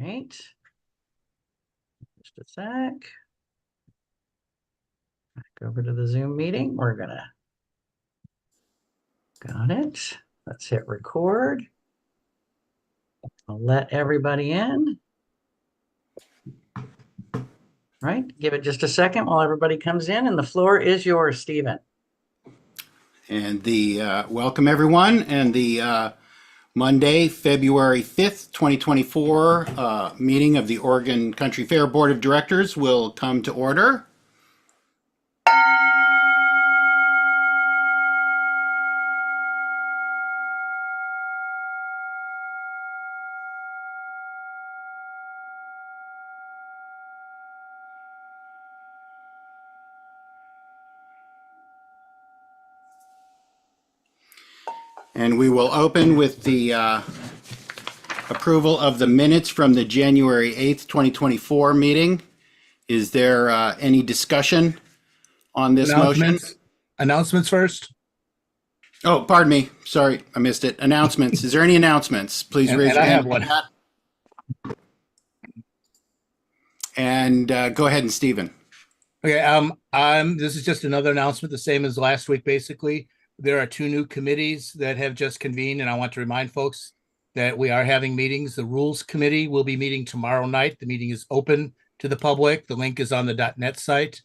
right. Just a sec. Back over to the Zoom meeting. Got it. Let's hit record. I'll let everybody in. Right. Give it just a second while everybody comes in, and the floor is yours, Stephen. And welcome everyone, and the Monday, February 5th, 2024 meeting of the Oregon Country Fair Board of Directors will come to order. And we will open with the approval of the minutes from the January 8th, 2024 meeting. Is there any discussion on this motion? Announcements first. Oh, pardon me. Sorry, I missed it. Announcements. Is there any announcements? Please raise your hand. I have one. And go ahead, and Stephen. Okay. This is just another announcement, the same as last week. Basically, there are two new committees that have just convened, and I want to remind folks that we are having meetings. The Rules Committee will be meeting tomorrow night. The meeting is open to the public. The link is on the .net site.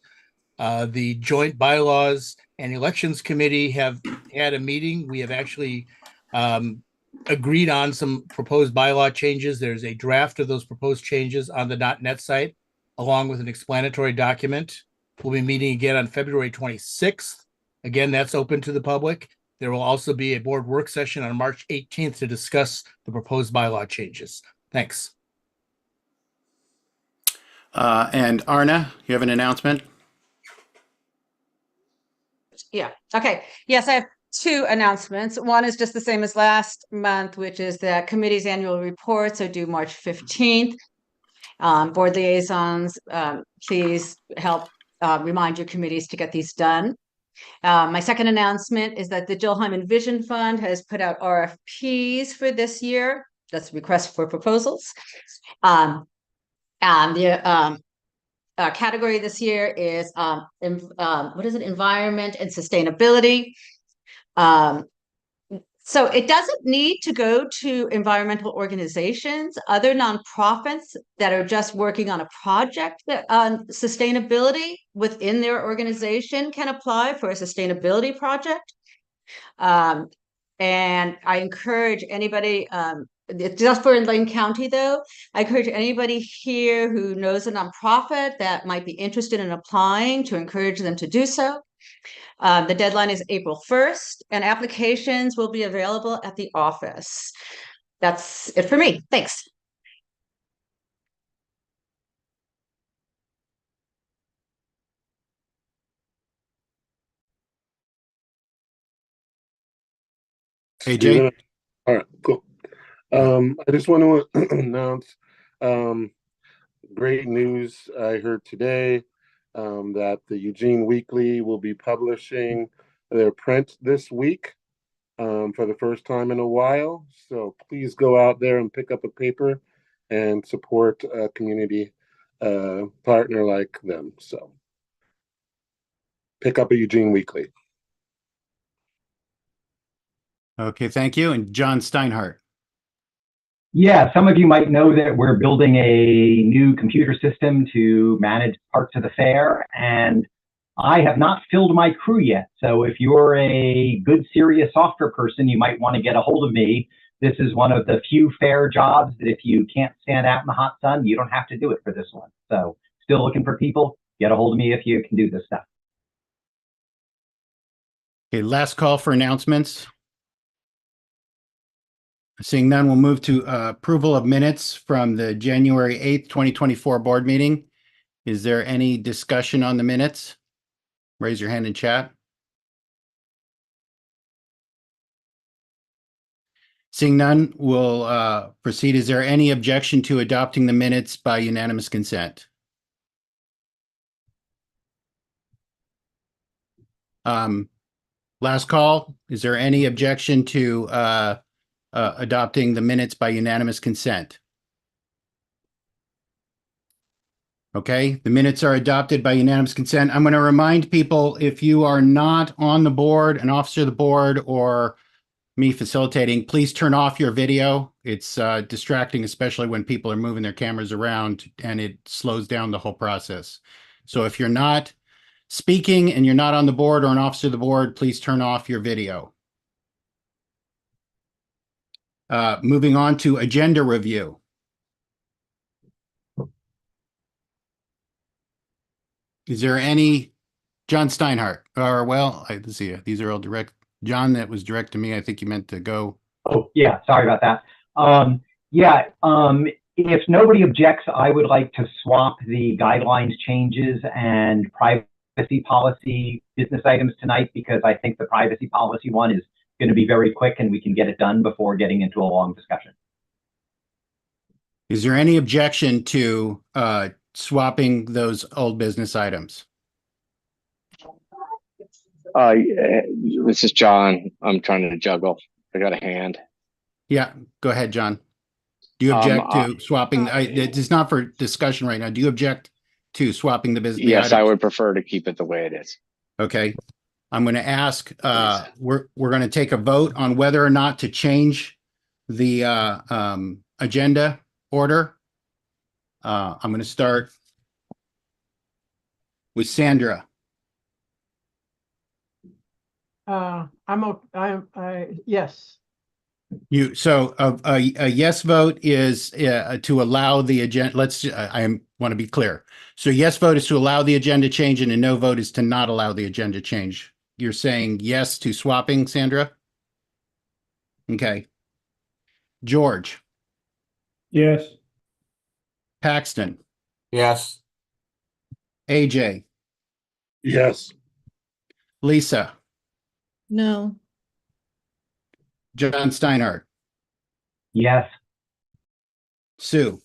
The Joint Bylaws and Elections Committee have had a meeting. We have actually agreed on some proposed bylaw changes. There's a draft of those proposed changes on the .net site, along with an explanatory document. We'll be meeting again on February 26th. Again, that's open to the public. There will also be a board work session on March 18th to discuss the proposed bylaw changes. Thanks. And Arna, you have an announcement? Yeah. Okay. Yes, I have two announcements. One is just the same as last month, which is the committee's annual reports are due March 15th. Board liaisons, please help remind your committees to get these done. My second announcement is that the Jill Hyman Vision Fund has put out RFPs for this year. That's request for proposals. And the category this year is what is it? Environment and sustainability. So it doesn't need to go to environmental organizations. Other nonprofits that are just working on a project on sustainability within their organization can apply for a sustainability project. And I encourage anybody, just for in Lane County though, I encourage anybody here who knows a nonprofit that might be interested in applying to encourage them to do so. The deadline is April 1st, and applications will be available at the office. That's it for me. Thanks. AJ? All right, cool. I just want to announce great news I heard today that the Eugene Weekly will be publishing their print this week for the first time in a while. So please go out there and pick up a paper and support a community partner like them. So pick up a Eugene Weekly. Okay, thank you. And John Steinhardt. Yeah, some of you might know that we're building a new computer system to manage parts of the fair, and I have not filled my crew yet. So if you're a good, serious software person, you might want to get a hold of me. This is one of the few fair jobs that if you can't stand out in the hot sun, you don't have to do it for this one. So still looking for people. Get a hold of me if you can do this stuff. Okay, last call for announcements. Seeing none, we'll move to approval of minutes from the January 8th, 2024 board meeting. Is there any discussion on the minutes? Raise your hand in chat. Seeing none, we'll proceed. Is there any objection to adopting the minutes by unanimous consent? Last call. Is there any objection to adopting the minutes by unanimous consent? Okay, the minutes are adopted by unanimous consent. I'm going to remind people, if you are not on the board, an officer of the board, or me facilitating, please turn off your video. It's distracting, especially when people are moving their cameras around, and it slows down the whole process. So if you're not speaking and you're not on the board or an officer of the board, please turn off your video. Moving on to agenda review. Is there any, John Steinhardt, or well, let's see, these are all direct. John, that was direct to me. I think you meant to go. Oh, yeah, sorry about that. If nobody objects, I would like to swap the guidelines changes and privacy policy business items tonight, because I think the privacy policy one is going to be very quick and we can get it done before getting into a long discussion. Is there any objection to swapping those old business items? This is John. I'm trying to juggle. I got a hand. Yeah, go ahead, John. Do you object to swapping? It's not for discussion right now. Do you object to swapping the business? Yes, I would prefer to keep it the way it is. Okay. I'm going to ask, we're going to take a vote on whether or not to change the agenda order. I'm going to start with Sandra. Yes. So a yes vote is to allow the agenda. I want to be clear. So yes vote is to allow the agenda change, and a no vote is to not allow the agenda change. You're saying yes to swapping, Sandra? Okay. George. Yes. Paxton. Yes. AJ. Yes. Lisa. No. John Steinhardt. Yes. Sue.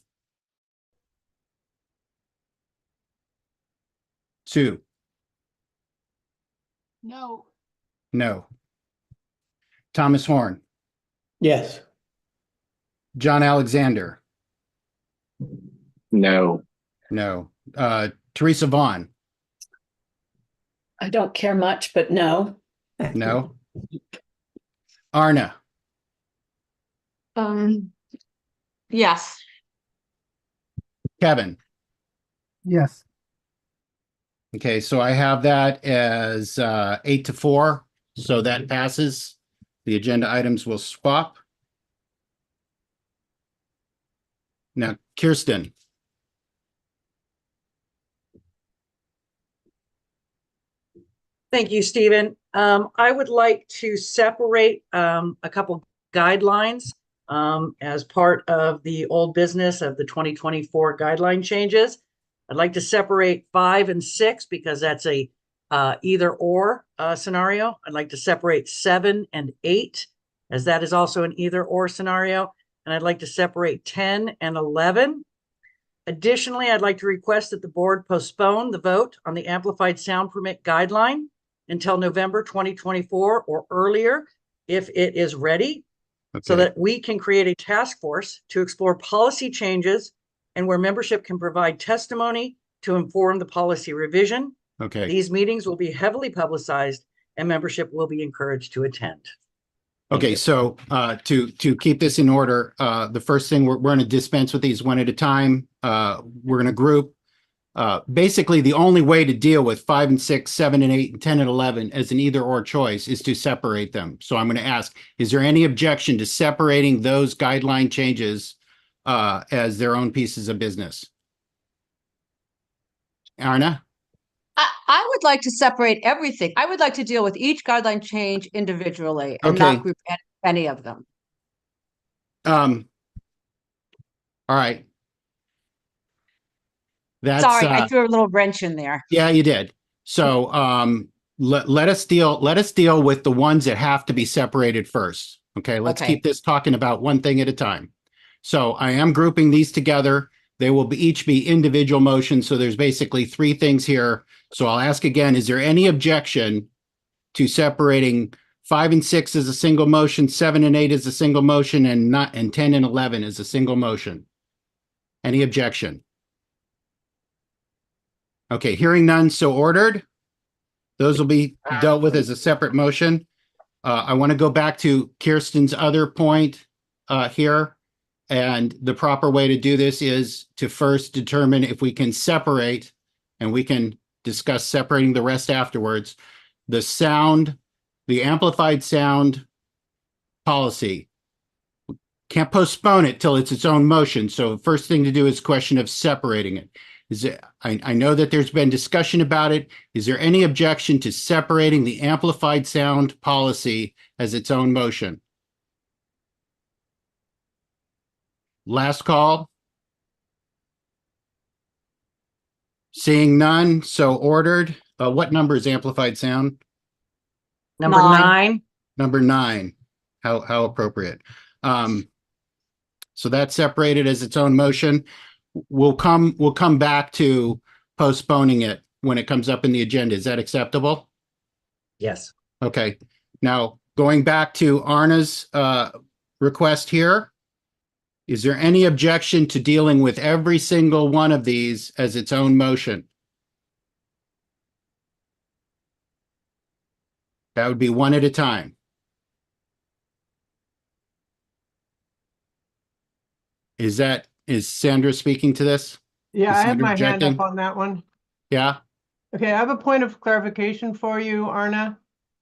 Sue. No. No. Thomas Horn. Yes. John Alexander. No. No. Teresa Vaughn. I don't care much, but no. No. Arna. Yes. Kevin. Yes. Okay, so I have that as 8-4. So that passes. The agenda items will swap. Now, Kirsten. Thank you, Stephen. I would like to separate a couple guidelines as part of the old business of the 2024 guideline changes. I'd like to separate 5 and 6 because that's a either or scenario. I'd like to separate 7 and 8 as that is also an either or scenario. And I'd like to separate 10 and 11. Additionally, I'd like to request that the board postpone the vote on the amplified sound permit guideline until November 2024 or earlier if it is ready, so that we can create a task force to explore policy changes and where membership can provide testimony to inform the policy revision. Okay. These meetings will be heavily publicized and membership will be encouraged to attend. Okay, so to keep this in order, the first thing we're going to dispense with these one at a time. We're going to group. Basically, the only way to deal with 5 and 6, 7 and 8, and 10 and 11 as an either or choice is to separate them. So I'm going to ask, is there any objection to separating those guideline changes as their own pieces of business? Arna? I would like to separate everything. I would like to deal with each guideline change individually and not group any of them. All right. That's, Sorry, I threw a little wrench in there. Yeah, you did. So let us deal with the ones that have to be separated first. Okay, let's keep this talking about one thing at a time. So I am grouping these together. They will each be individual motions. So there's basically 3 things here. So I'll ask again, is there any objection to separating 5 and 6 as a single motion, 7 and 8 as a single motion, and 10 and 11 as a single motion? Any objection? Okay, hearing none, so ordered. Those will be dealt with as a separate motion. I want to go back to Kirsten's other point here. And the proper way to do this is to first determine if we can separate, and we can discuss separating the rest afterwards, the sound, the amplified sound policy. Can't postpone it till it's its own motion. So first thing to do is question of separating it. I know that there's been discussion about it. Is there any objection to separating the amplified sound policy as its own motion? Last call. Seeing none, so ordered. What number is amplified sound? Number 9. Number 9. How appropriate. So that's separated as its own motion. We'll come back to postponing it when it comes up in the agenda. Is that acceptable? Yes. Okay. Now, going back to Arna's request here, is there any objection to dealing with every single one of these as its own motion? That would be one at a time. Is Sandra speaking to this? Yeah, Is I have Sandra my hand objecting? up on that one. Yeah? Okay, I have a point of clarification for you, Arna.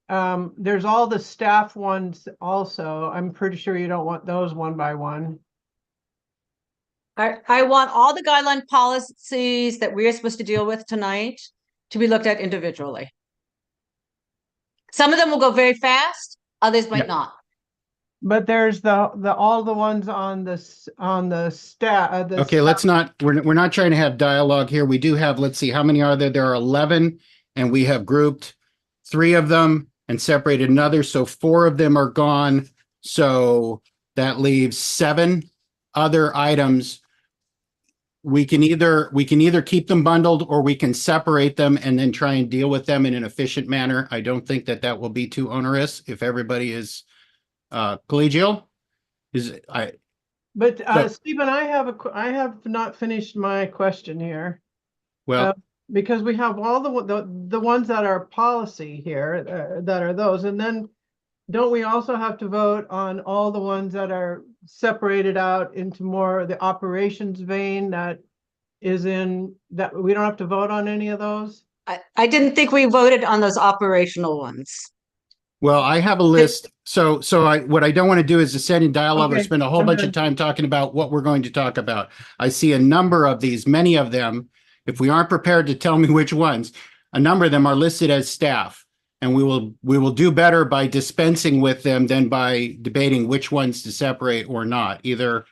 There's all the staff ones also. I'm pretty sure you don't want those one by one. I want all the guideline policies that we're supposed to deal with tonight to be looked at individually. Some of them will go very fast, others might Yep. not. But there's all the ones on the staff. Okay, we're not trying to have dialogue here. We do have, let's see, how many are there? There are 11, and we have grouped 3 of them and separated another. So 4 of them are gone. So that leaves 7 other items. We can either keep them bundled, or we can separate them and then try and deal with them in an efficient manner. I don't think that will be too onerous if everybody is collegial. But So- Stephen, I have not finished my question here. Well, Because we have all the ones that are policy here, that are those, and then don't we also have to vote on all the ones that are separated out into more the operations vein that is in, that we don't have to vote on any of those? I didn't think we voted on those operational ones. well, I have a list. So what I don't want to do is to send in dialogue or Okay, spend a whole I'm bunch done. of time talking about what we're going to talk about. I see a number of these, many of them. If we aren't prepared to tell me which ones, a number of them are listed as staff. And we will do better by dispensing with them than by debating which ones to separate or not. Either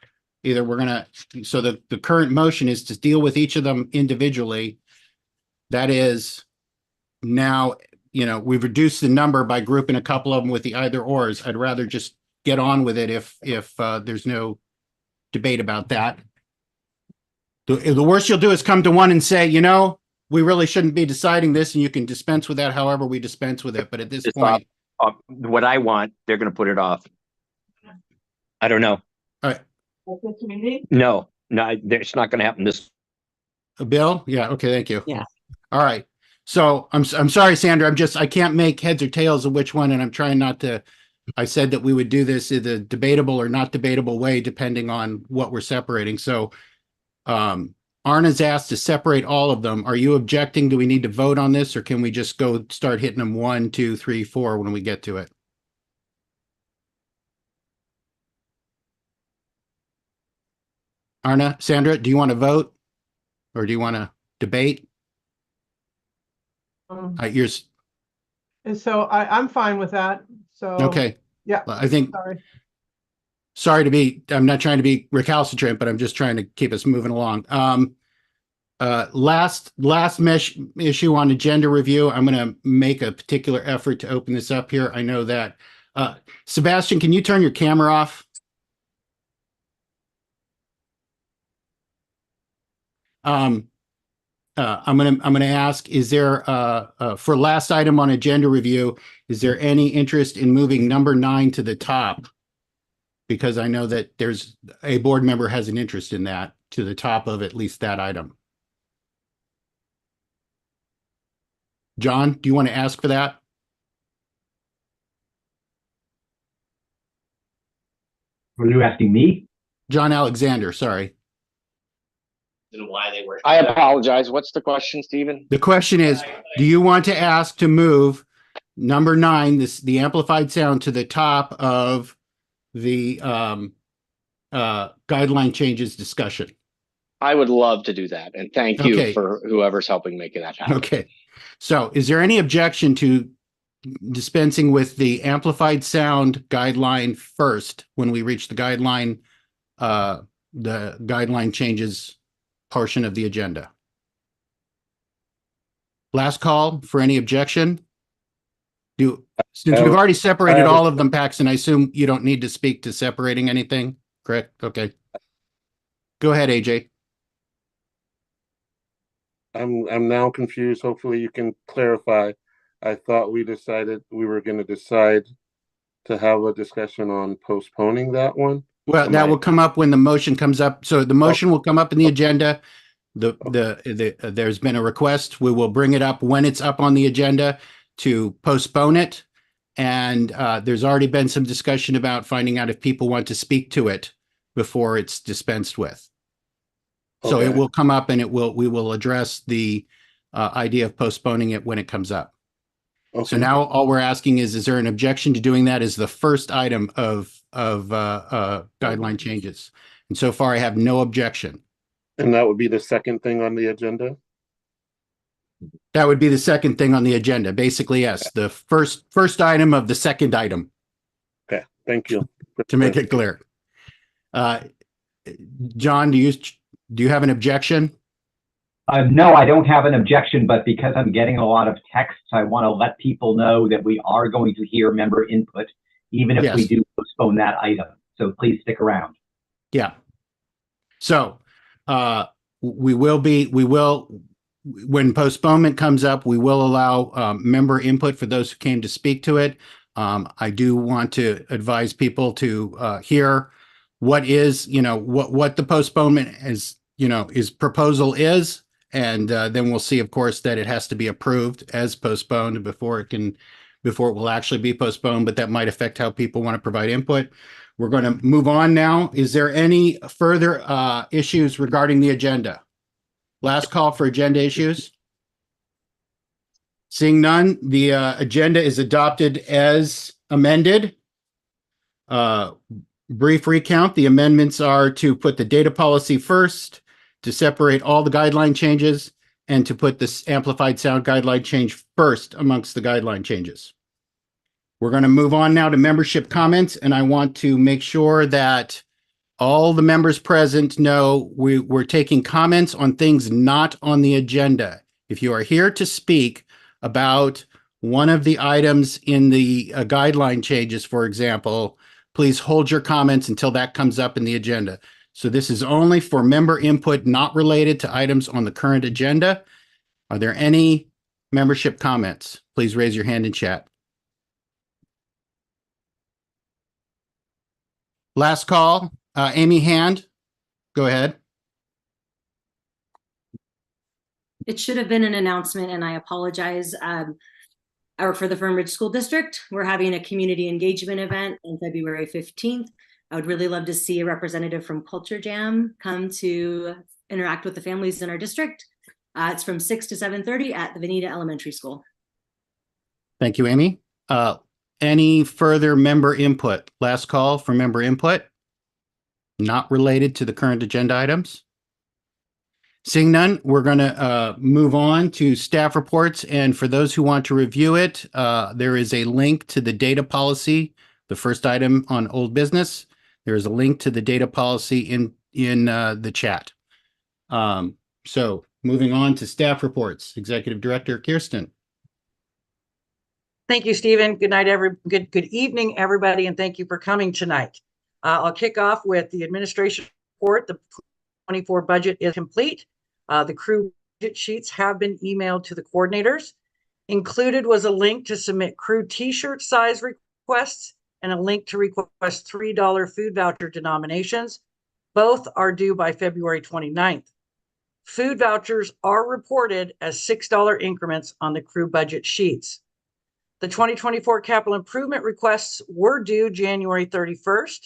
we're gonna, so the current motion is to deal with each of them individually. That is now, we've reduced the number by grouping a couple of them with the either ors. I'd rather just get on with it if there's no debate about that. The worst you'll do is come to one and say, we really shouldn't be deciding this, and you can dispense with that however we dispense with it. But at this It's point, what I want, they're going to put it off. I don't know. all right, No, it's not going to happen this. Bill? Yeah, okay, thank you. Yeah. All right. So I'm sorry, Sandra. I can't make heads or tails of which one, and I'm trying not to. I said that we would do this in a debatable or not debatable way, depending on what we're separating. So Arna's asked to separate all of them. Are you objecting? Do we need to vote on this, or can we just go start hitting them 1, 2, 3, 4 when we get to it? Arna, Sandra, do you want to vote, or do you want to debate? Yours. And so I'm fine with that. So. Okay. Yeah. I think. Sorry. I'm not trying to be recalcitrant, but I'm just trying to keep us moving along. Last issue on agenda review. I'm going to make a particular effort to open this up here. I know that. Sebastian, can you turn your camera off? I'm gonna ask, is there for last item on agenda review, is there any interest in moving number 9 to the top? Because I know that there's a board member has an interest in that, to the top of at least that item. John, do you want to ask for that? Were you asking me? John Alexander, sorry. I apologize. What's the question, Stephen? The question is, do you want to ask to move number 9, the amplified sound, to the top of the guideline changes discussion? I would love to do that. And thank you Okay. for whoever's helping make that happen. Okay. So is there any objection to dispensing with the amplified sound guideline first when we reach the guideline changes portion of the agenda? Last call for any objection. Since we've already separated all of them, Paxton, I assume you don't need to speak to separating anything, correct? Okay. Go ahead, AJ. I'm now confused. Hopefully you can clarify. I thought we decided we were going to decide to have a discussion on postponing that one. Well, that will come up when the motion comes up. So the motion will come up in the agenda. There's been a request. We will bring it up when it's up on the agenda to postpone it. And there's already been some discussion about finding out if people want to speak to it before it's dispensed with. So Okay. it will come up and we will address the idea of postponing it when it comes up. Okay. So now all we're asking is there an objection to doing that as the first item of guideline changes? And so far I have no objection. And that would be the second thing on the agenda? That would be the second thing on the agenda. Basically, yes, the first item of the second item, Okay, thank you. to make it clear. John, do you have an objection? No, I don't have an objection, but because I'm getting a lot of texts, I want to let people know that we are going to hear member input, even if we Yes. do postpone that item. So please stick around. Yeah. So we will, when postponement comes up, we will allow member input for those who came to speak to it. I do want to advise people to hear what is, what the postponement is proposal is. And then we'll see, of course, that it has to be approved as postponed before it will actually be postponed, but that might affect how people want to provide input. We're going to move on now. Is there any further issues regarding the agenda? Last call for agenda issues. Seeing none, the agenda is adopted as amended. Brief recount, the amendments are to put the data policy first, to separate all the guideline changes, and to put this amplified sound guideline change first amongst the guideline changes. We're going to move on now to membership comments, and I want to make sure that all the members present know we're taking comments on things not on the agenda. If you are here to speak about one of the items in the guideline changes, for example, please hold your comments until that comes up in the agenda. So this is only for member input not related to items on the current agenda. Are there any membership comments? Please raise your hand in chat. Last call, Amy Hand, go ahead. It should have been an announcement, and I apologize. For the Fernbridge School District, we're having a community engagement event on February 15th. I would really love to see a representative from Culture Jam come to interact with the families in our district. It's from 6 to 7:30 at the Veneta Elementary School. Thank you, Amy. Any further member input? Last call for member input, not related to the current agenda items. Seeing none, we're going to move on to staff reports. And for those who want to review it, there is a link to the data policy, the first item on old business. There is a link to the data policy in the chat. So moving on to staff reports, Executive Director Kirsten. Thank you, Stephen. Good night, good evening, everybody, and thank you for coming tonight. I'll kick off with the administration report. The 24 budget is complete. The crew budget sheets have been emailed to the coordinators. Included was a link to submit crew t-shirt size requests and a link to request $3 food voucher denominations. Both are due by February 29th. Food vouchers are reported as $6 increments on the crew budget sheets. The 2024 capital improvement requests were due January 31st.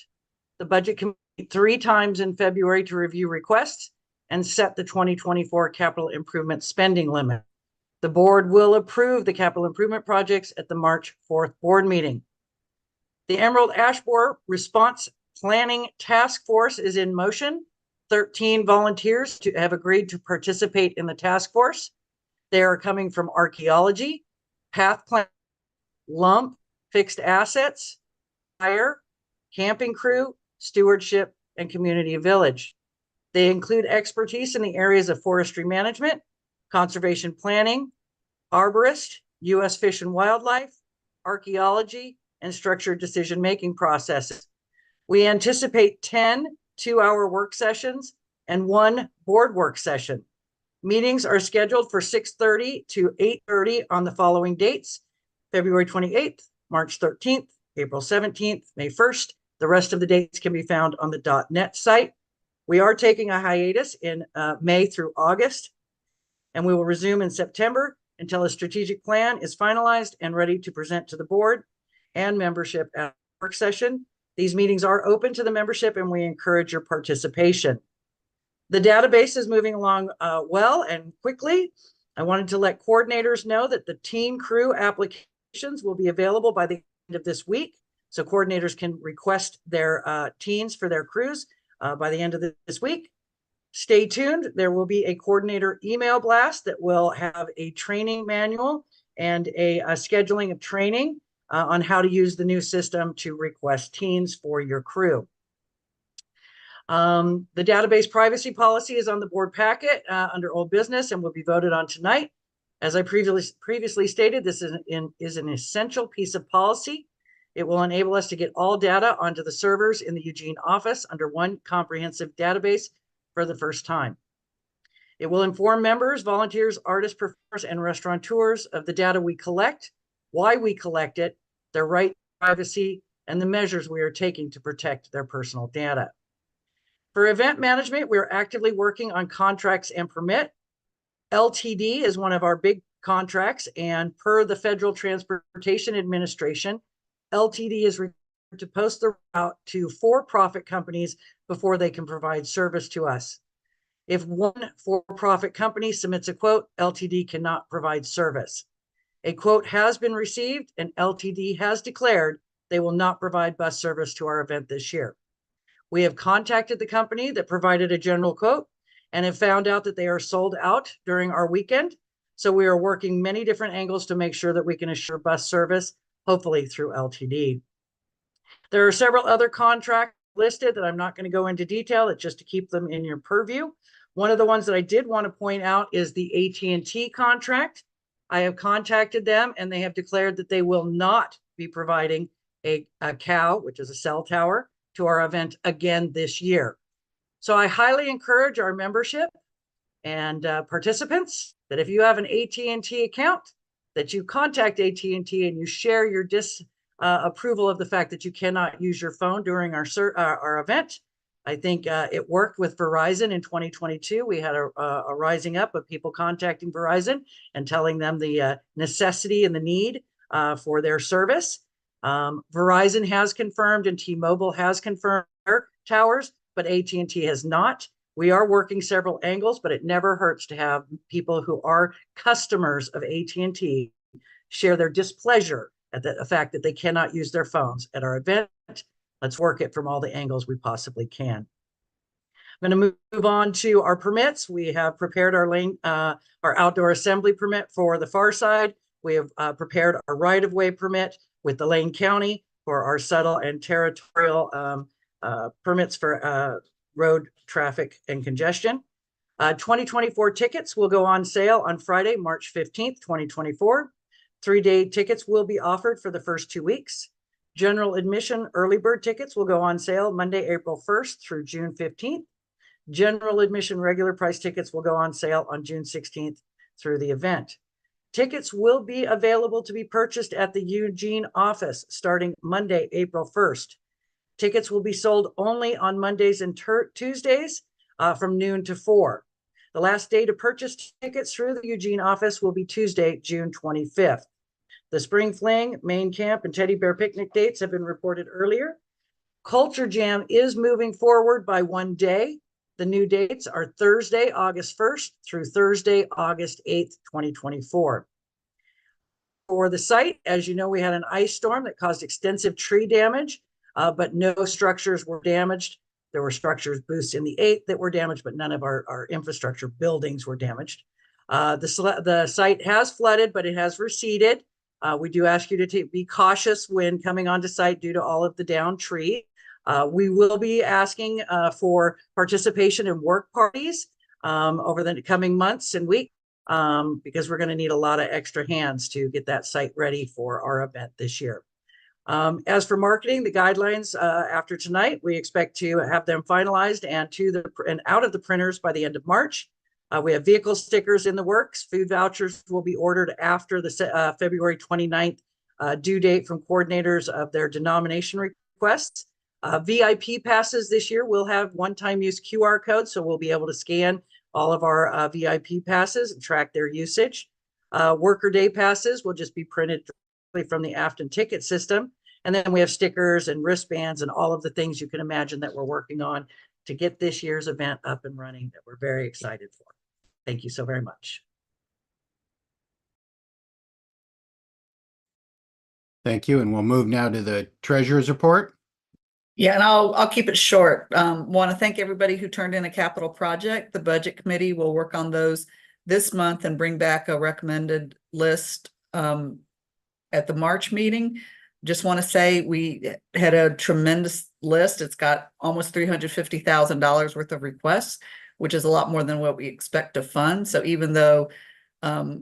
The budget committee met 3 times in February to review requests and set the 2024 capital improvement spending limit. The board will approve the capital improvement projects at the March 4th board meeting. The Emerald Ash Borer Response Planning Task Force is in motion. 13 volunteers have agreed to participate in the task force. They are coming from archaeology, path plan, lump, fixed assets, fire, camping crew, stewardship, and community village. They include expertise in the areas of forestry management, conservation planning, arborist, U.S. Fish and Wildlife, archaeology, and structured decision-making processes. We anticipate 10 2-hour work sessions and 1 board work session. Meetings are scheduled for 6:30 to 8:30 on the following dates: February 28th, March 13th, April 17th, May 1st. The rest of the dates can be found on the .net site. We are taking a hiatus in May through August, and we will resume in September until a strategic plan is finalized and ready to present to the board and membership at work session. These meetings are open to the membership and we encourage your participation. The database is moving along well and quickly. I wanted to let coordinators know that the teen crew applications will be available by the end of this week. So coordinators can request their teens for their crews by the end of this week. Stay tuned. There will be a coordinator email blast that will have a training manual and a scheduling of training on how to use the new system to request teens for your crew. The database privacy policy is on the board packet under old business and will be voted on tonight. As I previously stated, this is an essential piece of policy. It will enable us to get all data onto the servers in the Eugene office under one comprehensive database for the first time. It will inform members, volunteers, artists, performers, and restaurateurs of the data we collect, why we collect it, their right to privacy, and the measures we are taking to protect their personal data. For event management, we're actively working on contracts and permit. LTD is one of our big contracts, and per the Federal Transportation Administration, LTD is required to post the route to for-profit companies before they can provide service to us. If one for-profit company submits a quote, LTD cannot provide service. A quote has been received and LTD has declared they will not provide bus service to our event this year. We have contacted the company that provided a general quote and have found out that they are sold out during our weekend. So we are working many different angles to make sure that we can assure bus service, hopefully through LTD. There are several other contracts listed that I'm not going to go into detail. It's just to keep them in your purview. One of the ones that I did want to point out is the AT&T contract. I have contacted them and they have declared that they will not be providing a COW, which is a cell tower, to our event again this year. So I highly encourage our membership and participants that if you have an AT&T account, that you contact AT&T and you share your disapproval of the fact that you cannot use your phone during our event. I think it worked with Verizon in 2022. We had a rising up of people contacting Verizon and telling them the necessity and the need for their service. Verizon has confirmed and T-Mobile has confirmed their towers, but AT&T has not. We are working several angles, but it never hurts to have people who are customers of AT&T share their displeasure at the fact that they cannot use their phones at our event. Let's work it from all the angles we possibly can. I'm going to move on to our permits. We have prepared our outdoor assembly permit for the far side. We have prepared our right-of-way permit with the Lane County for our subtle and territorial permits for road traffic and congestion. 2024 tickets will go on sale on Friday, March 15th, 2024. 3-day tickets will be offered for the first 2 weeks. General admission early bird tickets will go on sale Monday, April 1st through June 15th. General admission regular price tickets will go on sale on June 16th through the event. Tickets will be available to be purchased at the Eugene office starting Monday, April 1st. Tickets will be sold only on Mondays and Tuesdays from noon to 4. The last day to purchase tickets through the Eugene office will be Tuesday, June 25th. The Spring Fling, Main Camp, and Teddy Bear Picnic dates have been reported earlier. Culture Jam is moving forward by one day. The new dates are Thursday, August 1st through Thursday, August 8th, 2024. For the site, as you know, we had an ice storm that caused extensive tree damage, but no structures were damaged. There were structures boosts in the 8th that were damaged, but none of our infrastructure buildings were damaged. The site has flooded, but it has receded. We do ask you to be cautious when coming onto site due to all of the downed tree. We will be asking for participation in work parties over the coming months and weeks because we're going to need a lot of extra hands to get that site ready for our event this year. As for marketing, the guidelines after tonight, we expect to have them finalized and out of the printers by the end of March. We have vehicle stickers in the works. Food vouchers will be ordered after the February 29th due date from coordinators of their denomination requests. VIP passes this year will have one-time use QR codes, so we'll be able to scan all of our VIP passes and track their usage. Worker day passes will just be printed directly from the Afton ticket system. And then we have stickers and wristbands and all of the things you can imagine that we're working on to get this year's event up and running that we're very excited for. Thank you so very much. Thank you. And we'll move now to the treasurer's report. Yeah, and I'll keep it short. Want to thank everybody who turned in a capital project. The budget committee will work on those this month and bring back a recommended list at the March meeting. Just want to say we had a tremendous list. It's got almost $350,000 worth of requests, which is a lot more than what we expect to fund. So even though I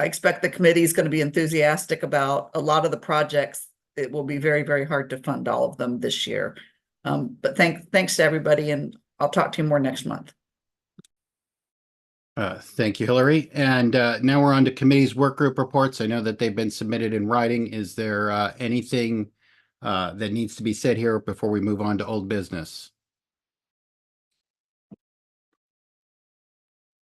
expect the committee is going to be enthusiastic about a lot of the projects, it will be very, very hard to fund all of them this year. But thanks to everybody, and I'll talk to you more next month. Thank you, Hillary. And now we're on to committee's work group reports. I know that they've been submitted in writing. Is there anything that needs to be said here before we move on to old business?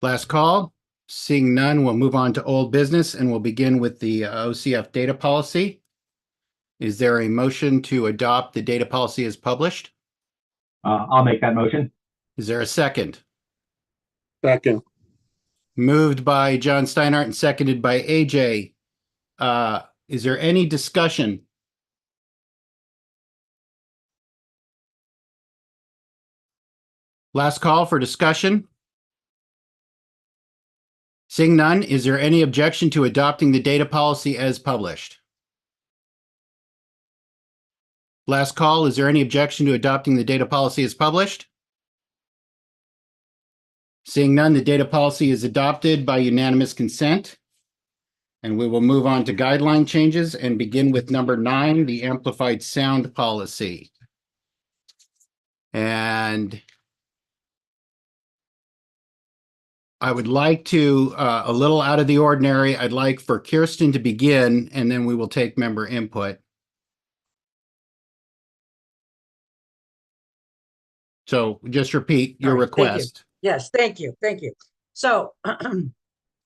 Last call. Seeing none, we'll move on to old business, and we'll begin with the OCF data policy. Is there a motion to adopt the data policy as published? I'll make that motion. Is there a second? Second. Moved by John Steinhardt and seconded by AJ. Is there any discussion? Last call for discussion. Seeing none, is there any objection to adopting the data policy as published? Last call, is there any objection to adopting the data policy as published? Seeing none, the data policy is adopted by unanimous consent. And we will move on to guideline changes and begin with number 9, the amplified sound policy. And I would like to, a little out of the ordinary, I'd like for Kirsten to begin, and then we will take member input. So just repeat your All right, thank you. request. Yes, thank you. Thank you. So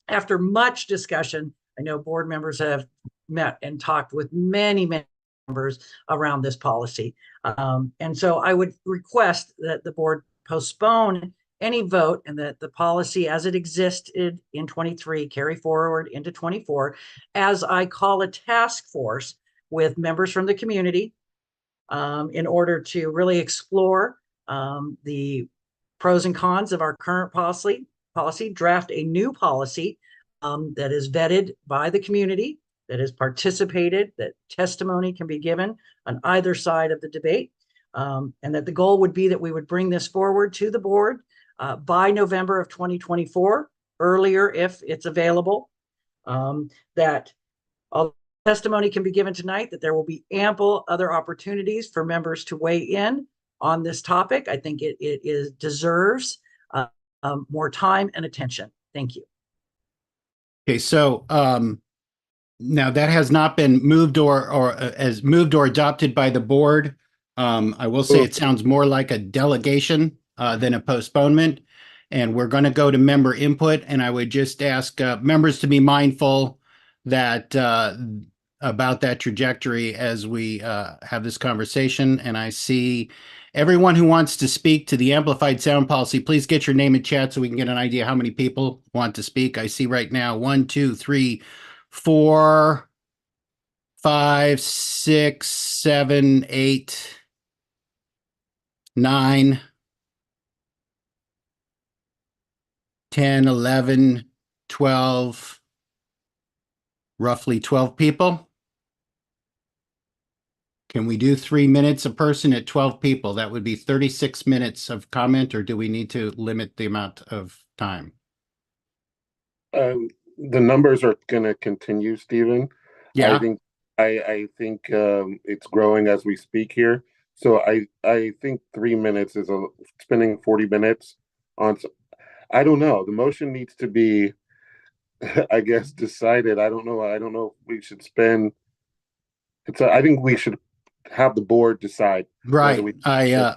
after much discussion, I know board members have met and talked with many members around this policy. And so I would request that the board postpone any vote and that the policy as it existed in 23 carry forward into 24, as I call a task force with members from the community in order to really explore the pros and cons of our current policy, draft a new policy that is vetted by the community, that is participated, that testimony can be given on either side of the debate, and that the goal would be that we would bring this forward to the board by November of 2024, earlier if it's available, that all testimony can be given tonight, that there will be ample other opportunities for members to weigh in on this topic. I think it deserves more time and attention. Thank you. Okay, so now that has not been moved or as moved or adopted by the board. I will say it sounds more like a delegation than a postponement. And we're going to go to member input, and I would just ask members to be mindful that about that trajectory as we have this conversation. And I see everyone who wants to speak to the amplified sound policy, please get your name in chat so we can get an idea how many people want to speak. I see right now 1, 2, 3, 4, 5, 6, 7, 8, 9, 10, 11, 12, roughly 12 people. Can we do 3 minutes a person at 12 people? That would be 36 minutes of comment, or do we need to limit the amount of time? The numbers are going to continue, Stephen. Yeah. I think it's growing as we speak here. So I think 3 minutes is spending 40 minutes on. I don't know. The motion needs to be, I guess, decided. I don't know. I don't know if we should spend. I think we should have the board decide. Right. Yeah.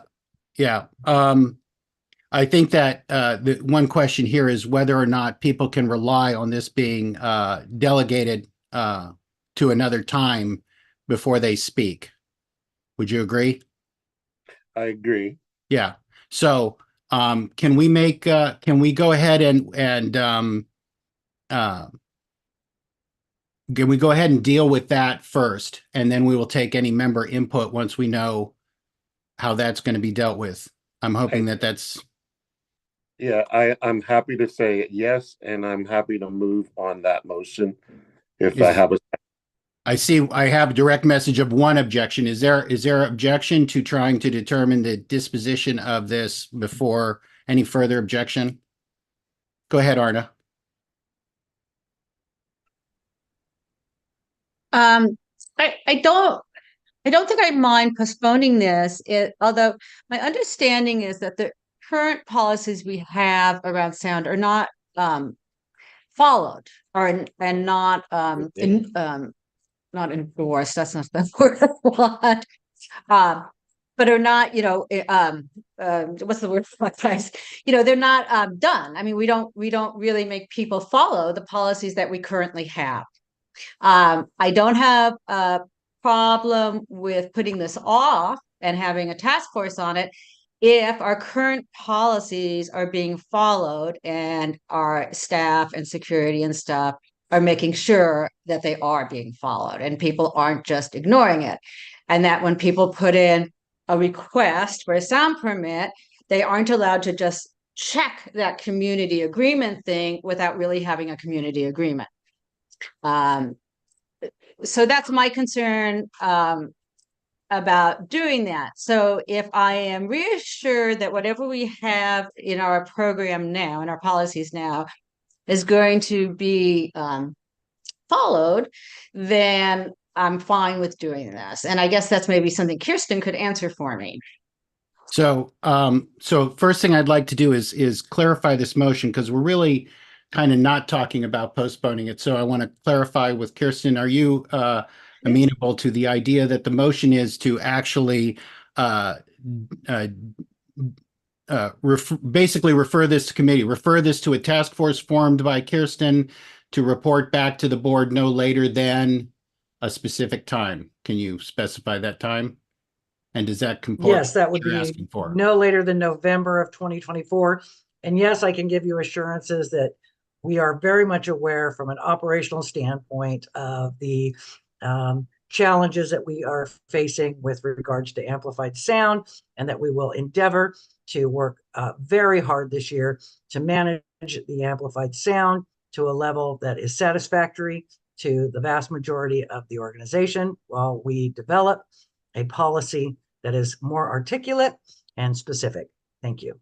I think that the one question here is whether or not people can rely on this being delegated to another time before they speak. Would you agree? I agree. Yeah. So can we go ahead and can we go ahead and deal with that first, and then we will take any member input once we know how that's going to be dealt with. I'm hoping that's. Yeah, I'm happy to say yes, and I'm happy to move on that motion if I have a. I see I have a direct message of one objection. Is there objection to trying to determine the disposition of this before any further objection? Go ahead, Arna. I don't think I mind postponing this, although my understanding is that the current policies we have around sound are not followed and not not enforced. That's not the word I want. But are not, what's the word for guys? They're not done. I mean, we don't really make people follow the policies that we currently have. I don't have a problem with putting this off and having a task force on it if our current policies are being followed and our staff and security and stuff are making sure that they are being followed and people aren't just ignoring it. And that when people put in a request for a sound permit, they aren't allowed to just check that community agreement thing without really having a community agreement. So that's my concern about doing that. So if I am reassured that whatever we have in our program now, in our policies now, is going to be followed, then I'm fine with doing this. And I guess that's maybe something Kirsten could answer for me. So, first thing I'd like to do is clarify this motion, because we're really kind of not talking about postponing it. So I want to clarify with Kirsten, are you amenable to the idea that the motion is to actually basically refer this to committee, refer this to a task force formed by Kirsten to report back to the board no later than a specific time? Can you specify that time? And does that comport? Yes, that would you're be asking for? no later than November of 2024. And yes, I can give you assurances that we are very much aware from an operational standpoint of the challenges that we are facing with regards to amplified sound, and that we will endeavor to work very hard this year to manage the amplified sound to a level that is satisfactory to the vast majority of the organization while we develop a policy that is more articulate and specific. Thank you.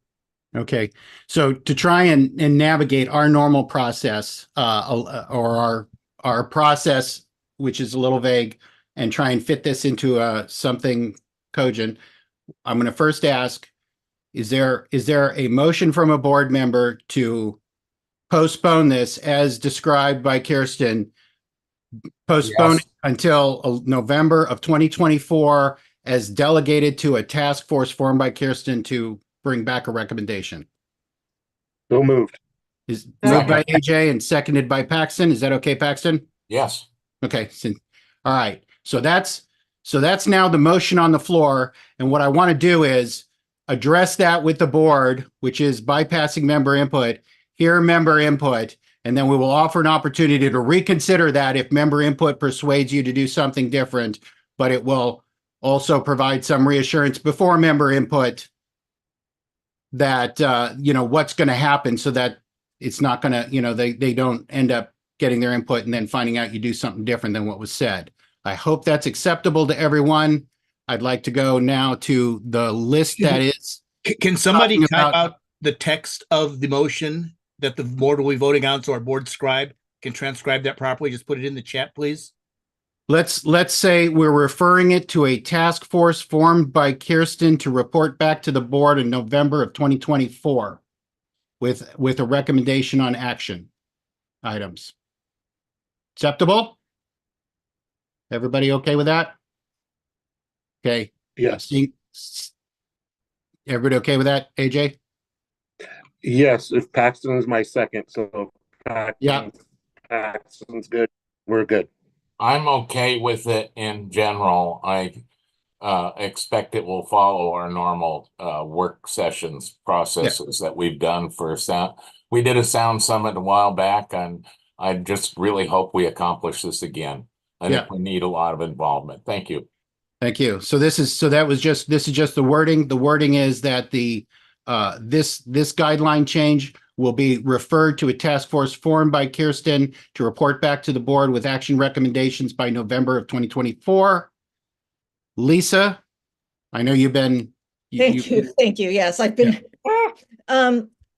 Okay, so to try and navigate our normal process or our process, which is a little vague, and try and fit this into something cogent, I'm going to first ask, is there a motion from a board member to postpone this as described by Kirsten, postpone it until November of 2024 as delegated to a task force formed by Kirsten to bring back a recommendation? So moved. Is moved by AJ and seconded by Paxton. Is that okay, Paxton? Yes. Okay, all right. So that's now the motion on the floor. And what I want to do is address that with the board, which is bypassing member input, hear member input, and then we will offer an opportunity to reconsider that if member input persuades you to do something different, but it will also provide some reassurance before member input that, what's going to happen so that it's not going to, they don't end up getting their input and then finding out you do something different than what was said. I hope that's acceptable to everyone. I'd like to go now to the list that is. Can somebody talking type about- out the text of the motion that the board will be voting on so our board scribe can transcribe that properly? Just put it in the chat, please. Let's say we're referring it to a task force formed by Kirsten to report back to the board in November of 2024 with a recommendation on action items. Acceptable? Everybody okay with that? Okay. Yes. Everybody okay with that, AJ? Yes, if Paxton is my second, so Yeah. Paxton's good. We're good. I'm okay with it in general. I expect it will follow our normal work sessions processes that we've done for sound. We did a sound summit a while back, and I just really hope we accomplish this again. I think we need a lot of involvement. Thank you. Thank you. So this is just the wording. The wording is that this guideline change will be referred to a task force formed by Kirsten to report back to the board with action recommendations by November of 2024. Lisa, I know you've been. Thank you. Yes, I've been.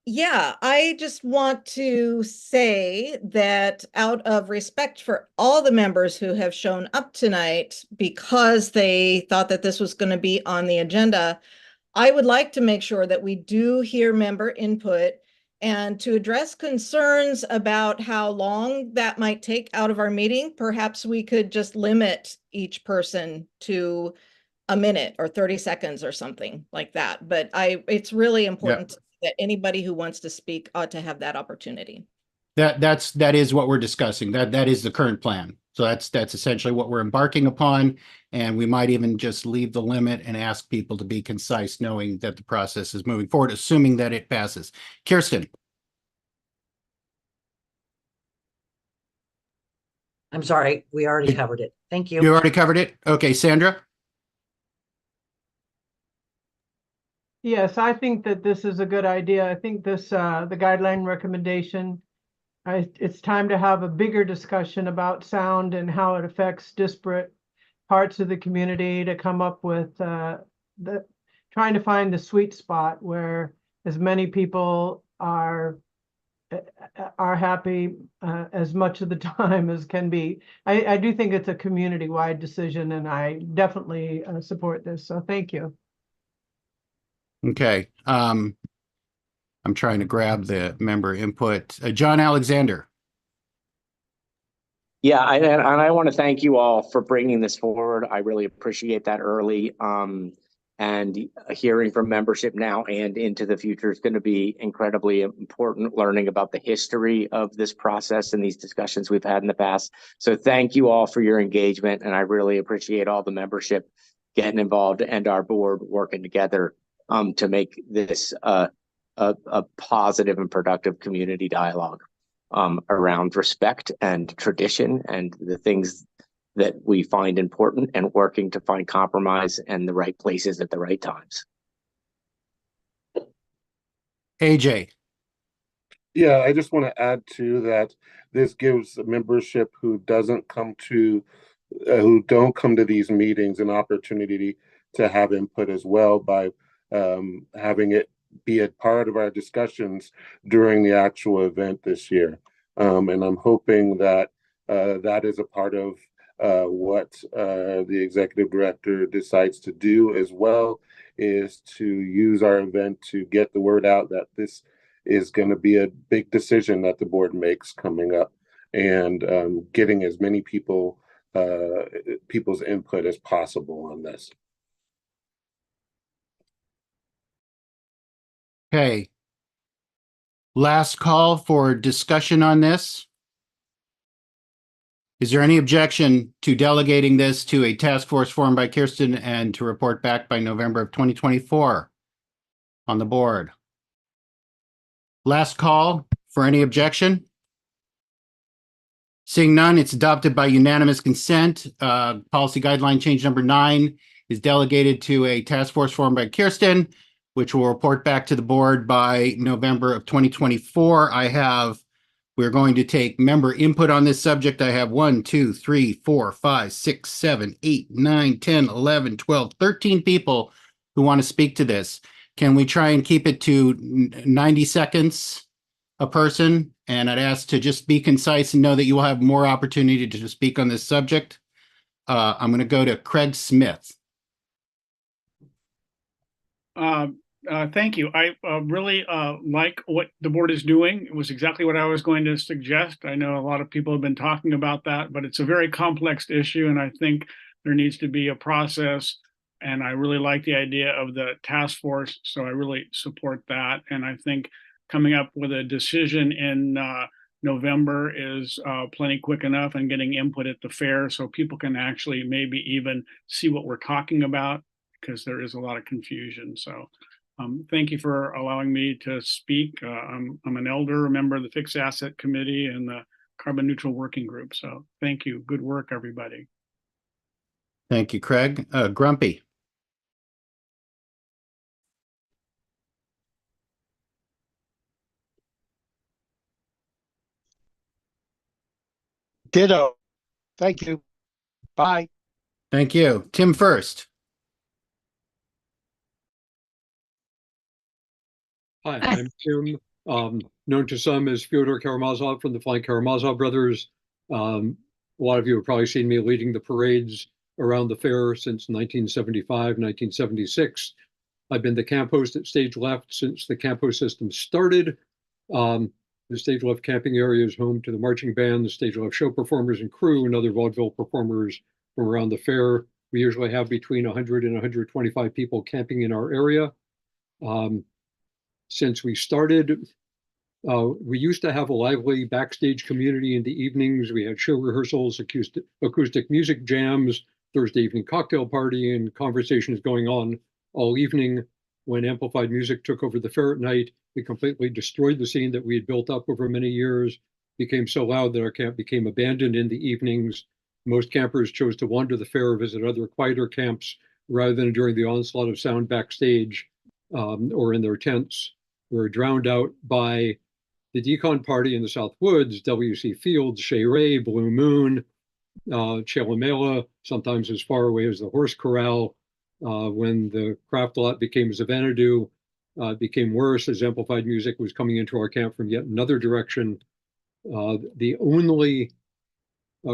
Yeah, I just want to say that out of respect for all the members who have shown up tonight because they thought that this was going to be on the agenda, I would like to make sure that we do hear member input and to address concerns about how long that might take out of our meeting. Perhaps we could just limit each person to a minute or 30 seconds or something like that. But it's really important that anybody who wants to speak ought to have that opportunity. That is what we're discussing. That is the current plan. So that's essentially what we're embarking upon. And we might even just leave the limit and ask people to be concise, knowing that the process is moving forward, assuming that it passes. Kirsten. I'm sorry, we already covered it. Thank you. You already covered it? Okay, Sandra? Yes, I think that this is a good idea. I think the guideline recommendation, it's time to have a bigger discussion about sound and how it affects disparate parts of the community to come up with trying to find the sweet spot where as many people are happy as much of the time as can be. I do think it's a community-wide decision, and I definitely support this. So thank you. Okay. I'm trying to grab the member input. John Alexander. Yeah, and I want to thank you all for bringing this forward. I really appreciate that early. And hearing from membership now and into the future is going to be incredibly important, learning about the history of this process and these discussions we've had in the past. So thank you all for your engagement, and I really appreciate all the membership getting involved and our board working together to make this a positive and productive community dialogue around respect and tradition and the things that we find important, and working to find compromise and the right places at the right times. AJ. Yeah, I just want to add to that. This gives membership who don't come to these meetings an opportunity to have input as well by having it be a part of our discussions during the actual event this year. And I'm hoping that that is a part of what the executive director decides to do as well, is to use our event to get the word out that this is going to be a big decision that the board makes coming up, and getting as many people's input as possible on this. Okay. Last call for discussion on this. Is there any objection to delegating this to a task force formed by Kirsten and to report back by November of 2024 on the board? Last call for any objection. Seeing none, it's adopted by unanimous consent. Policy guideline change number 9 is delegated to a task force formed by Kirsten, which will report back to the board by November of 2024. We're going to take member input on this subject. I have 1, 2, 3, 4, 5, 6, 7, 8, 9, 10, 11, 12, 13 people who want to speak to this. Can we try and keep it to 90 seconds a person? And I'd ask to just be concise and know that you will have more opportunity to speak on this subject. I'm going to go to Craig Smith. Thank you. I really like what the board is doing. It was exactly what I was going to suggest. I know a lot of people have been talking about that, but it's a very complex issue, and I think there needs to be a process. And I really like the idea of the task force, so I really support that. And I think coming up with a decision in November is plenty quick enough, and getting input at the fair so people can actually maybe even see what we're talking about, because there is a lot of confusion. So thank you for allowing me to speak. I'm an elder, a member of the Fixed Asset Committee and the Carbon Neutral Working Group. So thank you. Good work, everybody. Thank you, Craig. Grumpy. Ditto. Thank you. Bye. Thank you. Tim first. Hi, I'm Tim, known to some as Fyodor Karamazov from the Flying Karamazov Brothers. A lot of you have probably seen me leading the parades around the fair since 1975, 1976. I've been the camp host at Stage Left since the camp host system started. The Stage Left camping area is home to the marching band, the Stage Left show performers and crew, and other vaudeville performers from around the fair. We usually have between 100 and 125 people camping in our area. Since we started, we used to have a lively backstage community in the evenings. We had show rehearsals, acoustic music jams, Thursday evening cocktail party, and conversations going on all evening. When amplified music took over the fair at night, it completely destroyed the scene that we had built up over many years. Became so loud that our camp became abandoned in the evenings. Most campers chose to wander the fair or visit other quieter camps rather than during the onslaught of sound backstage or in their tents. We were drowned out by the Decon Party in the South Woods, W.C. Fields, Shea Ray, Blue Moon, Chalamela, sometimes as far away as the Horse Corral. When the craft lot became Xanadu, it became worse as amplified music was coming into our camp from yet another direction. The only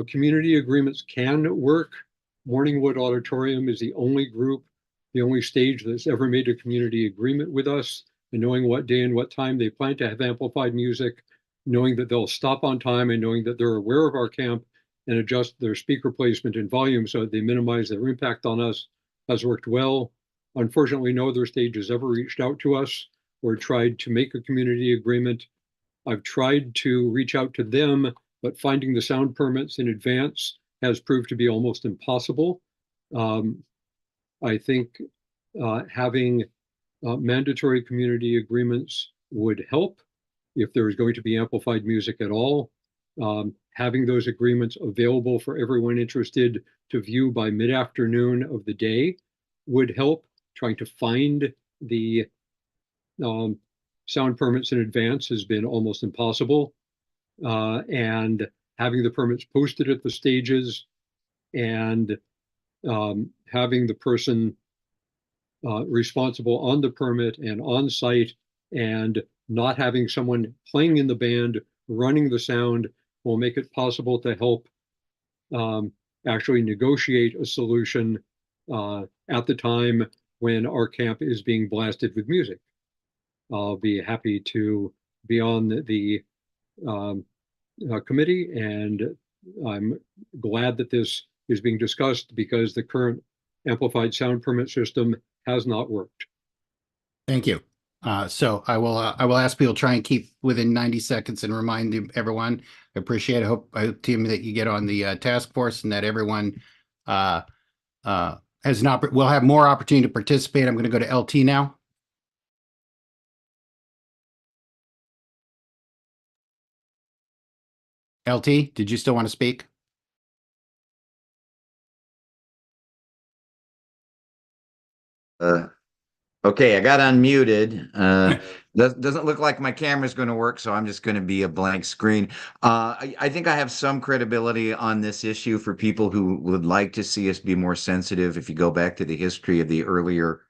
community agreements can work. Morningwood Auditorium is the only group, the only stage that's ever made a community agreement with us, and knowing what day and what time they plan to have amplified music, knowing that they'll stop on time, and knowing that they're aware of our camp and adjust their speaker placement and volume so that they minimize their impact on us, has worked well. Unfortunately, no other stage has ever reached out to us or tried to make a community agreement. I've tried to reach out to them, but finding the sound permits in advance has proved to be almost impossible. I think having mandatory community agreements would help if there is going to be amplified music at all. Having those agreements available for everyone interested to view by mid-afternoon of the day would help. Trying to find the sound permits in advance has been almost impossible. And having the permits posted at the stages and having the person responsible on the permit and on site and not having someone playing in the band, running the sound, will make it possible to help actually negotiate a solution at the time when our camp is being blasted with music. I'll be happy to be on the committee, and I'm glad that this is being discussed because the current amplified sound permit system has not worked. Thank you. So I will ask people to try and keep within 90 seconds and remind everyone. I appreciate it. I hope, Tim, that you get on the task force and that everyone has will have more opportunity to participate. I'm going to go to LT now. LT, did you still want to speak? Okay, I got unmuted. Doesn't look like my camera's going to work, so I'm just going to be a blank screen. I think I have some credibility on this issue for people who would like to see us be more sensitive. If you go back to the history of the earlier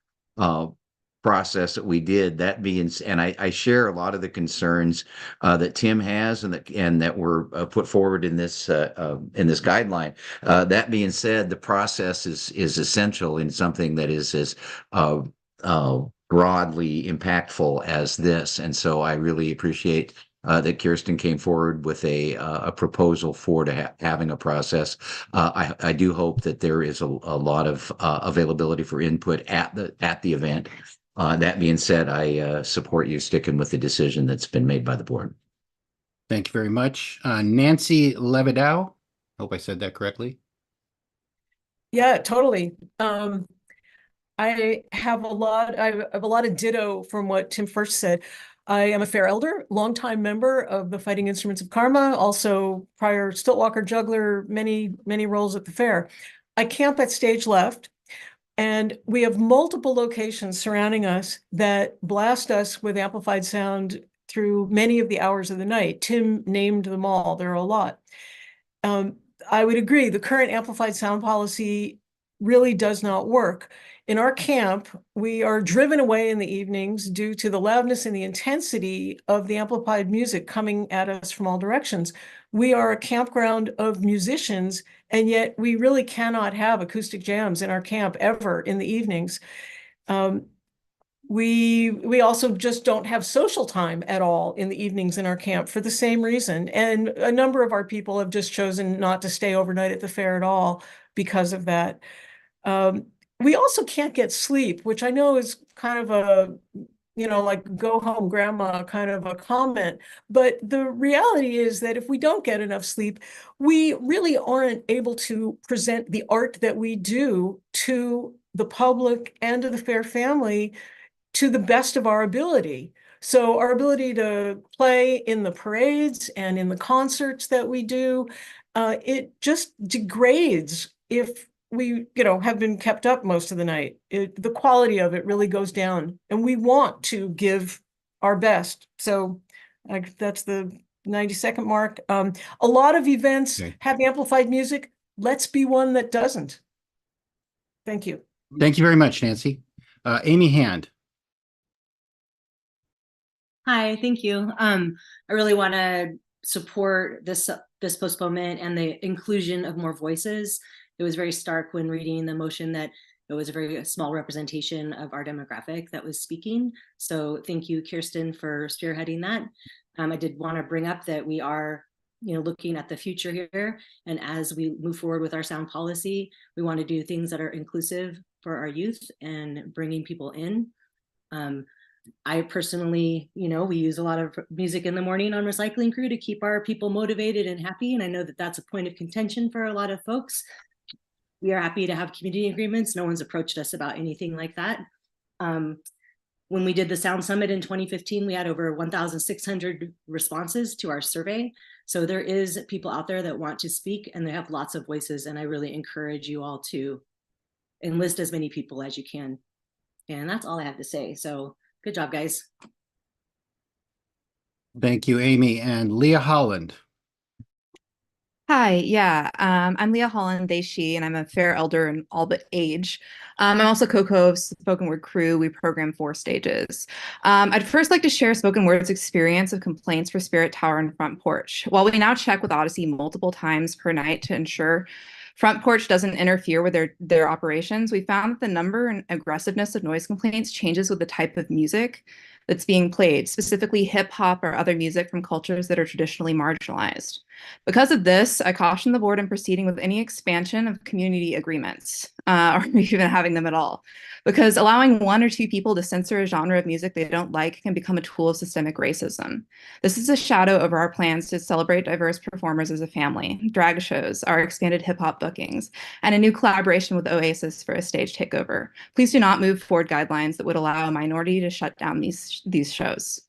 process that we did, that being, and I share a lot of the concerns that Tim has and that were put forward in this guideline. That being said, the process is essential in something that is as broadly impactful as this, and so I really appreciate that Kirsten came forward with a proposal for having a process. I do hope that there is a lot of availability for input at the event. That being said, I support you sticking with the decision that's been made by the board. Thank you very much. Nancy Levidow. Hope I said that correctly. Yeah, totally. I have a lot of ditto from what Tim first said. I am a fair elder, longtime member of the Fighting Instruments of Karma, also prior Stiltwalker juggler, many roles at the fair. I camp at stage left, and we have multiple locations surrounding us that blast us with amplified sound through many of the hours of the night. Tim named them all. There are a lot. I would agree, the current amplified sound policy really does not work. In our camp, we are driven away in the evenings due to the loudness and the intensity of the amplified music coming at us from all directions. We are a campground of musicians, and yet we really cannot have acoustic jams in our camp ever in the evenings. We also just don't have social time at all in the evenings in our camp for the same reason. And a number of our people have just chosen not to stay overnight at the fair at all because of that. We also can't get sleep, which I know is kind of a, like go home grandma kind of a comment. But the reality is that if we don't get enough sleep, we really aren't able to present the art that we do to the public and to the fair family to the best of our ability. So our ability to play in the parades and in the concerts that we do, it just degrades if we, have been kept up most of the night. The quality of it really goes down, and we want to give our best. So that's the 90-second mark. A lot of events have amplified music. Let's be one that doesn't. Thank you. Thank you very much, Nancy. Amy Hand. Hi, thank you. I really want to support this postponement and the inclusion of more voices. It was very stark when reading the motion that it was a very small representation of our demographic that was speaking. So thank you, Kirsten, for spearheading that. I did want to bring up that we are, looking at the future here. And as we move forward with our sound policy, we want to do things that are inclusive for our youth and bringing people in. I personally, we use a lot of music in the morning on Recycling Crew to keep our people motivated and happy. And I know that that's a point of contention for a lot of folks. We are happy to have community agreements. No one's approached us about anything like that. When we did the Sound Summit in 2015, we had over 1,600 responses to our survey. So there is people out there that want to speak, and they have lots of voices. And I really encourage you all to enlist as many people as you can. And that's all I have to say. So good job, guys. Thank you, Amy. And Leah Holland. Hi, yeah, I'm Leah Holland, they, she, and I'm a fair elder in all but age. I'm also co-host of Spoken Word Crew. We program 4 stages. I'd first like to share Spoken Word's experience of complaints for Spirit Tower and Front Porch. While we now check with Odyssey multiple times per night to ensure Front Porch doesn't interfere with their operations, we found that the number and aggressiveness of noise complaints changes with the type of music that's being played, specifically hip hop or other music from cultures that are traditionally marginalized. Because of this, I caution the board in proceeding with any expansion of community agreements, or even having them at all, because allowing one or two people to censor a genre of music they don't like can become a tool of systemic racism. This is a shadow over our plans to celebrate diverse performers as a family, drag shows, our expanded hip hop bookings, and a new collaboration with Oasis for a stage takeover. Please do not move forward guidelines that would allow a minority to shut down these shows.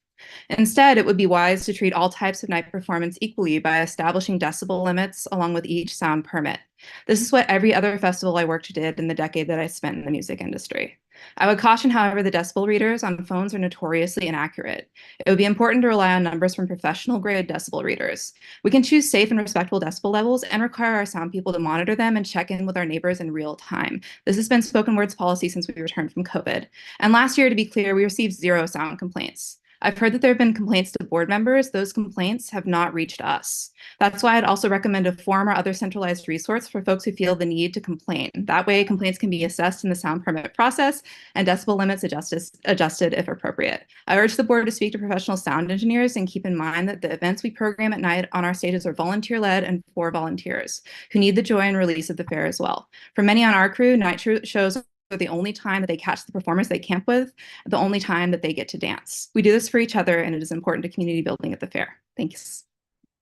Instead, it would be wise to treat all types of night performance equally by establishing decibel limits along with each sound permit. This is what every other festival I worked did in the decade that I spent in the music industry. I would caution, however, the decibel readers on phones are notoriously inaccurate. It would be important to rely on numbers from professional-grade decibel readers. We can choose safe and respectful decibel levels and require our sound people to monitor them and check in with our neighbors in real time. This has been spoken words policy since we returned from COVID. And last year, to be clear, we received 0 sound complaints. I've heard that there have been complaints to board members. Those complaints have not reached us. That's why I'd also recommend a form or other centralized resource for folks who feel the need to complain. That way, complaints can be assessed in the sound permit process and decibel limits adjusted if appropriate. I urge the board to speak to professional sound engineers and keep in mind that the events we program at night on our stages are volunteer-led and for volunteers who need the joy and release of the fair as well. For many on our crew, night shows are the only time that they catch the performers they camp with, the only time that they get to dance. We do this for each other, and it is important to community building at the fair. Thanks.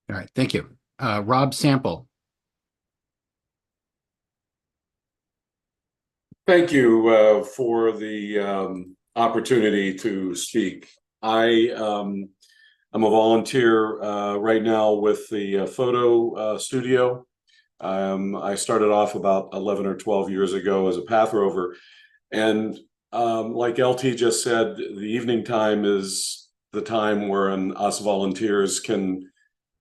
All right, thank you. Rob Sample. Thank you for the opportunity to speak. I'm a volunteer right now with the photo studio. I started off about 11 or 12 years ago as a path rover. And like LT just said, the evening time is the time where us volunteers can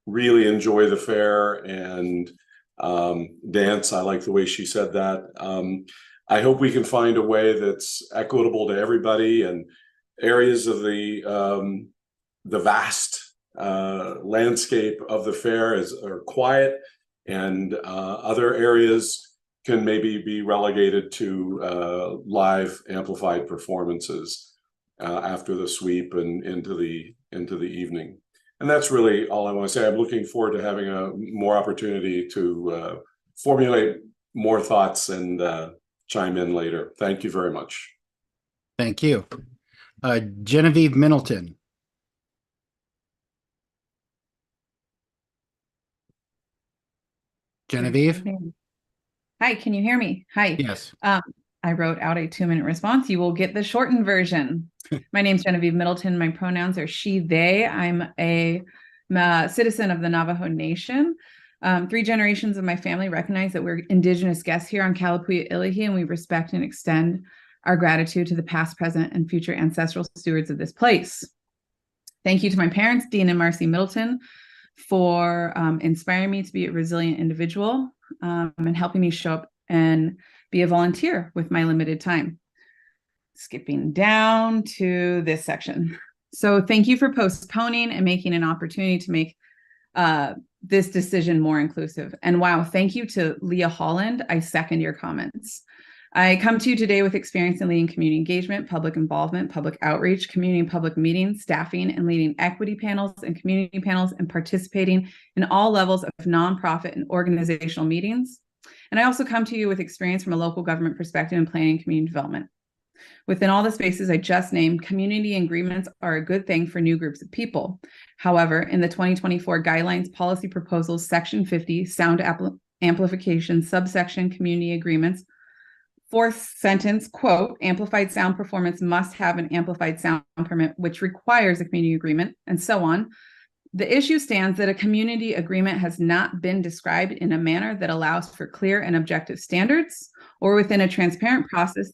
really enjoy the fair and dance. I like the way she said that. I hope we can find a way that's equitable to everybody, and areas of the vast landscape of the fair are quiet, and other areas can maybe be relegated to live amplified performances after the sweep and into the evening. And that's really all I want to say. I'm looking forward to having more opportunity to formulate more thoughts and chime in later. Thank you very much. Thank you. Genevieve Middleton. Genevieve? Hi, can you hear me? Hi. Yes. I wrote out a 2-minute response. You will get the shortened version. My name's Genevieve Middleton. My pronouns are she, they. I'm a citizen of the Navajo Nation. 3 generations of my family recognize that we're Indigenous guests here on Kalapuya Ilihi, and we respect and extend our gratitude to the past, present, and future ancestral stewards of this place. Thank you to my parents, Dean and Marcy Middleton, for inspiring me to be a resilient individual and helping me show up and be a volunteer with my limited time. Skipping down to this section. So thank you for postponing and making an opportunity to make this decision more inclusive. And wow, thank you to Leah Holland. I second your comments. I come to you today with experience in leading community engagement, public involvement, public outreach, community and public meetings, staffing and leading equity panels and community panels, and participating in all levels of nonprofit and organizational meetings. And I also come to you with experience from a local government perspective in planning and community development. Within all the spaces I just named, community agreements are a good thing for new groups of people. However, in the 2024 Guidelines Policy Proposals, Section 50, Sound Amplification, subsection Community Agreements, 4th sentence, quote, amplified sound performance must have an amplified sound permit, which requires a community agreement, and so on. The issue stands that a community agreement has not been described in a manner that allows for clear and objective standards or within a transparent process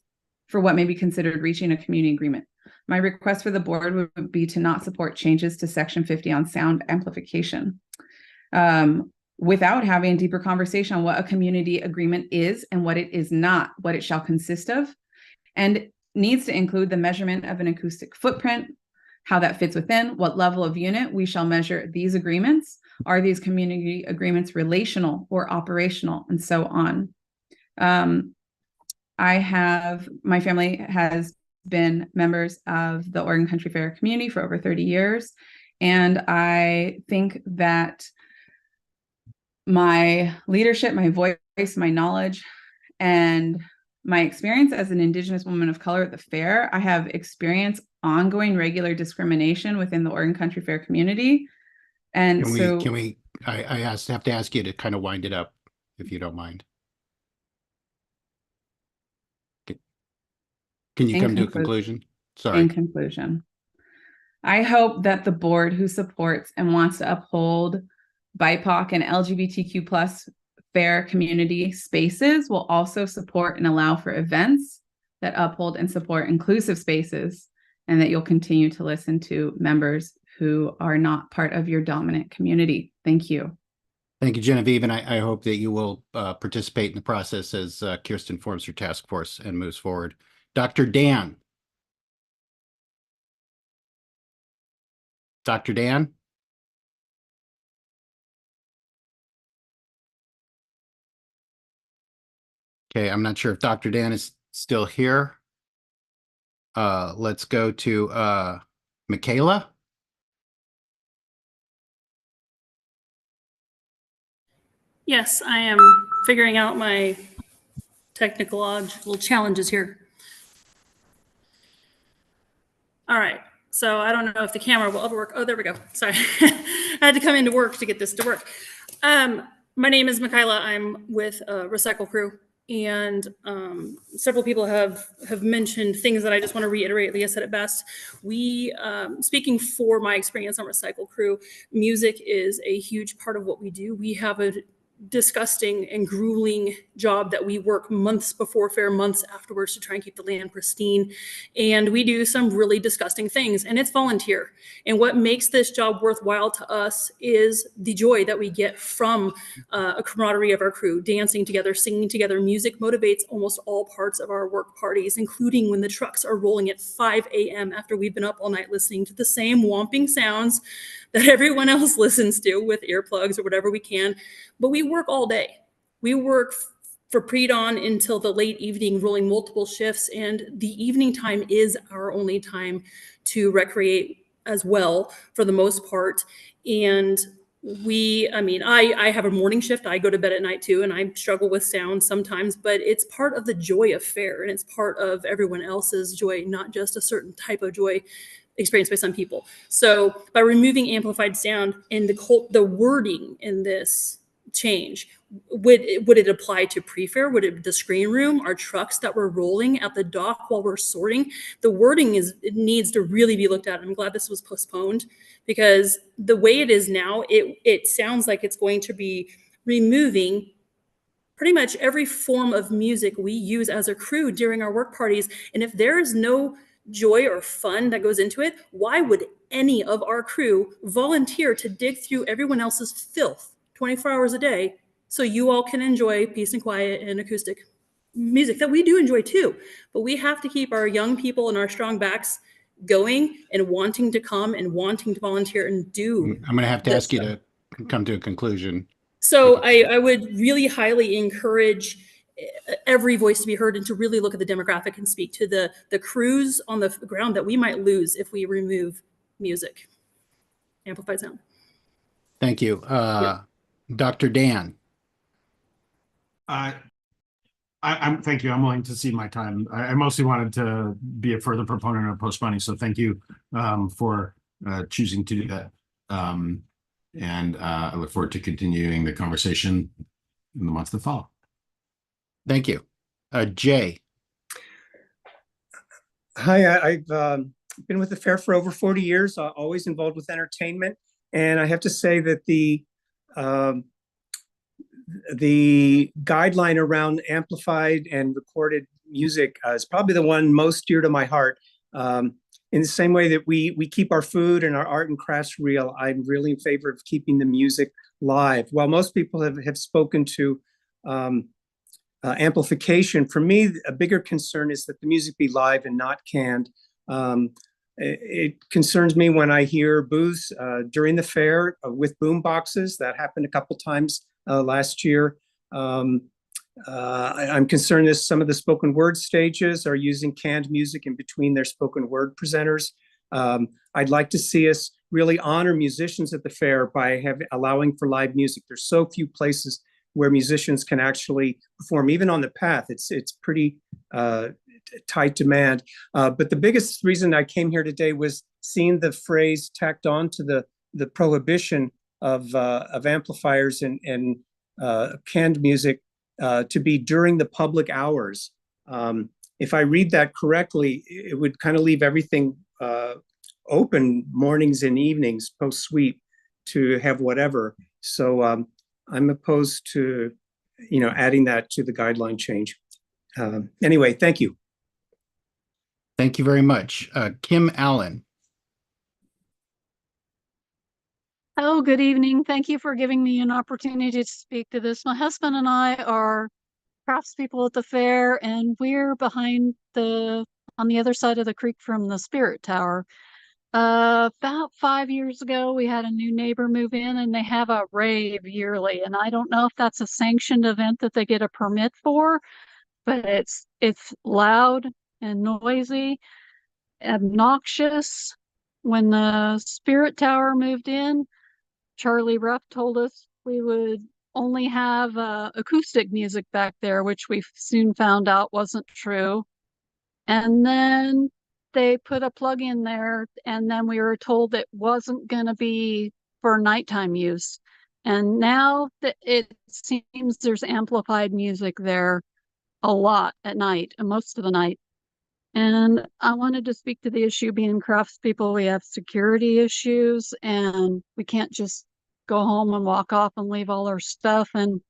for what may be considered reaching a community agreement. My request for the board would be to not support changes to Section 50 on sound amplification without having a deeper conversation on what a community agreement is and what it is not, what it shall consist of, and needs to include the measurement of an acoustic footprint, how that fits within, what level of unit we shall measure these agreements, are these community agreements relational or operational, and so on. My family has been members of the Oregon Country Fair community for over 30 years. And I think that my leadership, my voice, my knowledge, and my experience as an Indigenous woman of color at the fair, I have experienced ongoing regular discrimination within the Oregon Country Fair community. And I have to ask you to kind of wind it up, if you don't mind. Can you come to a conclusion? Sorry. In conclusion, I hope that the board who supports and wants to uphold BIPOC and LGBTQ plus fair community spaces will also support and allow for events that uphold and support inclusive spaces, and that you'll continue to listen to members who are not part of your dominant community. Thank you. Thank you, Genevieve, and I hope that you will participate in the process as Kirsten forms her task force and moves forward. Dr. Dan. Dr. Dan? Okay, I'm not sure if Dr. Dan is still here. Let's go to Michaela. Yes, I am figuring out my technological challenges here. All right, so I don't know if the camera will ever work. Oh, there we go. Sorry, I had to come into work to get this to work. My name is Michaela. I'm with Recycle Crew, and several people have mentioned things that I just want to reiterate. Leah said it best. We, speaking for my experience on Recycle Crew, music is a huge part of what we do. We have a disgusting and grueling job that we work months before fair, months afterwards to try and keep the land pristine. And we do some really disgusting things, and it's volunteer. And what makes this job worthwhile to us is the joy that we get from a camaraderie of our crew, dancing together, singing together. Music motivates almost all parts of our work parties, including when the trucks are rolling at 5 a.m. after we've been up all night listening to the same whomping sounds that everyone else listens to with earplugs or whatever we can. But we work all day. We work for pre-dawn until the late evening, rolling multiple shifts. And the evening time is our only time to recreate as well, for the most part. And I have a morning shift. I go to bed at night too, and I struggle with sound sometimes, but it's part of the joy of fair, and it's part of everyone else's joy, not just a certain type of joy experienced by some people. So by removing amplified sound and the wording in this change, would it apply to pre-fair? Would it the screen room, our trucks that were rolling at the dock while we're sorting? The wording it needs to really be looked at. I'm glad this was postponed, because the way it is now, it sounds like it's going to be removing pretty much every form of music we use as a crew during our work parties. And if there is no joy or fun that goes into it, why would any of our crew volunteer to dig through everyone else's filth 24 hours a day so you all can enjoy peace and quiet and acoustic music that we do enjoy too? But we have to keep our young people and our strong backs going and wanting to come and wanting to volunteer and do. I'm going to have to ask you to come to a conclusion. So I would really highly encourage every voice to be heard, and to really look at the demographic and speak to the crews on the ground that we might lose if we remove music, amplified sound. Thank you. Dr. Dan. Thank you. I'm willing to cede my time. I mostly wanted to be a further proponent of postponing, so thank you for choosing to do that. And I look forward to continuing the conversation in the months that follow. Thank you. Jay. Hi, I've been with the fair for over 40 years, always involved with entertainment. And I have to say that the guideline around amplified and recorded music is probably the one most dear to my heart. In the same way that we keep our food and our art and crafts real, I'm really in favor of keeping the music live. While most people have spoken to amplification, for me, a bigger concern is that the music be live and not canned. It concerns me when I hear boos during the fair with boom boxes. That happened a couple times last year. I'm concerned that some of the spoken word stages are using canned music in between their spoken word presenters. I'd like to see us really honor musicians at the fair by allowing for live music. There's so few places where musicians can actually perform, even on the path. It's pretty tight demand. But the biggest reason I came here today was seeing the phrase tacked on to the prohibition of amplifiers and canned music to be during the public hours. If I read that correctly, it would kind of leave everything open mornings and evenings post sweep to have whatever. So I'm opposed to, adding that to the guideline change. Anyway, thank you. Thank you very much. Kim Allen. Oh, good evening. Thank you for giving me an opportunity to speak to this. My husband and I are craftspeople at the fair, and we're on the other side of the creek from the Spirit Tower. About 5 years ago, we had a new neighbor move in, and they have a rave yearly. And I don't know if that's a sanctioned event that they get a permit for, but it's loud and noisy, obnoxious. When the Spirit Tower moved in, Charlie Ruff told us we would only have acoustic music back there, which we soon found out wasn't true. And then they put a plug in there, and then we were told it wasn't going to be for nighttime use. And now that it seems there's amplified music there a lot at night, and most of the night. And I wanted to speak to the issue being craftspeople. We have security issues, and we can't just go home and walk off and leave all our stuff. And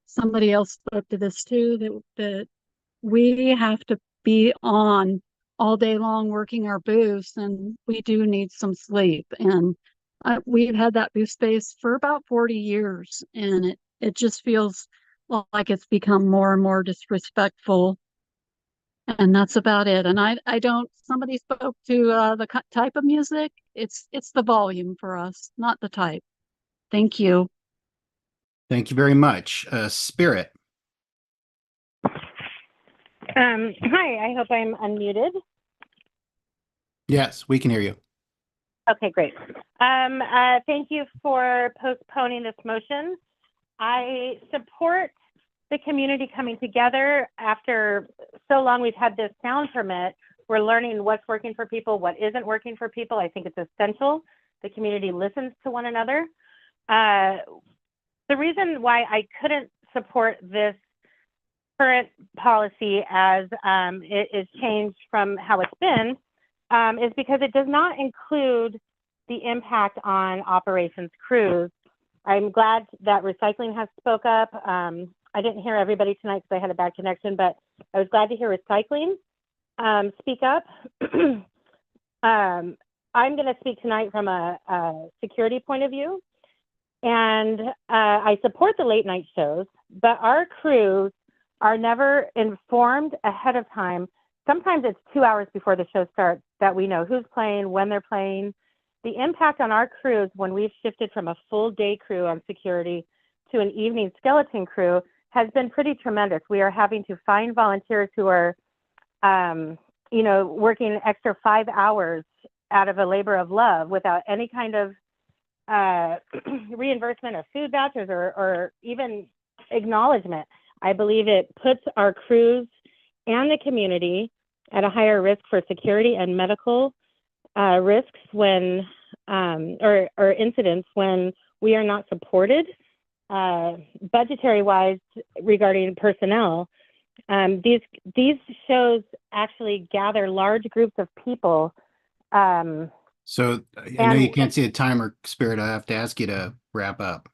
somebody else spoke to this too, that we have to be on all day long working our booths, and we do need some sleep. And we've had that booth space for about 40 years, and it just feels like it's become more and more disrespectful. And that's about it. And I don't, somebody spoke to the type of music. It's the volume for us, not the type. Thank you. Thank you very much. Spirit. Hi, I hope I'm unmuted. Yes, we can hear you. Okay, great. Thank you for postponing this motion. I support the community coming together. After so long we've had this sound permit, we're learning what's working for people, what isn't working for people. I think it's essential the community listens to one another. The reason why I couldn't support this current policy as it is changed from how it's been is because it does not include the impact on operations crews. I'm glad that recycling has spoke up. I didn't hear everybody tonight because I had a bad connection, but I was glad to hear recycling speak up. I'm going to speak tonight from a security point of view. And I support the late night shows, but our crews are never informed ahead of time. Sometimes it's 2 hours before the show starts that we know who's playing, when they're playing. The impact on our crews when we've shifted from a full day crew on security to an evening skeleton crew has been pretty tremendous. We are having to find volunteers who are, working extra 5 hours out of a labor of love without any kind of reimbursement of food vouchers or even acknowledgement. I believe it puts our crews and the community at a higher risk for security and medical risks when or incidents when we are not supported budgetary wise regarding personnel. These shows actually gather large groups of people. So I know you can't see a timer, Spirit. I have to ask you to wrap up.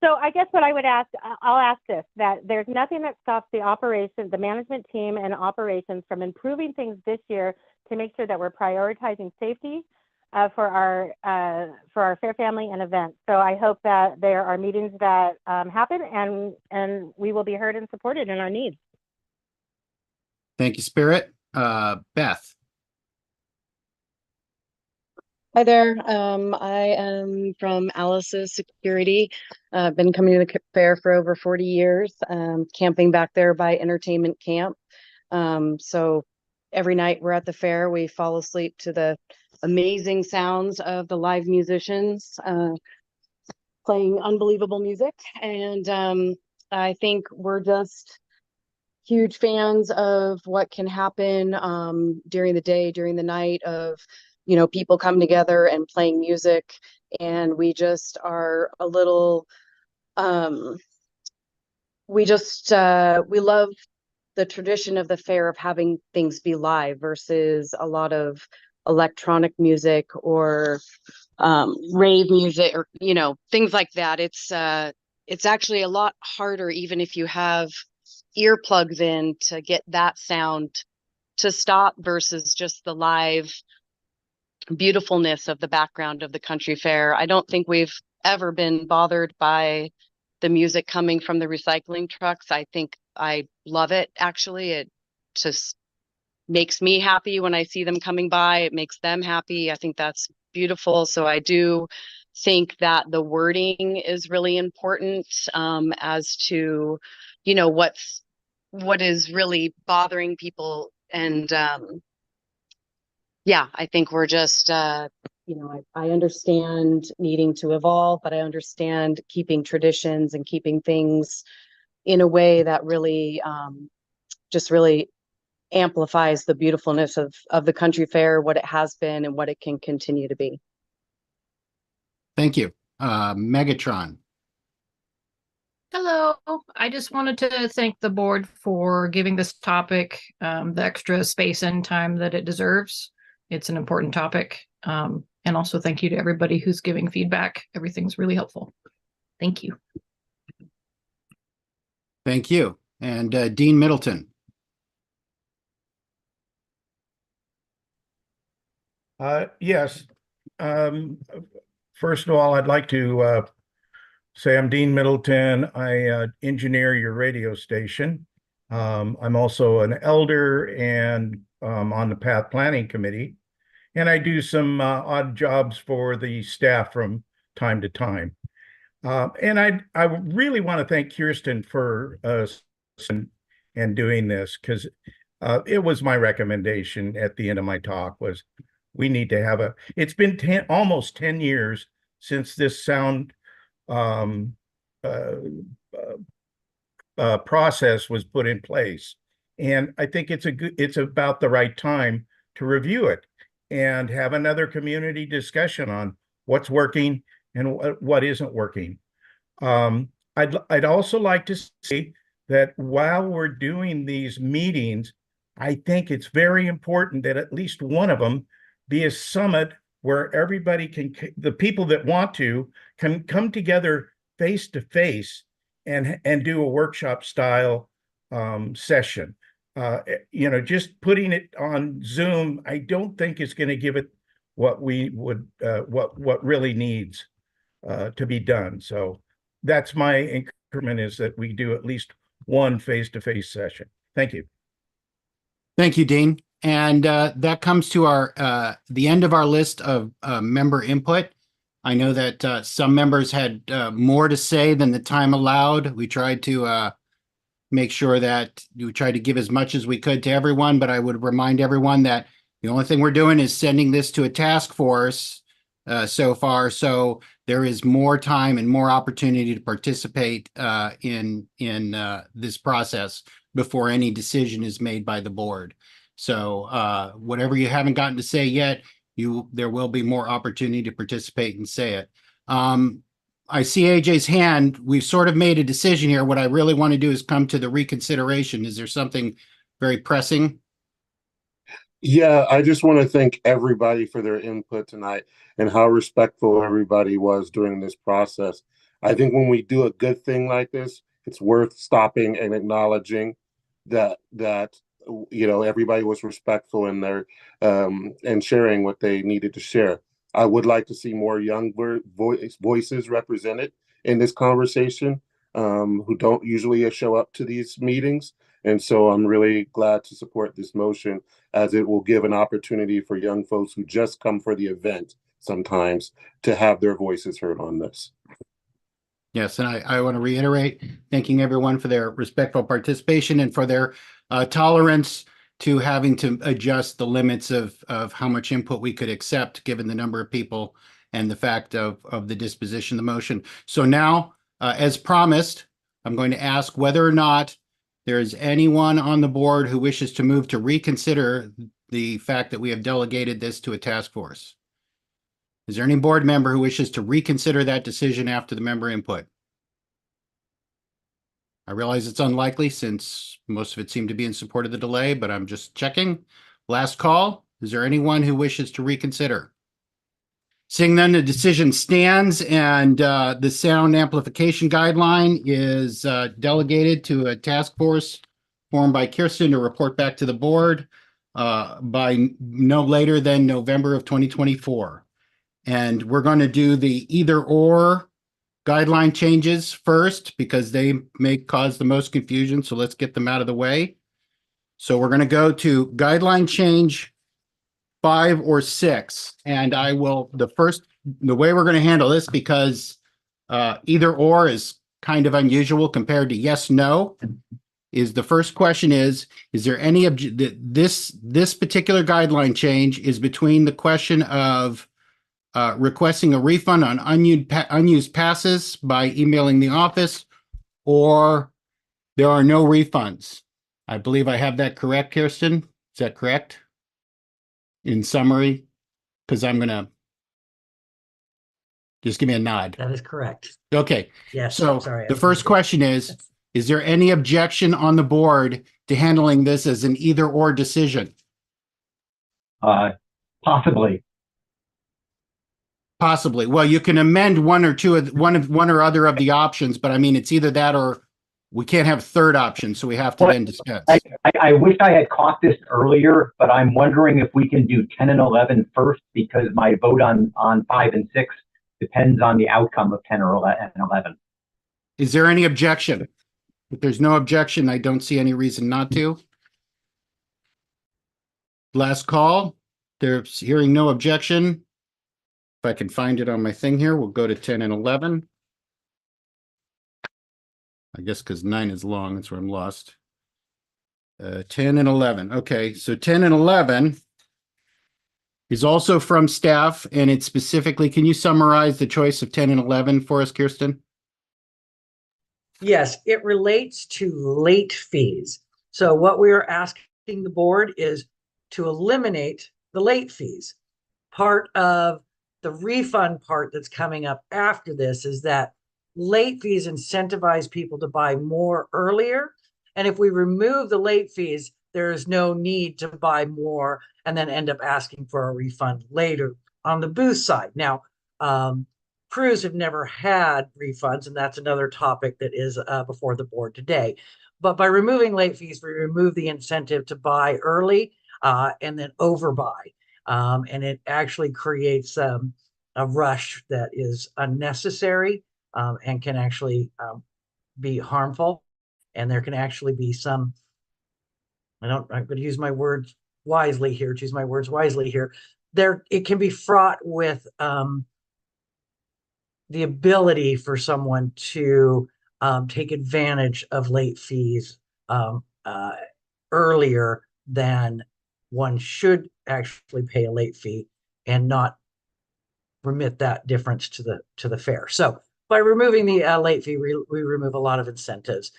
So I guess what I would ask, I'll ask this, that there's nothing that stops the management team and operations from improving things this year to make sure that we're prioritizing safety for our fair family and events. So I hope that there are meetings that happen and we will be heard and supported in our needs. Thank you, Spirit. Beth. Hi there. I am from Alice's Security. I've been coming to the fair for over 40 years, camping back there by Entertainment Camp. So every night we're at the fair, we fall asleep to the amazing sounds of the live musicians playing unbelievable music. And I think we're just huge fans of what can happen during the day, during the night, of, you know, people coming together and playing music. And we just are a little, we love the tradition of the fair of having things be live versus a lot of electronic music or rave music, or, you know, things like that. It's actually a lot harder, even if you have earplugs in, to get that sound to stop versus just the live beautifulness of the background of the country fair. I don't think we've ever been bothered by the music coming from the recycling trucks. I think I love it, actually. It just makes me happy when I see them coming by. It makes them happy. I think that's beautiful. So I do think that the wording is really important as to, you know, what is really bothering people. And yeah, I think we're just, you know, I understand needing to evolve, but I understand keeping traditions and keeping things in a way that really just really amplifies the beautifulness of the country fair, what it has been and what it can continue to be. Thank you. Megatron. Hello. I just wanted to thank the board for giving this topic the extra space and time that it deserves. It's an important topic. And also thank you to everybody who's giving feedback. Everything's really helpful. Thank you. Thank you. And Dean Middleton. Yes. First of all, I'd like to say I'm Dean Middleton. I engineer your radio station. I'm also an elder and on the Path Planning Committee. And I do some odd jobs for the staff from time to time. And I really want to thank Kirsten for and doing this, because it was my recommendation at the end of my talk was we need to have it's been almost 10 years since this sound process was put in place. And I think it's about the right time to review it and have another community discussion on what's working and what isn't working. I'd also like to say that while we're doing these meetings, I think it's very important that at least one of them be a summit where everybody the people that want to, can come together face to face and do a workshop style session. You know, just putting it on Zoom, I don't think is going to give it what we would, what really needs to be done. So that's my increment, is that we do at least one face-to-face session. Thank you. Thank you, Dean. And that comes to our the end of our list of member input. I know that some members had more to say than the time allowed. We tried to make sure that we tried to give as much as we could to everyone, but I would remind everyone that the only thing we're doing is sending this to a task force so far. So there is more time and more opportunity to participate in this process before any decision is made by the board. So whatever you haven't gotten to say yet, there will be more opportunity to participate and say it. I see AJ's hand. We've sort of made a decision here. What I really want to do is come to the reconsideration. Is there something very pressing? Yeah, I just want to thank everybody for their input tonight and how respectful everybody was during this process. I think when we do a good thing like this, it's worth stopping and acknowledging that you know, everybody was respectful in their and sharing what they needed to share. I would like to see more young voices represented in this conversation who don't usually show up to these meetings. And so I'm really glad to support this motion, as it will give an opportunity for young folks who just come for the event sometimes to have their voices heard on this. Yes, and I want to reiterate, thanking everyone for their respectful participation and for their tolerance to having to adjust the limits of how much input we could accept, given the number of people and the fact of the disposition of the motion. So now, as promised, I'm going to ask whether or not there is anyone on the board who wishes to move to reconsider the fact that we have delegated this to a task force. Is there any board member who wishes to reconsider that decision after the member input? I realize it's unlikely since most of it seemed to be in support of the delay, but I'm just checking. Last call. Is there anyone who wishes to reconsider? Seeing none, the decision stands, and the sound amplification guideline is delegated to a task force formed by Kirsten to report back to the board by no later than November of 2024. And we're going to do the either or guideline changes first because they may cause the most confusion. So let's get them out of the way. So we're going to go to guideline change 5 or 6. And I will, the way we're going to handle this, because either or is kind of unusual compared to yes, no, is the first question is there any, this particular guideline change is between the question of requesting a refund on unused passes by emailing the office, or there are no refunds. I believe I have that correct, Kirsten. Is that correct? In summary, because I'm going to just give me a nod. That is correct. Okay. Yes. So Sorry, the first question is there any objection on the board to handling this as an either or decision? Possibly. Possibly. Well, you can amend one or other of the options, but I mean, it's either that or we can't have a third option, so we have to then discuss. I wish I had caught this earlier, but I'm wondering if we can do 10 and 11 first, because my vote on 5 and 6 depends on the outcome of 10 or 11. Is there any objection? If there's no objection, I don't see any reason not to. Last call. There's hearing no objection. If I can find it on my thing here, we'll go to 10 and 11. I guess because 9 is long, that's where I'm lost. 10 and 11. Okay, so 10 and 11 is also from staff, and it's specifically, can you summarize the choice of 10 and 11 for us, Kirsten? Yes, it relates to late fees. So what we are asking the board is to eliminate the late fees. Part of the refund part that's coming up after this is that late fees incentivize people to buy more earlier. And if we remove the late fees, there is no need to buy more and then end up asking for a refund later on the booth side. Now, crews have never had refunds, and that's another topic that is before the board today. But by removing late fees, we remove the incentive to buy early and then overbuy. And it actually creates a rush that is unnecessary and can actually be harmful. And there can actually be some, I'm going to use my words wisely here, choose my words wisely here. It can be fraught with the ability for someone to take advantage of late fees earlier than one should actually pay a late fee and not remit that difference to the fare. So by removing the late fee, we remove a lot of incentives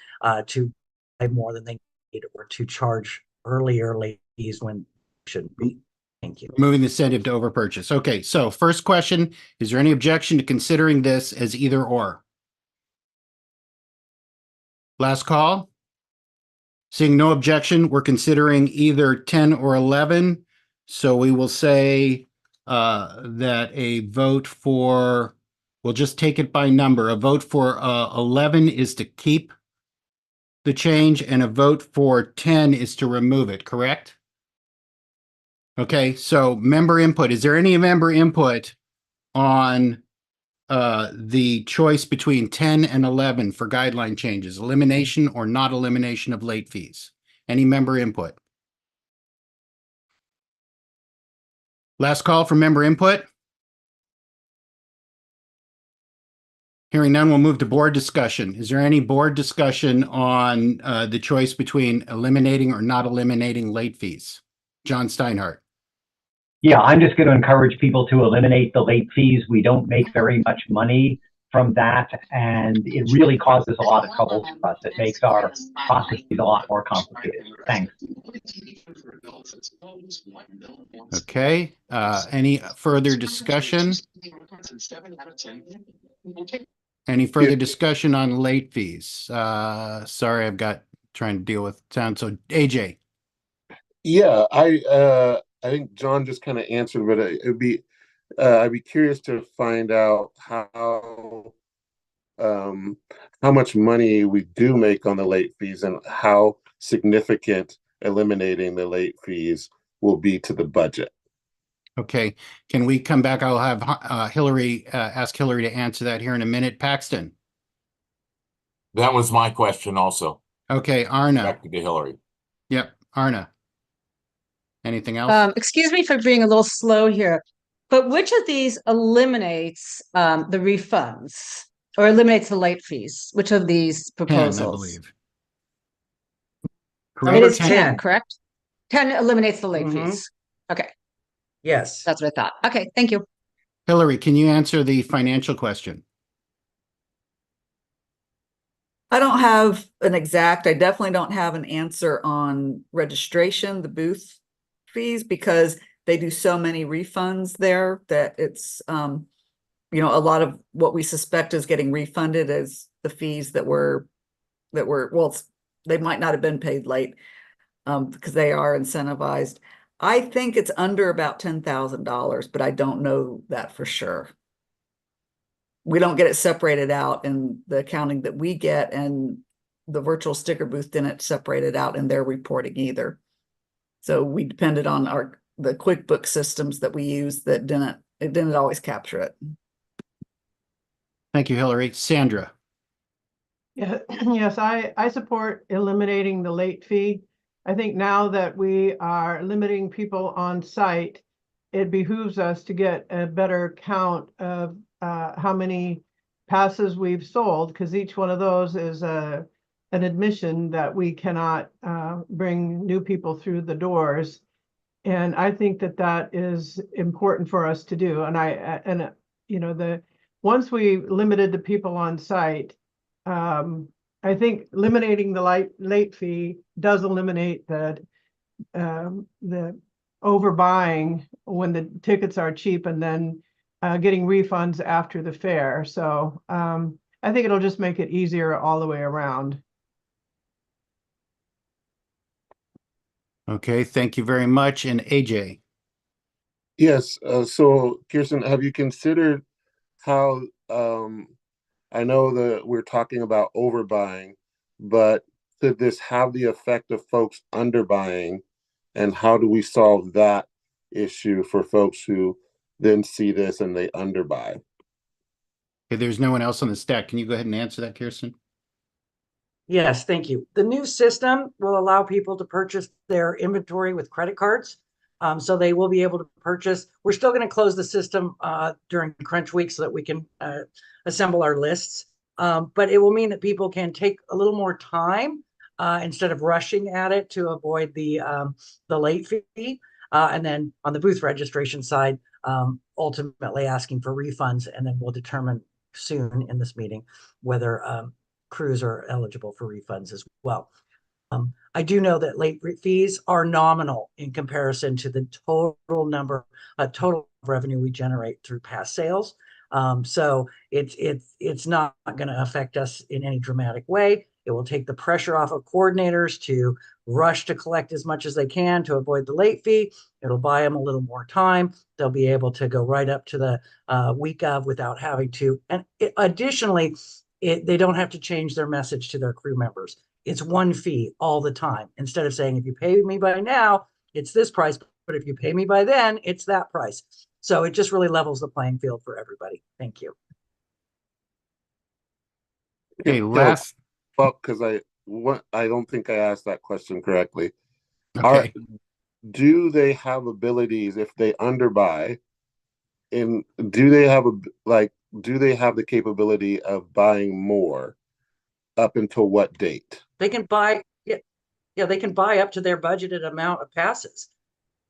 to pay more than they need or to charge earlier late fees when it shouldn't be. Thank you. Removing the incentive to overpurchase. Okay, so first question, is there any objection to considering this as either or? Last call. Seeing no objection, we're considering either 10 or 11. So we will say that a vote for, we'll just take it by number. A vote for 11 is to keep the change, and a vote for 10 is to remove it, correct? Okay, so member input. Is there any member input on the choice between 10 and 11 for guideline changes, elimination or not elimination of late fees? Any member input? Last call for member input. Hearing none, we'll move to board discussion. Is there any board discussion on the choice between eliminating or not eliminating late fees? John Steinhardt. Yeah, I'm just going to encourage people to eliminate the late fees. We don't make very much money from that, and it really causes a lot of trouble for us. It makes our processes a lot more complicated. Thanks. Okay, any further discussion? Any further discussion on late fees? Sorry, I've got trying to deal with sound. So AJ. Yeah, I think John just kind of answered, but it'd be I'd be curious to find out how much money we do make on the late fees and how significant eliminating the late fees will be to the budget. Okay, can we come back? I'll have Hillary ask Hillary to answer that here in a minute. Paxton. That was my question also. Okay, Arna. Back to Hillary. Yep, Arna. Anything else? Excuse me for being a little slow here, but which of these eliminates the refunds or eliminates the late fees? Which of these 10, proposals? I believe. It is 10, correct? 10 eliminates the late Mhm. fees. Okay. Yes. That's what I thought. Okay, thank you. Hillary, can you answer the financial question? I don't have an exact, I definitely don't have an answer on registration, the booth fees, because they do so many refunds there that it's, a lot of what we suspect is getting refunded as the fees that were, they might not have been paid late, because they are incentivized. I think it's under about $10,000, but I don't know that for sure. We don't get it separated out in the accounting that we get, and the virtual sticker booth didn't separate it out in their reporting either. So we depended on the QuickBooks systems that we use that didn't always capture it. Thank you, Hillary. Sandra. Yeah, yes, I support eliminating the late fee. I think now that we are limiting people on site, it behooves us to get a better count of how many passes we've sold, because each one of those is an admission that we cannot bring new people through the doors. And I think that is important for us to do. And once we limited the people on site, I think eliminating the late fee does eliminate the overbuying when the tickets are cheap and then getting refunds after the fair. So I think it'll just make it easier all the way around. Okay, thank you very much. And AJ. Yes, so Kirsten, have you considered how, I know that we're talking about overbuying, but could this have the effect of folks underbuying? And how do we solve that issue for folks who then see this and they underbuy? Okay, there's no one else on the stack. Can you go ahead and answer that, Kirsten? Yes, thank you. The new system will allow people to purchase their inventory with credit cards. So they will be able to purchase. We're still going to close the system during crunch week so that we can assemble our lists. But it will mean that people can take a little more time instead of rushing at it to avoid the late fee. And then on the booth registration side, ultimately asking for refunds, and then we'll determine soon in this meeting whether crews are eligible for refunds as well. I do know that late fees are nominal in comparison to the total revenue we generate through pass sales. So it's not going to affect us in any dramatic way. It will take the pressure off of coordinators to rush to collect as much as they can to avoid the late fee. It'll buy them a little more time. They'll be able to go right up to the week of without having to. And additionally, they don't have to change their message to their crew members. It's one fee all the time. Instead of saying, if you pay me by now, it's this price, but if you pay me by then, it's that price. So it just really levels the playing field for everybody. Thank you. Okay, last. Well, because I don't think I asked that question correctly. Okay. Do they have abilities if they underbuy? And do they have do they have the capability of buying more up until what date? They can buy, yeah, they can buy up to their budgeted amount of passes,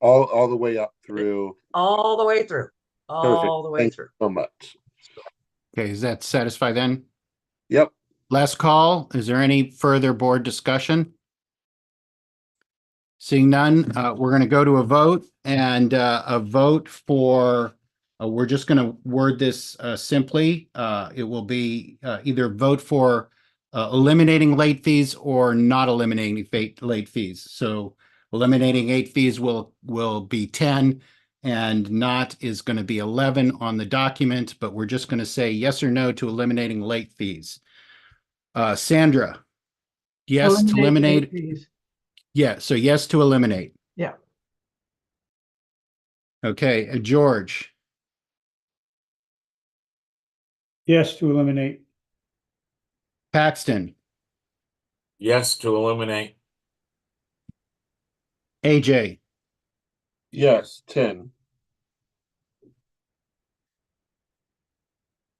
All the way up through. all the way through, Perfect. all the way Thank through. you so much. Okay, is that satisfy then? Yep. Last call. Is there any further board discussion? Seeing none, we're going to go to a vote, and a vote for, we're just going to word this simply. It will be either vote for eliminating late fees or not eliminating late fees. So eliminating 8 fees will be 10, and not is going to be 11 on the document, but we're just going to say yes or no to eliminating late fees. Sandra, yes to eliminate. Fees. Yeah, so yes to eliminate. Yeah. Okay, George, Yes to eliminate. Paxton, Yes to eliminate. AJ, Yes, 10.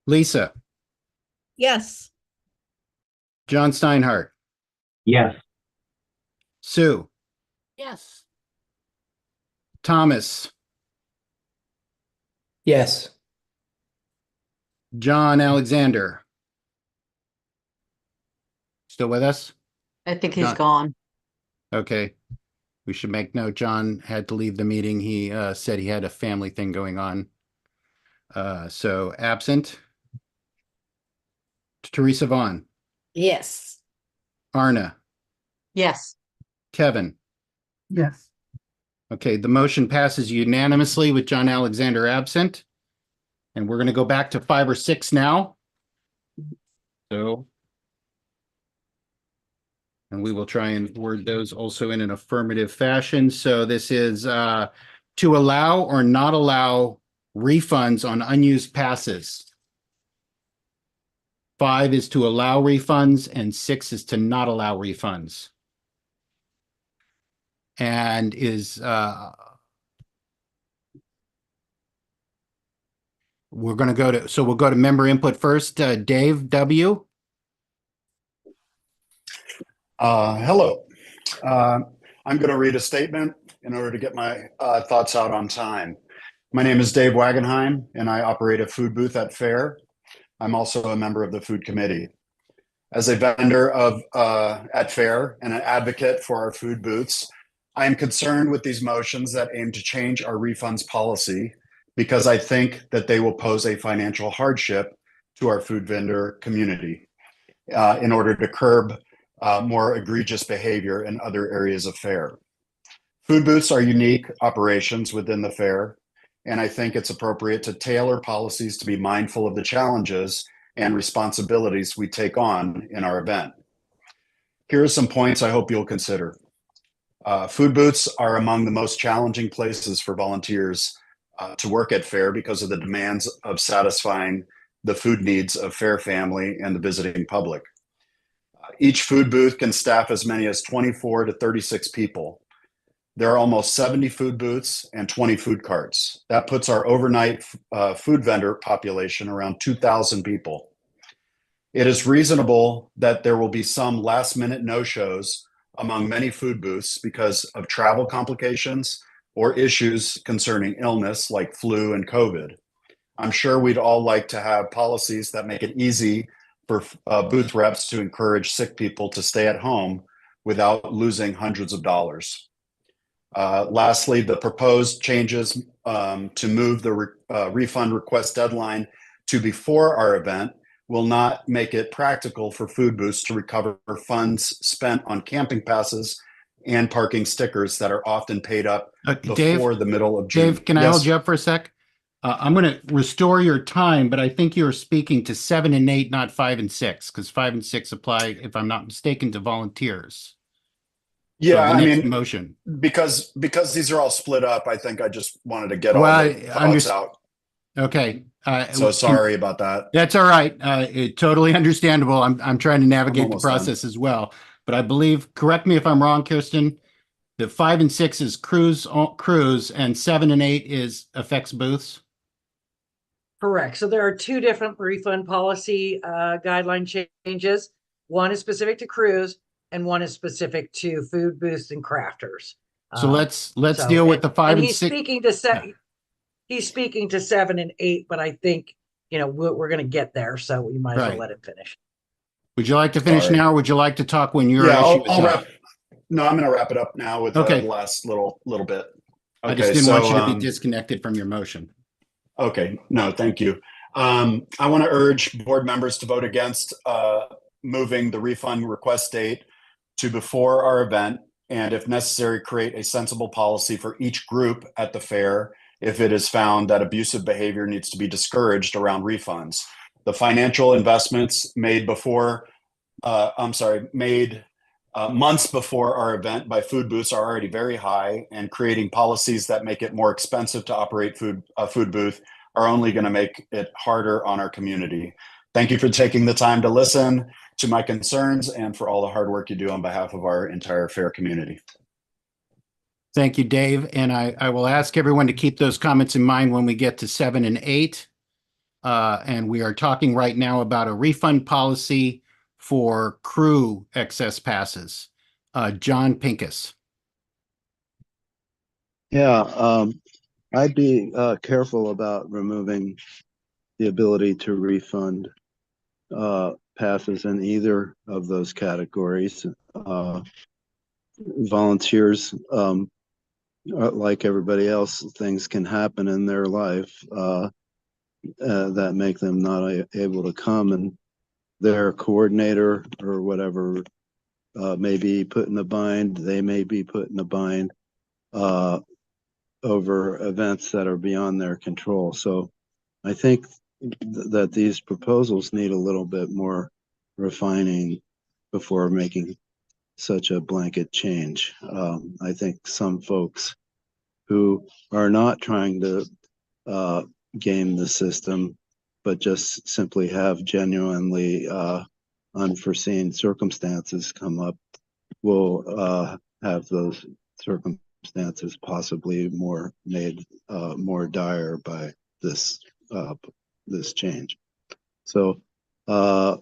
Lisa, Yes. John Steinhardt, Yes. Sue, Yes. Thomas, Yes. John Alexander. Still with us? I think he's John- gone. Okay. We should make note, John had to leave the meeting. He said he had a family thing going on. So absent. Teresa Vaughn, Yes. Arna, Yes. Kevin. Yes. Okay, the motion passes unanimously with John Alexander absent. And we're going to go back to 5 or 6 now. So. And we will try and word those also in an affirmative fashion. So this is to allow or not allow refunds on unused passes. 5 is to allow refunds and 6 is to not allow refunds. And is we're going to go to, so we'll go to member input first. Dave W. Hello. I'm going to read a statement in order to get my thoughts out on time. My name is Dave Wagenheim, and I operate a food booth at FAIR. I'm also a member of the food committee. As a vendor at FAIR and an advocate for our food booths, I am concerned with these motions that aim to change our refunds policy because I think that they will pose a financial hardship to our food vendor community in order to curb more egregious behavior in other areas of FAIR. Food booths are unique operations within the FAIR, and I think it's appropriate to tailor policies to be mindful of the challenges and responsibilities we take on in our event. Here are some points I hope you'll consider. Food booths are among the most challenging places for volunteers to work at FAIR because of the demands of satisfying the food needs of FAIR family and the visiting public. Each food booth can staff as many as 24 to 36 people. There are almost 70 food booths and 20 food carts. That puts our overnight food vendor population around 2,000 people. It is reasonable that there will be some last-minute no-shows among many food booths because of travel complications or issues concerning illness like flu and COVID. I'm sure we'd all like to have policies that make it easy for booth reps to encourage sick people to stay at home without losing hundreds of dollars. Lastly, the proposed changes to move the refund request deadline to before our event will not make it practical for food booths to recover funds spent on camping passes and parking stickers that are often paid up before the middle of June. Dave, can I hold you up for a sec? I'm going to restore your time, but I think you're speaking to 7 and 8, not 5 and 6, because 5 and 6 apply, if I'm not mistaken, to volunteers. Yeah, So I the next mean, motion. because these are all split up, I think I just wanted to get all the thoughts out. Okay. So sorry about that. That's all right. Totally understandable. I'm trying to navigate the almost done. process as well. But I believe, correct me if I'm wrong, Kirsten, that 5 and 6 is cruise, and 7 and 8 is affects booths. Correct. So there are two different refund policy guideline changes. One is specific to crews and one is specific to food booths and crafters. So let's So- deal with the 5 and he's 6. speaking to he's speaking to 7 and 8, but I think, you know, we're going to get there, so we might as Right. well let him finish. Would you like to finish Sorry. now, or would you like to talk when your Yeah, issue is I'll up? wrap. No, I'm going to wrap it up now with Okay. the last little bit. I just didn't want you to be disconnected from your motion. Okay, no, thank you. I want to urge board members to vote against moving the refund request date to before our event, and if necessary, create a sensible policy for each group at the fair if it is found that abusive behavior needs to be discouraged around refunds. The financial investments made months before our event by food booths are already very high, and creating policies that make it more expensive to operate a food booth are only going to make it harder on our community. Thank you for taking the time to listen to my concerns and for all the hard work you do on behalf of our entire fair community. Thank you, Dave. And I will ask everyone to keep those comments in mind when we get to 7 and 8. And we are talking right now about a refund policy for crew excess passes. John Pincus. Yeah, I'd be careful about removing the ability to refund passes in either of those categories. Volunteers, like everybody else, things can happen in their life that make them not able to come, and their coordinator or whatever may be put in a bind. They may be put in a bind over events that are beyond their control. So I think that these proposals need a little bit more refining before making such a blanket change. I think some folks who are not trying to game the system, but just simply have genuinely unforeseen circumstances come up, will have those circumstances possibly made more dire by this change. So I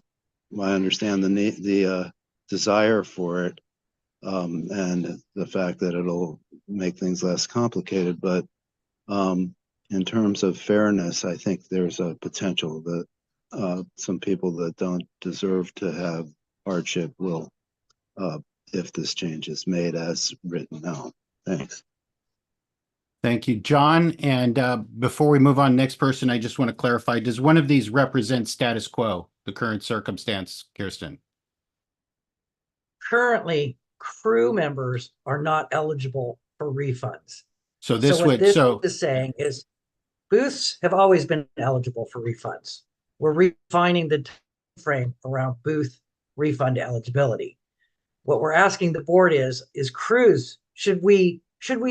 understand the desire for it and the fact that it'll make things less complicated, but in terms of fairness, I think there's a potential that some people that don't deserve to have hardship will, if this change is made as written now. Thanks. Thank you, John. And before we move on, next person, I just want to clarify, does one of these represent status quo, the current circumstance, Kirsten? Currently, crew members are not eligible for refunds. So this what would, this so is saying is booths have always been eligible for refunds. We're refining the frame around booth refund eligibility. What we're asking the board is crews, should we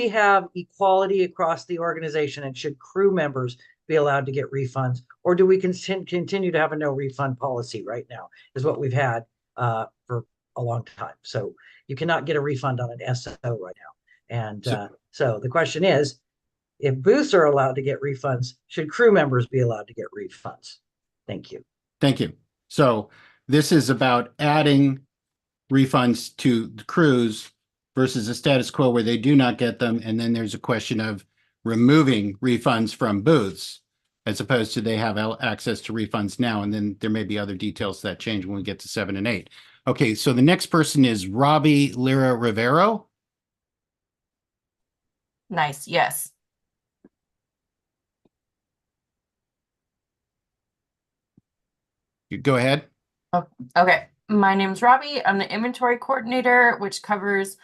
have equality across the organization, and should crew members be allowed to get refunds, or do we continue to have a no refund policy right now, is what we've had for a long time. So you cannot get a refund on an SO right now. And so the question is, if booths are allowed to get refunds, should crew members be allowed to get refunds? Thank you. thank you. So this is about adding refunds to the crews versus a status quo where they do not get them. And then there's a question of removing refunds from booths as opposed to they have access to refunds now. And then there may be other details that change when we get to 7 and 8. Okay, so the next person is Robbie Lira Rivero. Nice, yes. You go ahead. Oh, okay, my name's Robbie. I'm the inventory coordinator, which covers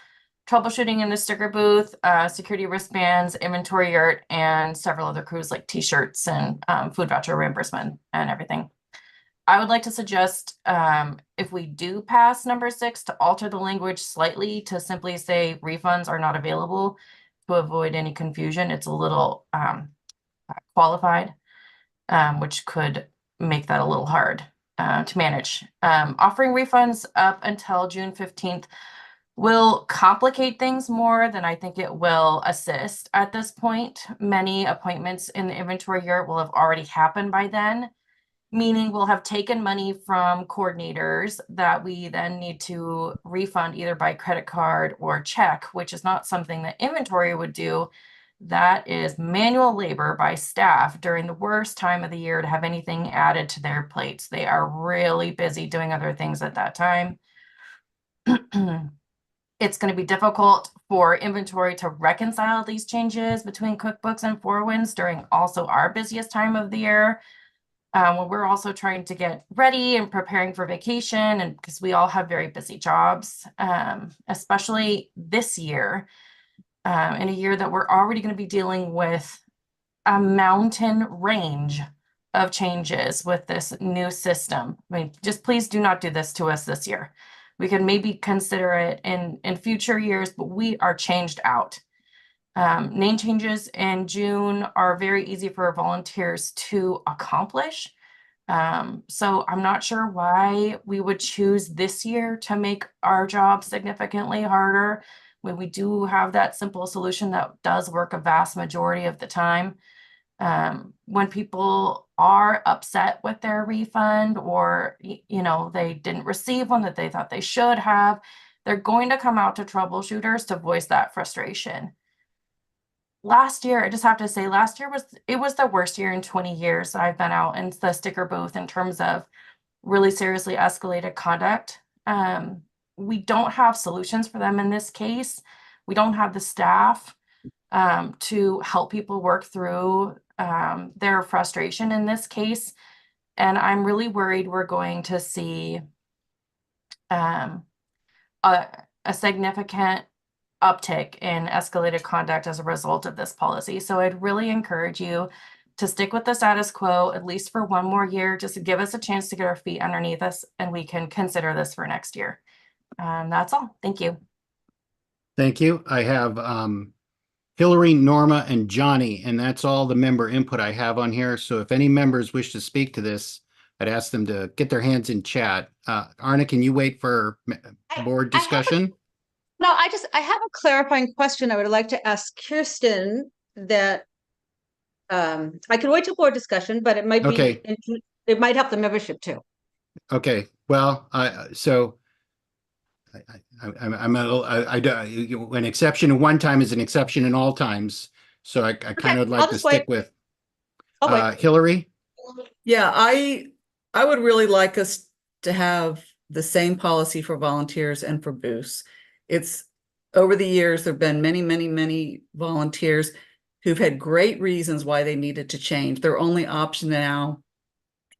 troubleshooting in the sticker booth, security wristbands, inventory yurt, and several other crews like t-shirts and food voucher reimbursement and everything. I would like to suggest if we do pass number 6 to alter the language slightly to simply say refunds are not available to avoid any confusion. It's a little qualified, which could make that a little hard to manage. Offering refunds up until June 15th will complicate things more than I think it will assist at this point. Many appointments in the inventory yurt will have already happened by then, meaning we'll have taken money from coordinators that we then need to refund either by credit card or check, which is not something that inventory would do. That is manual labor by staff during the worst time of the year to have anything added to their plates. They are really busy doing other things at that time. It's going to be difficult for inventory to reconcile these changes between QuickBooks and Four Winds during also our busiest time of the year. When we're also trying to get ready and preparing for vacation, and because we all have very busy jobs, especially this year, in a year that we're already going to be dealing with a mountain range of changes with this new system. I mean, just please do not do this to us this year. We can maybe consider it in future years, but we are changed out. Name changes in June are very easy for volunteers to accomplish. So I'm not sure why we would choose this year to make our job significantly harder when we do have that simple solution that does work a vast majority of the time. When people are upset with their refund, or you know, they didn't receive one that they thought they should have, they're going to come out to troubleshooters to voice that frustration. Last year, I just have to say, last year was the worst year in 20 years I've been out in the sticker booth in terms of really seriously escalated conduct. We don't have solutions for them in this case. We don't have the staff to help people work through their frustration in this case. And I'm really worried we're going to see a significant uptick in escalated conduct as a result of this policy. So I'd really encourage you to stick with the status quo, at least for one more year, just to give us a chance to get our feet underneath us, and we can consider this for next year. That's all. Thank you. Thank you. I have Hillary, Norma, and Johnny, and that's all the member input I have on here. So if any members wish to speak to this, I'd ask them to get their hands in chat. Arna, can you wait for board discussion? No, I have a clarifying question I would like to ask Kirsten that I could wait till board discussion, but it might be, Okay. It might help the membership too. Okay, well, so I'm a little, I don't, an exception in one time is an exception in all times. So I kind of I'll like to just stick wait. with I'll wait. Hillary. Yeah, I would really like us to have the same policy for volunteers and for booths. It's over the years, there've been many volunteers who've had great reasons why they needed to change. Their only option now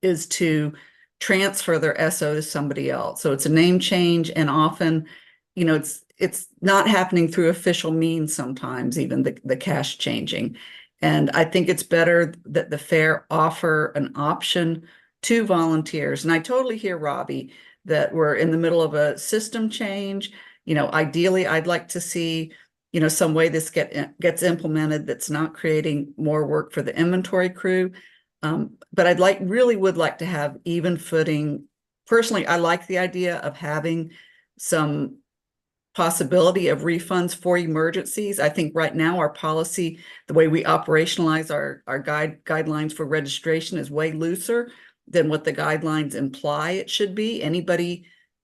is to transfer their SO to somebody else. So it's a name change, and often, you know, it's not happening through official means sometimes, even the cash changing. And I think it's better that the fair offer an option to volunteers. And I totally hear Robbie that we're in the middle of a system change. You know, ideally, I'd like to see, you know, some way this gets implemented that's not creating more work for the inventory crew. But I'd really would like to have even footing. Personally, I like the idea of having some possibility of refunds for emergencies. I think right now our policy, the way we operationalize our guidelines for registration is way looser than what the guidelines imply it should be.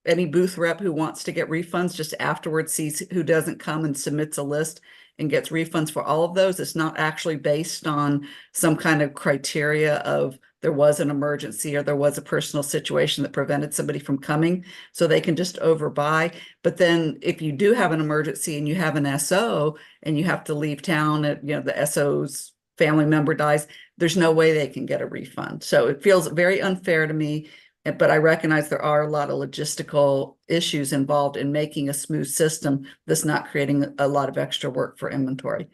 Any booth rep who wants to get refunds just afterwards sees who doesn't come and submits a list and gets refunds for all of those. It's not actually based on some kind of criteria of there was an emergency or there was a personal situation that prevented somebody from coming, so they can just overbuy. But then if you do have an emergency and you have an SO and you have to leave town, you know, the SO's family member dies, there's no way they can get a refund. So it feels very unfair to me. But I recognize there are a lot of logistical issues involved in making a smooth system that's not creating a lot of extra work for inventory.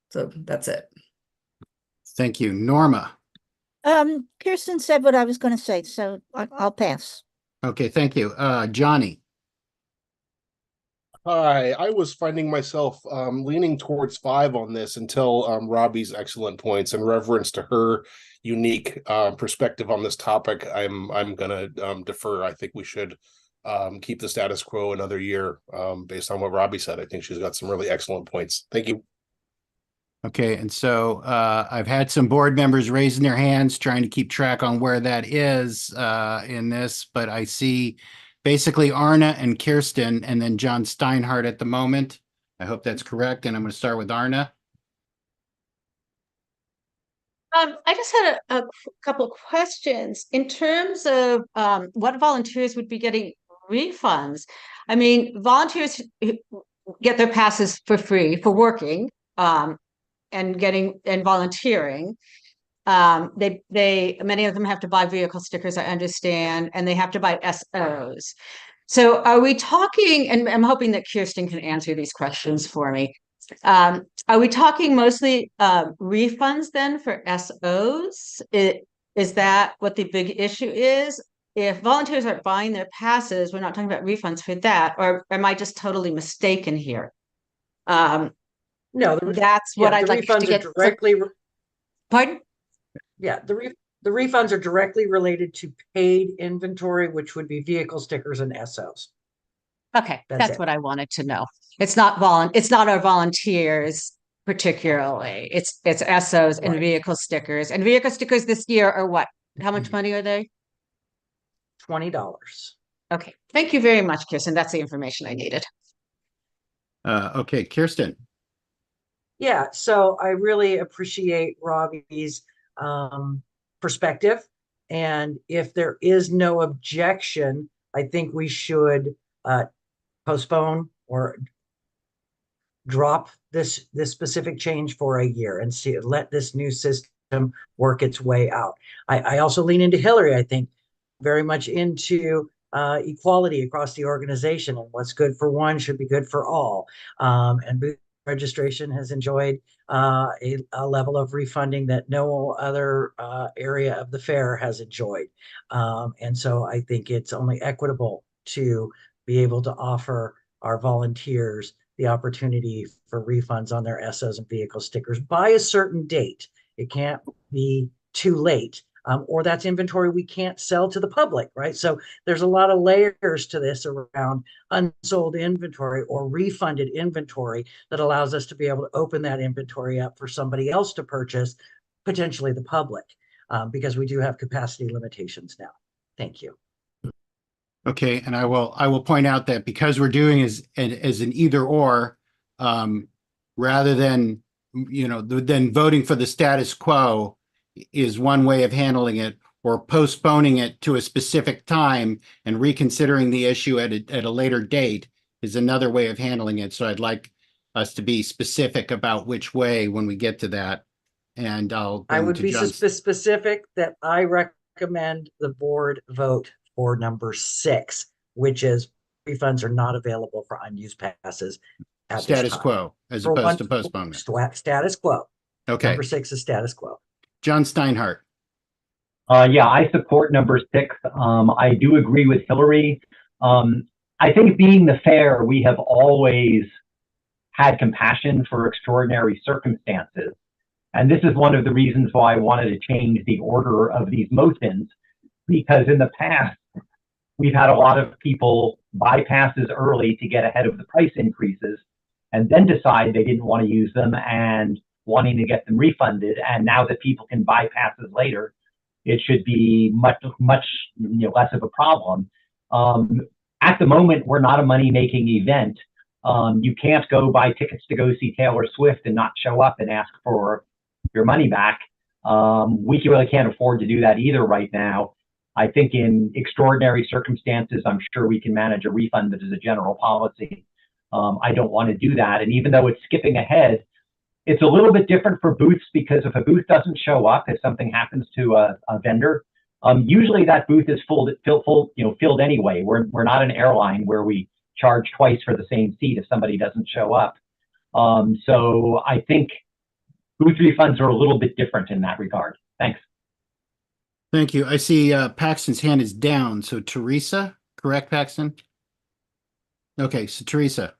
So that's it. Thank you. Norma. Kirsten said what I was going to say, so I'll pass. Okay, thank you. Johnny. Hi, I was finding myself leaning towards 5 on this until Robbie's excellent points in reverence to her unique perspective on this topic. I'm gonna defer. I think we should keep the status quo another year, based on what Robbie said. I think she's got some really excellent points. Thank you. Okay, and so I've had some board members raising their hands, trying to keep track on where that is in this, but I see basically Arna and Kirsten and then John Steinhardt at the moment. I hope that's correct, and I'm going to start with Arna. I just had a couple of questions in terms of what volunteers would be getting refunds. I mean, volunteers who get their passes for free for working and volunteering. They many of them have to buy vehicle stickers, I understand, and they have to buy SOs. So are we talking, and I'm hoping that Kirsten can answer these questions for me. Are we talking mostly refunds then for SOs? Is that what the big issue is? If volunteers are buying their passes, we're not talking about refunds for that, or am I just totally mistaken here? No, that's what I'd like to get. Directly. Pardon? Yeah, the refunds are directly related to paid inventory, which would be vehicle stickers and SOs. Okay, that's what I wanted to know. It's not our volunteers particularly. It's SOs and vehicle stickers. And vehicle stickers this year are what? How much money are they? $20. Okay. Thank you very much, Kirsten. That's the information I needed. Okay, Kirsten. Yeah, so I really appreciate Robbie's perspective. And if there is no objection, I think we should postpone or drop this specific change for a year and let this new system work its way out. I also lean into Hillary, I think, very much into equality across the organization, and what's good for one should be good for all. And booth registration has enjoyed a level of refunding that no other area of the fair has enjoyed. And so I think it's only equitable to be able to offer our volunteers the opportunity for refunds on their SOs and vehicle stickers by a certain date. It can't be too late, or that's inventory we can't sell to the public, right? So there's a lot of layers to this around unsold inventory or refunded inventory that allows us to be able to open that inventory up for somebody else to purchase, potentially the public, because we do have capacity limitations now. Thank you. Okay, and I will point out that because we're doing as an either or, rather than then voting for the status quo is one way of handling it, or postponing it to a specific time and reconsidering the issue at a later date is another way of handling it. So I'd like us to be specific about which way when we get to that. And I would be specific that I recommend the board vote for number 6, which is refunds are not available for unused passes. Status quo, as opposed to postponement. Status quo. Okay. Number 6 is status quo. John Steinhardt. Yeah, I support number 6. I do agree with Hillary. I think being the fair, we have always had compassion for extraordinary circumstances. And this is one of the reasons why I wanted to change the order of these motions, because in the past, we've had a lot of people buy passes early to get ahead of the price increases and then decide they didn't want to use them and wanting to get them refunded. And now that people can buy passes later, it should be much less of a problem. At the moment, we're not a money-making event. You can't go buy tickets to go see Taylor Swift and not show up and ask for your money back. We really can't afford to do that either right now. I think in extraordinary circumstances, I'm sure we can manage a refund, but as a general policy, I don't want to do that. And even though it's skipping ahead, it's a little bit different for booths, because if a booth doesn't show up, if something happens to a vendor, usually that booth is filled anyway. We're not an airline where we charge twice for the same seat if somebody doesn't show up. So I think booth refunds are a little bit different in that regard. Thanks. Thank you. I see Paxton's hand is down. So Teresa, correct, Paxton? Okay, so Teresa.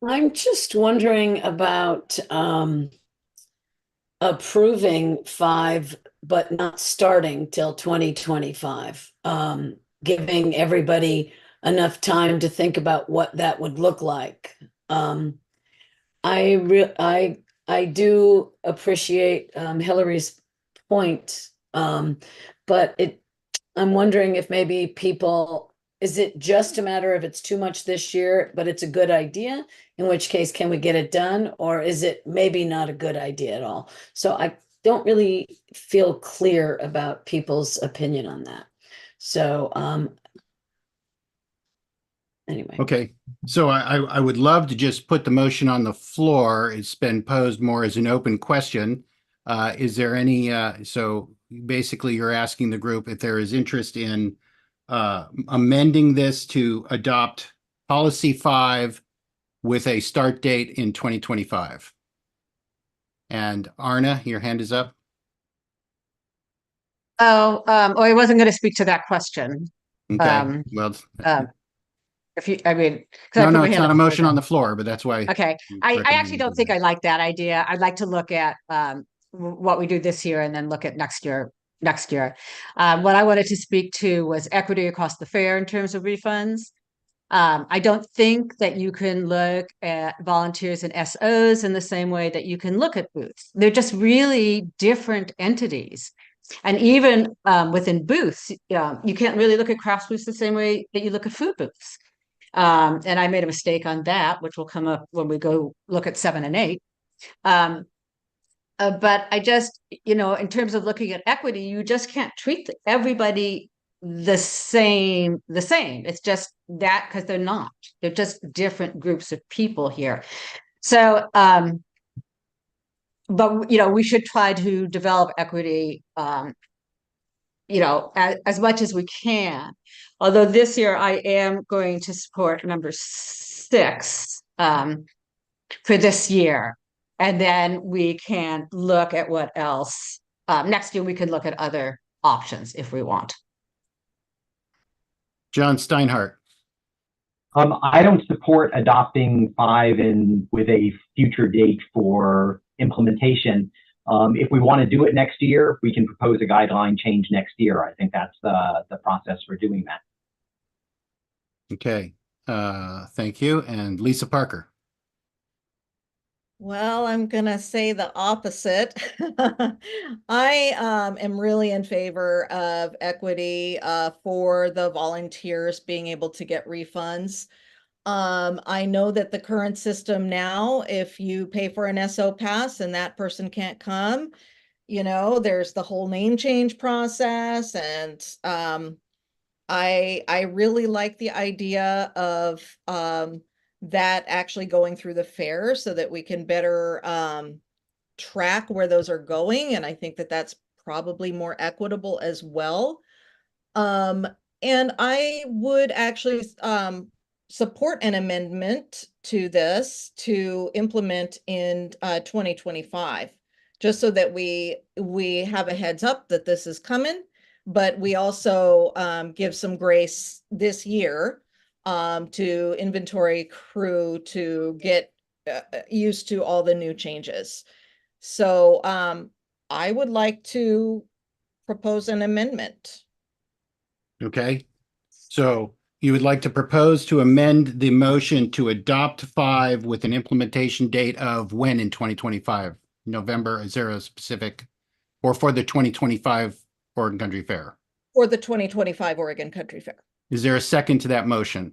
I'm just wondering about approving 5, but not starting till 2025. giving everybody enough time to think about what that would look like. I do appreciate Hillary's point, but I'm wondering if maybe people, is it just a matter of it's too much this year, but it's a good idea? In which case, can we get it done? Or is it maybe not a good idea at all? So I don't really feel clear about people's opinion on that. So anyway. Okay, so I would love to just put the motion on the floor. It's been posed more as an open question. Is there any, so basically you're asking the group if there is interest in amending this to adopt policy 5 with a start date in 2025. And Arna, your hand is up. Oh, I wasn't going to speak to that question. Okay, well, If you, I mean, 'cause I put no, my it's hand not up a before motion that. on the floor, but that's why. Okay, I actually don't think I like that idea. I'd like to look at what we do this year and then look at next year. What I wanted to speak to was equity across the fair in terms of refunds. I don't think that you can look at volunteers and SOs in the same way that you can look at booths. They're just really different entities. And even within booths, you can't really look at crafts booths the same way that you look at food booths. And I made a mistake on that, which will come up when we go look at 7 and 8. But I just, in terms of looking at equity, you just can't treat everybody the same. It's just that, because they're not. They're just different groups of people here. So, but we should try to develop equity, as much as we can. Although this year I am going to support number 6 for this year. And then we can look at what else. Next year we can look at other options if we want. John Steinhardt. I don't support adopting 5 and with a future date for implementation. If we want to do it next year, we can propose a guideline change next year. I think that's the process for doing that. Okay, thank you. And Lisa Parker. Well, I'm gonna say the opposite. I am really in favor of equity for the volunteers being able to get refunds. I know that the current system now, if you pay for an SO pass and that person can't come, there's the whole name change process. And I really like the idea of that actually going through the fair so that we can better track where those are going. And I think that that's probably more equitable as well. And I would actually support an amendment to this to implement in 2025, just so that we have a heads up that this is coming, but we also give some grace this year to inventory crew to get used to all the new changes. So I would like to propose an amendment. Okay, so you would like to propose to amend the motion to adopt 5 with an implementation date of when in 2025? November, is there a specific, or for the 2025 Oregon Country Fair? For the 2025 Oregon Country Fair. Is there a second to that motion?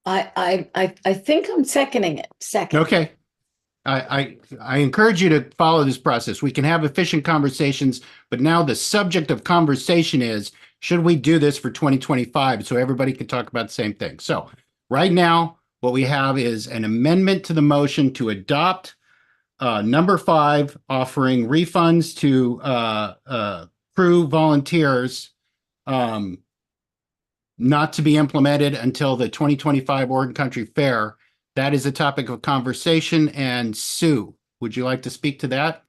I think I'm seconding it. Second. Okay. I encourage you to follow this process. We can have efficient conversations, but now the subject of conversation is, should we do this for 2025 so everybody can talk about the same thing? So right now, what we have is an amendment to the motion to adopt number 5, offering refunds to crew volunteers not to be implemented until the 2025 Oregon Country Fair. That is a topic of conversation. And Sue, would you like to speak to that?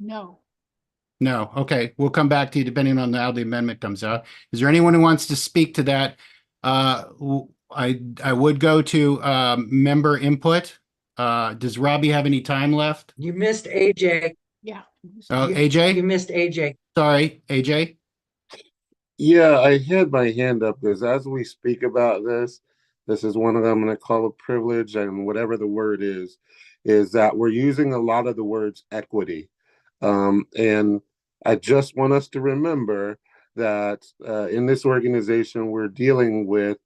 No. No. Okay. We'll come back to you depending on how the amendment comes out. Is there anyone who wants to speak to that? I would go to member input. Does Robbie have any time left? You missed AJ. Yeah. Oh, You AJ? missed AJ. Sorry, AJ? Yeah, I had my hand up because as we speak about this, this is one of them I'm going to call a privilege and whatever the word is that we're using a lot of the words equity. And I just want us to remember that in this organization, we're dealing with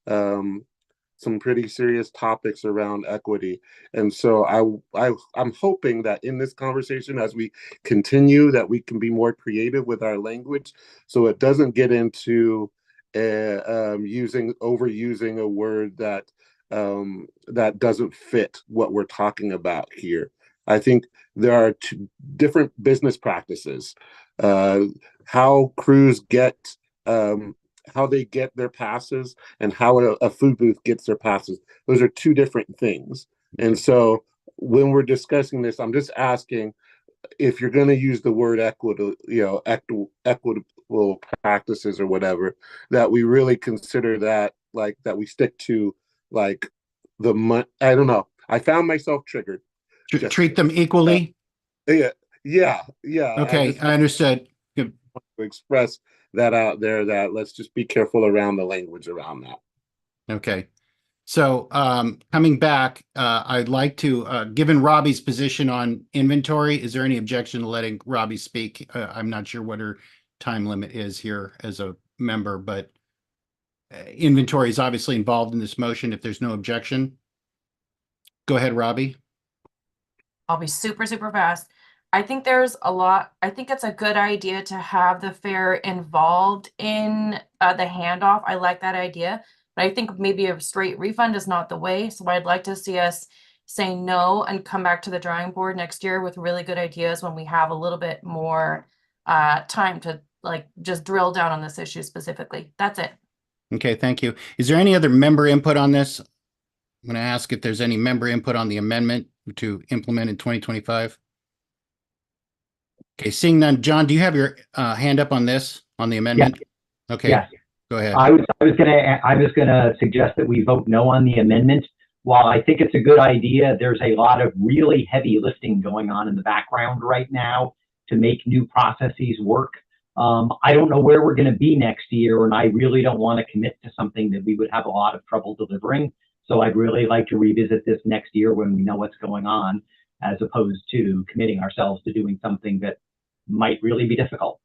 some pretty serious topics around equity. And so I'm hoping that in this conversation, as we continue, that we can be more creative with our language, so it doesn't get into overusing a word that that doesn't fit what we're talking about here. I think there are two different business practices. How crews get how they get their passes and how a food booth gets their passes. Those are two different things. And so when we're discussing this, I'm just asking if you're going to use the word equitable practices or whatever, that we really consider that, like, that we stick to, like, I don't know. I found myself triggered. Treat them equally? Yeah. Okay, I understood. To express that out there, that let's just be careful around the language around that. Okay. So coming back, I'd like to, given Robbie's position on inventory, is there any objection to letting Robbie speak? I'm not sure what her time limit is here as a member, but inventory is obviously involved in this motion if there's no objection. Go ahead, Robbie. I'll be super, super fast. I think there's a lot. I think it's a good idea to have the fair involved in the handoff. I like that idea, but I think maybe a straight refund is not the way. So I'd like to see us say no and come back to the drawing board next year with really good ideas when we have a little bit more time to like just drill down on this issue specifically. That's it. Okay, thank you. Is there any other member input on this? I'm going to ask if there's any member input on the amendment to implement in 2025. Okay, seeing none. John, do you have your hand up on this, on the amendment? Yes. Okay, Yes. go ahead. I was gonna suggest that we vote no on the amendment. While I think it's a good idea, there's a lot of really heavy lifting going on in the background right now to make new processes work. I don't know where we're going to be next year, and I really don't want to commit to something that we would have a lot of trouble delivering. So I'd really like to revisit this next year when we know what's going on, as opposed to committing ourselves to doing something that might really be difficult.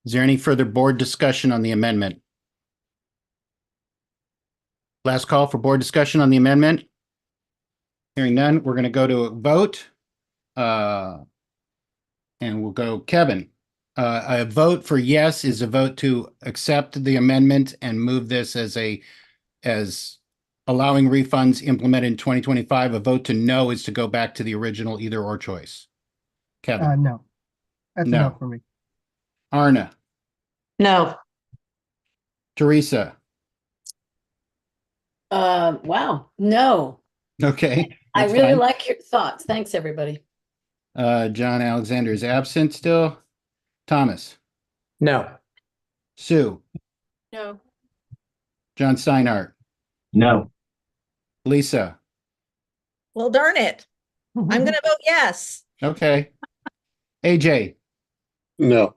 Is there any further board discussion on the amendment? Last call for board discussion on the amendment. Hearing none, we're going to go to a vote. And we'll go Kevin. A vote for yes is a vote to accept the amendment and move this as allowing refunds implemented in 2025. A vote to no is to go back to the original either or choice. Kevin. No. That's No. enough for me. Arna. No. Teresa. Wow. No. Okay. I that's really fine. like your thoughts. Thanks, everybody. John Alexander is absent still. Thomas. No. Sue. No. John Steinhardt. No. Lisa. Well, darn it. I'm going to vote yes. Okay. AJ. No.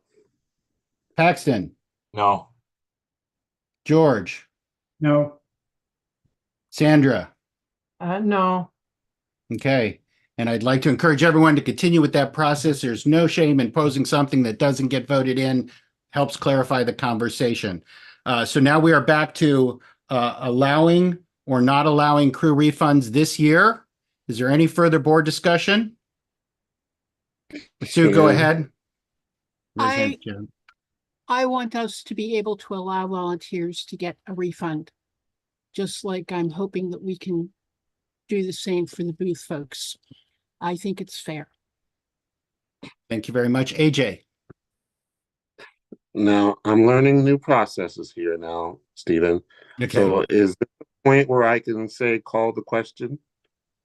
Paxton. No. George. No. Sandra. No. Okay. And I'd like to encourage everyone to continue with that process. There's no shame in posing something that doesn't get voted in. Helps clarify the conversation. So now we are back to allowing or not allowing crew refunds this year. Is there any further board discussion? Sue, go ahead. I want us to be able to allow volunteers to get a refund, just like I'm hoping that we can do the same for the booth folks. I think it's fair. Thank you very much. AJ. Now, I'm learning new processes here now, Stephen. Okay. So is there a point where I can say, call the question?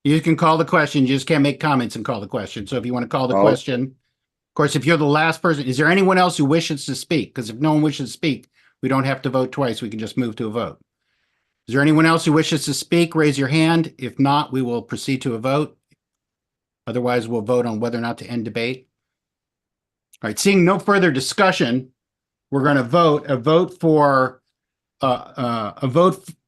You can call the question. You just can't make comments and call the question. So if you want to call the question, of course, if you're the last person, is there anyone else who wishes to speak? Because if no one wishes to speak, we don't have to vote twice. We can just move to a vote. Is there anyone else who wishes to speak? Raise your hand. If not, we will proceed to a vote. Otherwise, we'll vote on whether or not to end debate. All right, seeing no further discussion, we're going to vote. A vote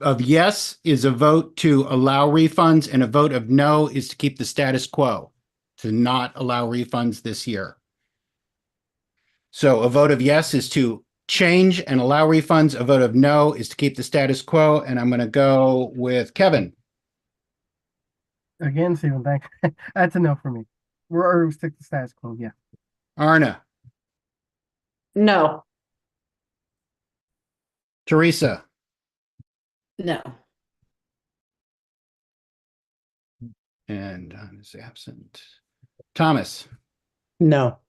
of yes is a vote to allow refunds, and a vote of no is to keep the status quo, to not allow refunds this year. So a vote of yes is to change and allow refunds. A vote of no is to keep the status quo. And I'm going to go with Kevin. Again, Stephen, thank you. That's a no for me. We're stick to status quo, yeah. Arna, No. Teresa, No. and Don is absent. Thomas, No.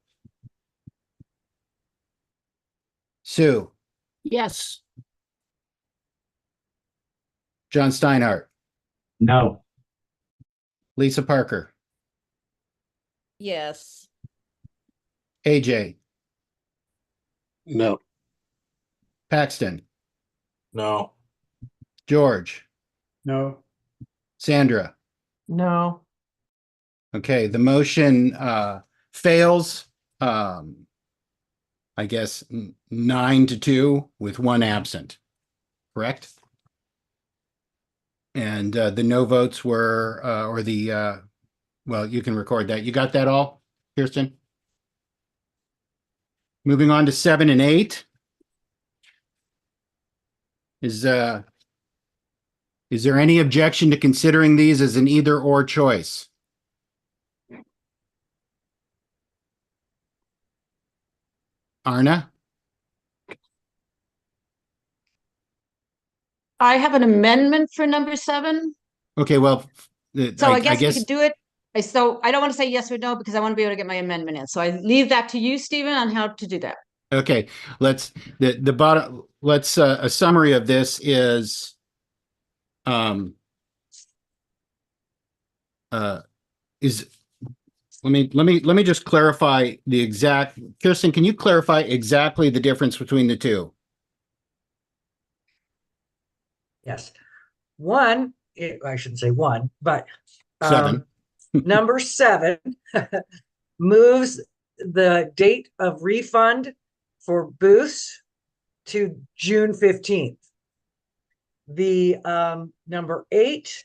Sue, Yes. John Steinhardt, No. Lisa Parker, Yes. AJ, No. Paxton, No. George, No. Sandra. No. Okay, the motion fails. I guess 9-2 with one absent, correct? And the no votes were, well, you can record that. You got that all, Kirsten? Moving on to 7 and 8. Is there any objection to considering these as an either or choice? Arna? I have an amendment for number 7. Okay, well, So I guess we could do it. So I don't want to say yes or no because I want to be able to get my amendment in. So I leave that to you, Stephen, on how to do that. Okay, let's a summary of this is let me just clarify the exact. Kirsten, can you clarify exactly the difference between the two? Yes. One, I shouldn't say one, but 7. Number 7 moves the date of refund for booths to June 15th. The number 8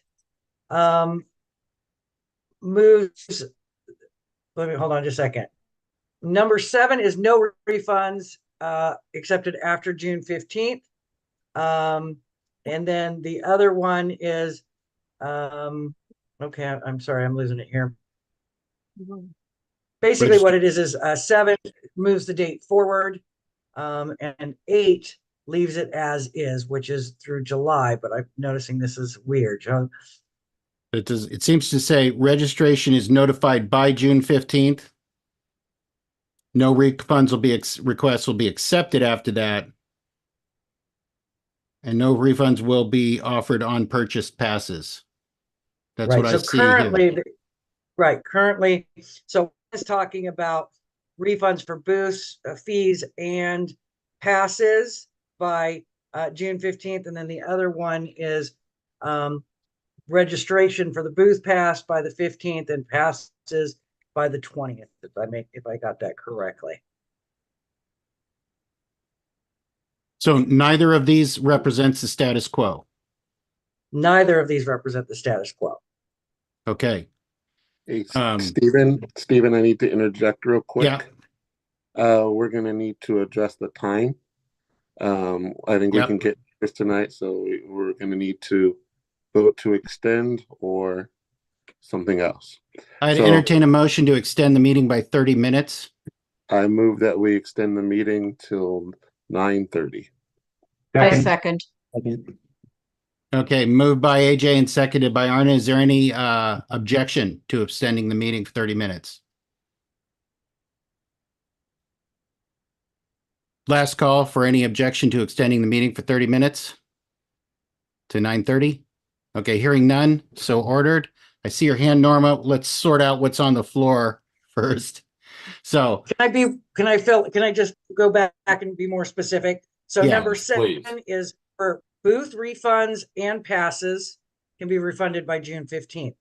moves, let me hold on just a second. Number 7 is no refunds accepted after June 15th. And then the other one is, okay, I'm sorry, I'm losing it here. Basically what it is 7 moves the date forward, and 8 leaves it as is, which is through July, but I'm noticing this is weird. It seems to say registration is notified by June 15th. No refunds will be, requests will be accepted after that. And no refunds will be offered on purchased passes. That's right, what so I see currently, here. Right, currently, so it's talking about refunds for booths, fees, and passes by June 15th, and then the other one is registration for the booth pass by the 15th and passes by the 20th, if I got that correctly. So neither of these represents the status quo. Neither of these represent the status quo. Okay. Hey, Stephen, I need to interject real quick. Yeah. We're gonna need to adjust the time. I think we can get this tonight, so we're gonna need to vote to extend or something else. I'd entertain a motion to extend the meeting by 30 minutes. I move that we extend the meeting till 9:30. I second. Okay, moved by AJ and seconded by Arna. Is there any objection to extending the meeting for 30 minutes? Last call for any objection to extending the meeting for 30 minutes to 9:30. Okay, hearing none, so ordered. I see your hand, Norma. Let's sort out what's on the floor first. So Can I just go back and be more specific? So Yeah, number 7 please. is for booth refunds and passes can be refunded by June 15th.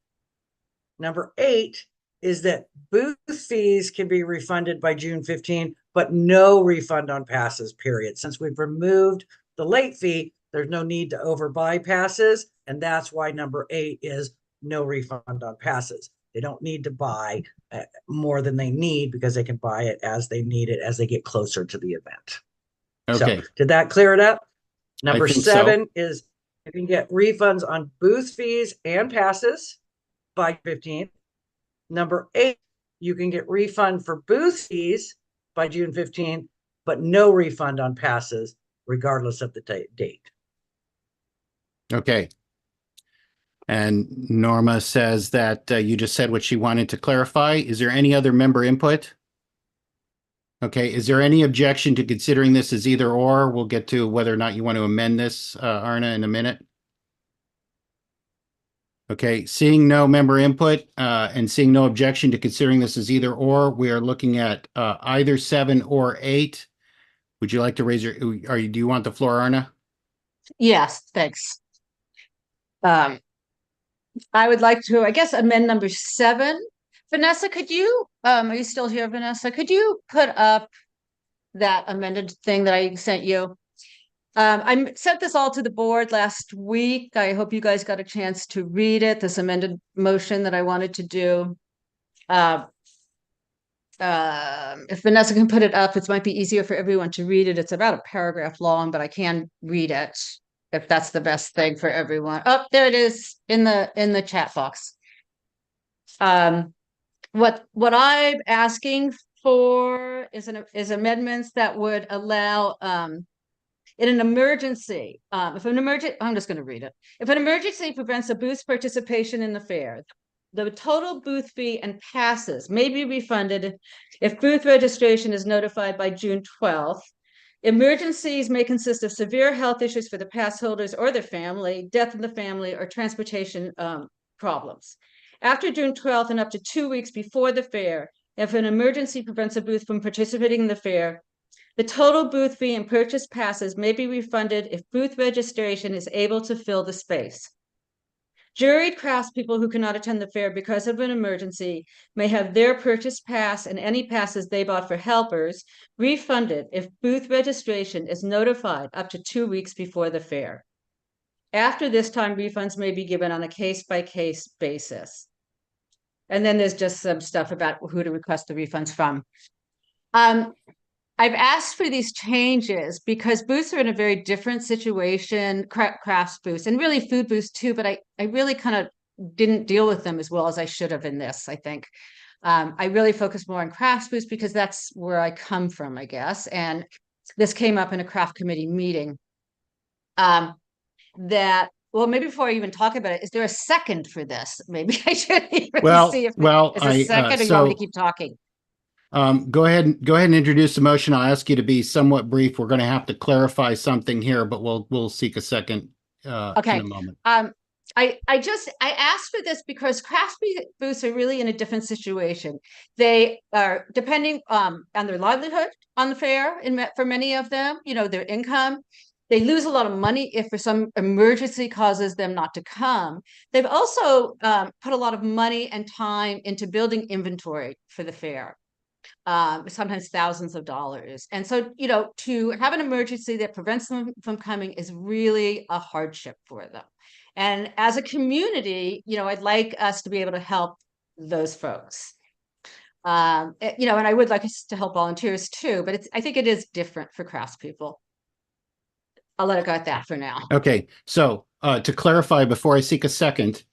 Number 8 is that booth fees can be refunded by June 15, but no refund on passes, period. Since we've removed the late fee, there's no need to overbuy passes. And that's why number 8 is no refund on passes. They don't need to buy more than they need because they can buy it as they need it as they get closer to the event. Okay. So did that clear it up? Number think so. 7 is you can get refunds on booth fees and passes by 15. Number 8, you can get refund for booth fees by June 15, but no refund on passes regardless of the date. Okay. And Norma says that you just said what she wanted to clarify. Is there any other member input? Okay, is there any objection to considering this as either or? We'll get to whether or not you want to amend this, Arna, in a minute. Okay, seeing no member input and seeing no objection to considering this as either or, we are looking at either 7 or 8. Would you like to raise your, do you want the floor, Arna? Yes, thanks. I would like to, I guess, amend number 7. Vanessa, could you, are you still here, Vanessa? Could you put up that amended thing that I sent you? I sent this all to the board last week. I hope you guys got a chance to read it, this amended motion that I wanted to do. If Vanessa can put it up, it might be easier for everyone to read it. It's about a paragraph long, but I can read it if that's the best thing for everyone. Oh, there it is in the chat box. What I'm asking for is amendments that would allow in an emergency, I'm just going to read it. If an emergency prevents a booth participation in the fair, the total booth fee and passes may be refunded if booth registration is notified by June 12th. Emergencies may consist of severe health issues for the pass holders or their family, death in the family, or transportation problems. After June 12th and up to 2 weeks before the fair, if an emergency prevents a booth from participating in the fair, the total booth fee and purchase passes may be refunded if booth registration is able to fill the space. Juried craftspeople who cannot attend the fair because of an emergency may have their purchased pass and any passes they bought for helpers refunded if booth registration is notified up to 2 weeks before the fair. After this time, refunds may be given on a case-by-case basis. And then there's just some stuff about who to request the refunds from. I've asked for these changes because booths are in a very different situation, crafts booths, and really food booths too, but I really kind of didn't deal with them as well as I should have in this, I think. I really focus more on crafts booths because that's where I come from, I guess. And this came up in a craft committee meeting. Well, maybe before I even talk about it, is there a second for this? Maybe I should even see if it's a second or you want me to keep talking. Go ahead and introduce the motion. I'll ask you to be somewhat brief. We're going to have to clarify something here, but we'll seek a second in a moment. I asked for this because craft booths are really in a different situation. They are depending on their livelihood on the fair, for many of them, their income. They lose a lot of money if for some emergency causes them not to come. They've also put a lot of money and time into building inventory for the fair. Sometimes thousands of dollars. And so, to have an emergency that prevents them from coming is really a hardship for them. And as a community, I'd like us to be able to help those folks. And I would like us to help volunteers too, but I think it is different for craftspeople. I'll let it go at that for now. Okay, so to clarify before I seek a second,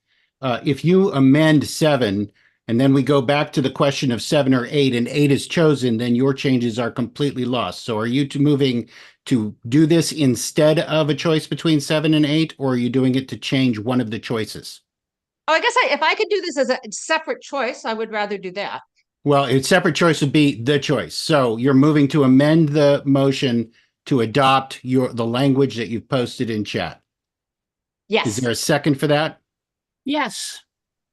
if you amend 7 and then we go back to the question of 7 or 8 and 8 is chosen, then your changes are completely lost. So are you moving to do this instead of a choice between 7 and 8, or are you doing it to change one of the choices? Oh, I guess if I could do this as a separate choice, I would rather do that. Well, a separate choice would be the choice. So you're moving to amend the motion to adopt the language that you've posted in chat. Yes. Is there a second for that? Yes.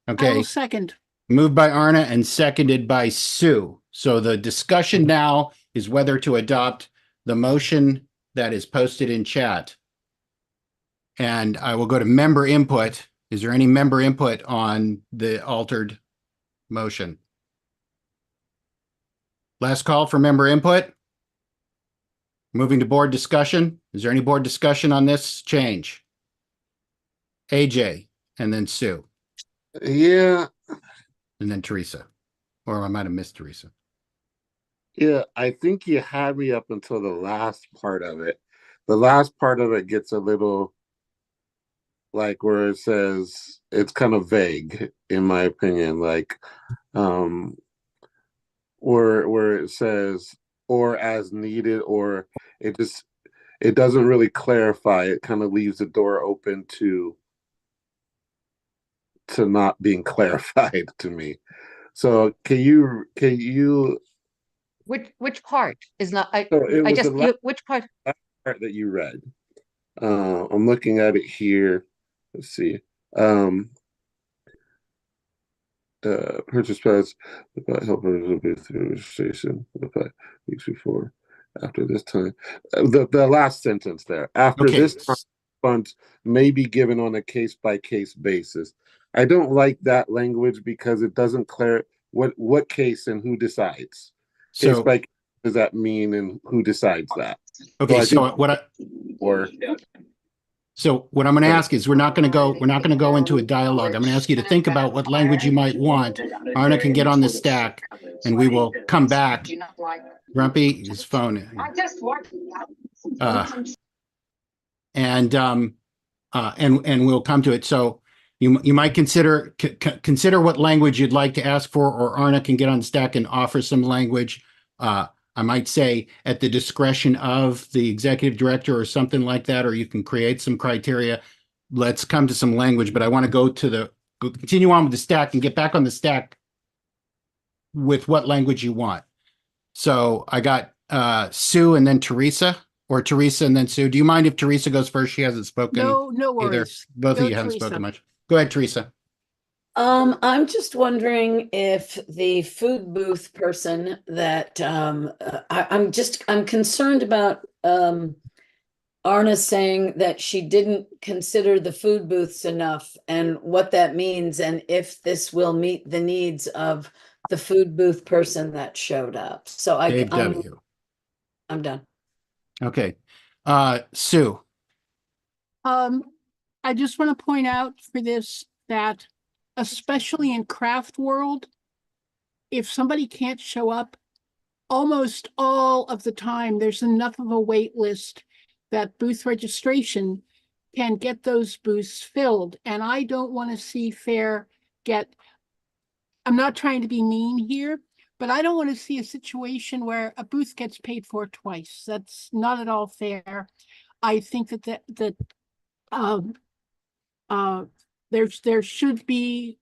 Okay. I will second. Moved by Arna and seconded by Sue. So the discussion now is whether to adopt the motion that is posted in chat. And I will go to member input. Is there any member input on the altered motion? Last call for member input. Moving to board discussion. Is there any board discussion on this change? AJ, and then Sue, Yeah, and then Teresa. Or I might have missed Teresa. yeah, I think you had me up until the last part of it. The last part of it gets a little like where it says it's kind of vague, in my opinion, like where it says or as needed, or it doesn't really clarify. It kind of leaves the door open to not being clarified to me. So can you Which part is not, so it I was just, the last which part? part that you read. I'm looking at it here. Let's see. Purchase pads about helpers will be through registration about weeks before. After this time, the last sentence there. After Okay. this time, funds may be given on a case-by-case basis. I don't like that language because it doesn't clear what case and who decides. Case So, by case, does that mean, and who decides that? okay, I so think- so what I'm going to ask is we're not going to go into a dialogue. I'm going to ask you to think about what language you might want. Arna can get on the stack and we will come back. Grumpy, his phone. And we'll come to it. So you might consider what language you'd like to ask for, or Arna can get on the stack and offer some language. I might say at the discretion of the executive director or something like that, or you can create some criteria. Let's come to some language, but I want to continue on with the stack and get back on the stack with what language you want. So I got Sue and then Teresa, or Teresa and then Sue. Do you mind if Teresa goes first? She hasn't spoken. No either. worries. Both Go, of you haven't Teresa. spoken much. Go ahead, Teresa. I'm just wondering if the food booth person that I'm concerned about Arna saying that she didn't consider the food booths enough and what that means, and if this will meet the needs of the food booth person that showed up. So Dave W. I'm done. Okay. Sue. I just want to point out for this that especially in craft world, if somebody can't show up, almost all of the time, there's enough of a wait list that booth registration can get those booths filled. And I don't want to see fair I'm not trying to be mean here, but I don't want to see a situation where a booth gets paid for twice. That's not at all fair. I think that there should be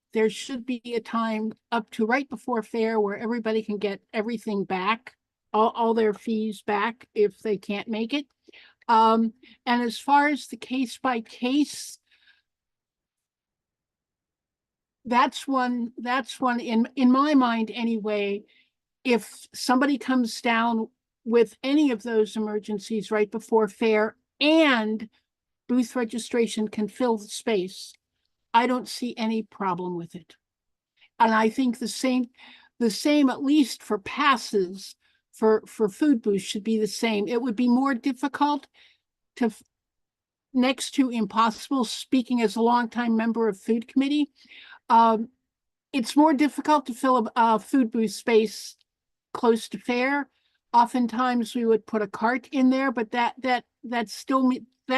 a time up to right before fair where everybody can get everything back, all their fees back if they can't make it. And as far as the case by case, that's one in my mind anyway. If somebody comes down with any of those emergencies right before fair and booth registration can fill the space, I don't see any problem with it. And I think the same at least for passes for food booths should be the same. It would be more difficult to, next to impossible, speaking as a longtime member of food committee, it's more difficult to fill a food booth space close to fair. Oftentimes we would put a cart in there, but that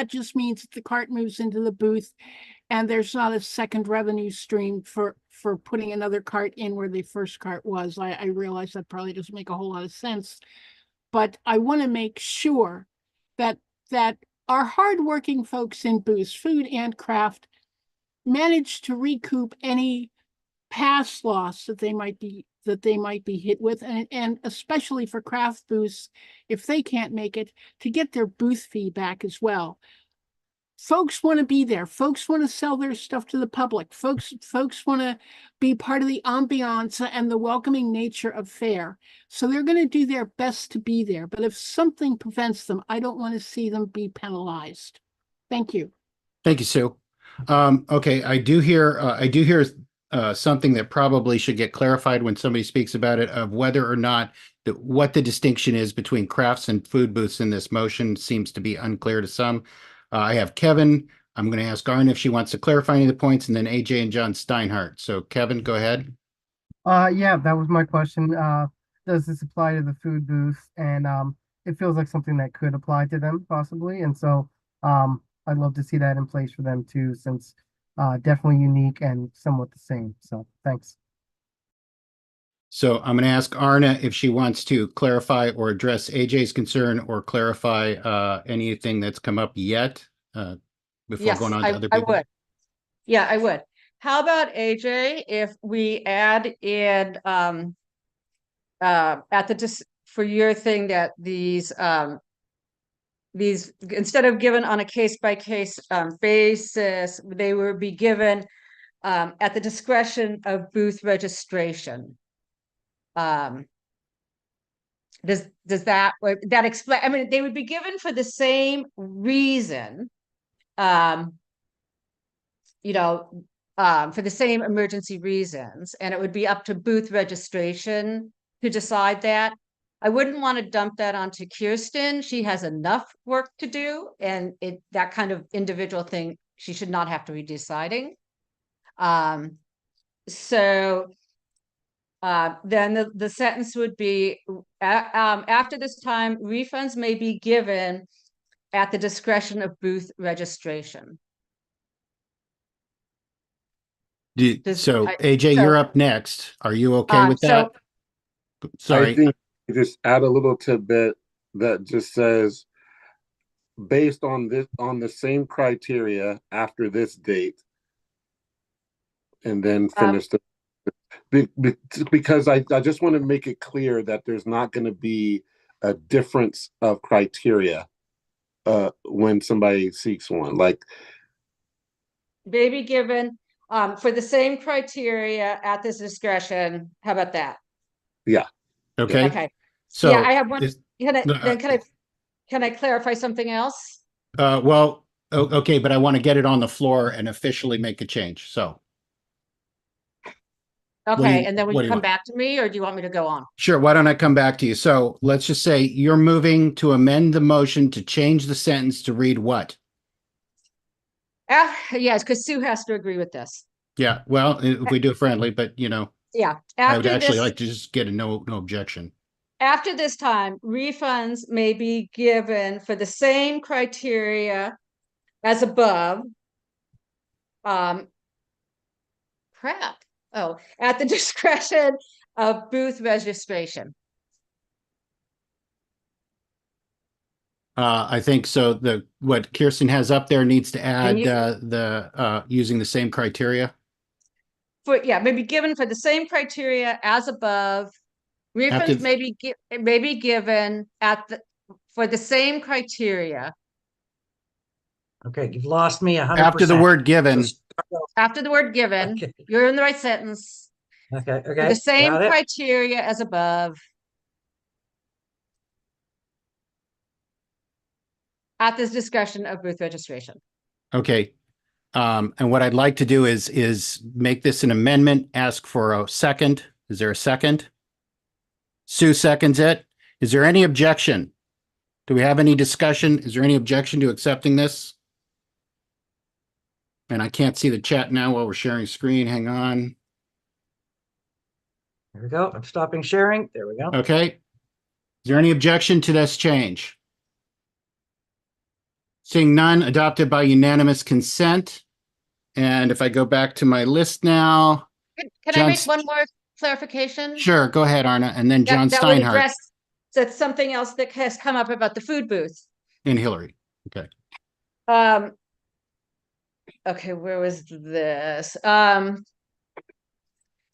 just means that the cart moves into the booth and there's not a second revenue stream for putting another cart in where the first cart was. I realize that probably doesn't make a whole lot of sense, but I want to make sure that our hardworking folks in booths, food and craft, manage to recoup any past loss that they might be hit with, and especially for craft booths, if they can't make it, to get their booth fee back as well. Folks want to be there. Folks want to sell their stuff to the public. Folks want to be part of the ambiance and the welcoming nature of fair. So they're going to do their best to be there. But if something prevents them, I don't want to see them be penalized. Thank you. Thank you, Sue. Okay, I do hear something that probably should get clarified when somebody speaks about it, of whether or not what the distinction is between crafts and food booths in this motion seems to be unclear to some. I have Kevin. I'm going to ask Arna if she wants to clarify any of the points, and then AJ and John Steinhardt. So Kevin, go ahead. Yeah, that was my question. Does this apply to the food booth? And it feels like something that could apply to them possibly. And so I'd love to see that in place for them too, since definitely unique and somewhat the same. So thanks. So I'm going to ask Arna if she wants to clarify or address AJ's concern or clarify anything that's come up yet before Yes, going on to other I people. would. Yeah, I would. How about AJ, if we add in at the for your thing that these instead of given on a case-by-case basis, they will be given at the discretion of booth registration. Does that explain? I mean, they would be given for the same reason, you know, for the same emergency reasons, and it would be up to booth registration to decide that. I wouldn't want to dump that onto Kirsten. She has enough work to do, and that kind of individual thing, she should not have to be deciding. Then the sentence would be, after this time, refunds may be given at the discretion of booth registration. AJ, you're up next. Are you okay with that? Sorry. I think you just add a little tidbit that just says, based on the same criteria after this date, and then finish because I just want to make it clear that there's not going to be a difference of criteria when somebody seeks one. Like, maybe given for the same criteria at this discretion. How about that? Yeah. Okay. Okay. So yeah, I have one. Can I clarify something else? Well, okay, but I want to get it on the floor and officially make a change. So. Okay, and then will you come back to me, or do you want me to go on? Sure. Why don't I come back to you? So let's just say you're moving to amend the motion to change the sentence to read what? Yes, because Sue has to agree with this. Yeah. Well, if we do it friendly, but yeah, I would actually like to just get a no objection. After this time, refunds may be given for the same criteria as above. At the discretion of booth registration. I think so. What Kirsten has up there needs to add using the same criteria. Maybe given for the same criteria as above. Refunds may be given for the same criteria. Okay, you've lost me 100%. After the word given. After the word given, okay. You're in the right sentence. Okay. For the same criteria as above. At this discussion of booth registration. Okay. And what I'd like to do is make this an amendment, ask for a second. Is there a second? Sue seconds it. Is there any objection? Do we have any discussion? Is there any objection to accepting this? And I can't see the chat now while we're sharing screen. Hang on. There we go. I'm stopping sharing. There we go. Okay. Is there any objection to this change? Seeing none, adopted by unanimous consent. And if I go back to my list now. Can I make one more clarification? Sure. Go ahead, Arna. And then John Steinhardt. That's something else that has come up about the food booth. And Hillary. Okay. Okay, where was this? So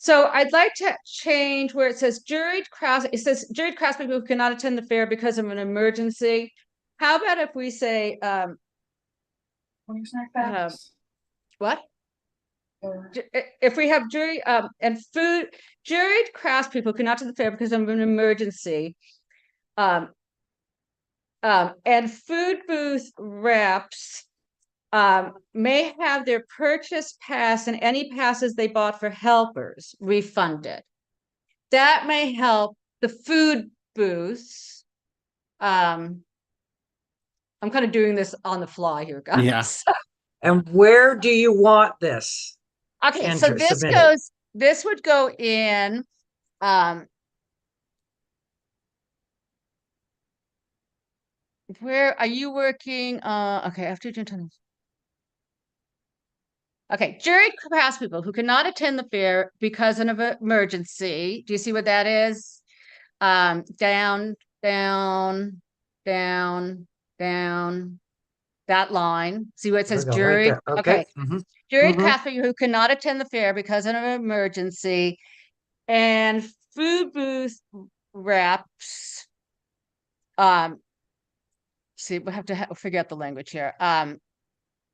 I'd like to change where it says juried craftspeople who cannot attend the fair because of an emergency. How about if we say what? If we have juried craftspeople cannot attend the fair because of an emergency. And food booth reps may have their purchase pass and any passes they bought for helpers refunded. That may help the food booths. I'm kind of doing this on the fly here, guys. Yeah. And where do you want this? Okay, so Enter, this submitted. this would go in, where are you working? Okay, after June. Okay, jury craftspeople who cannot attend the fair because of an emergency. Do you see what that is? Down, down, down, down, that line. See where it There says we go, right jury? there. Okay. Mhm. Jury Mhm. craftspeople who cannot attend the fair because of an emergency, and food booth reps. See, we have to figure out the language here.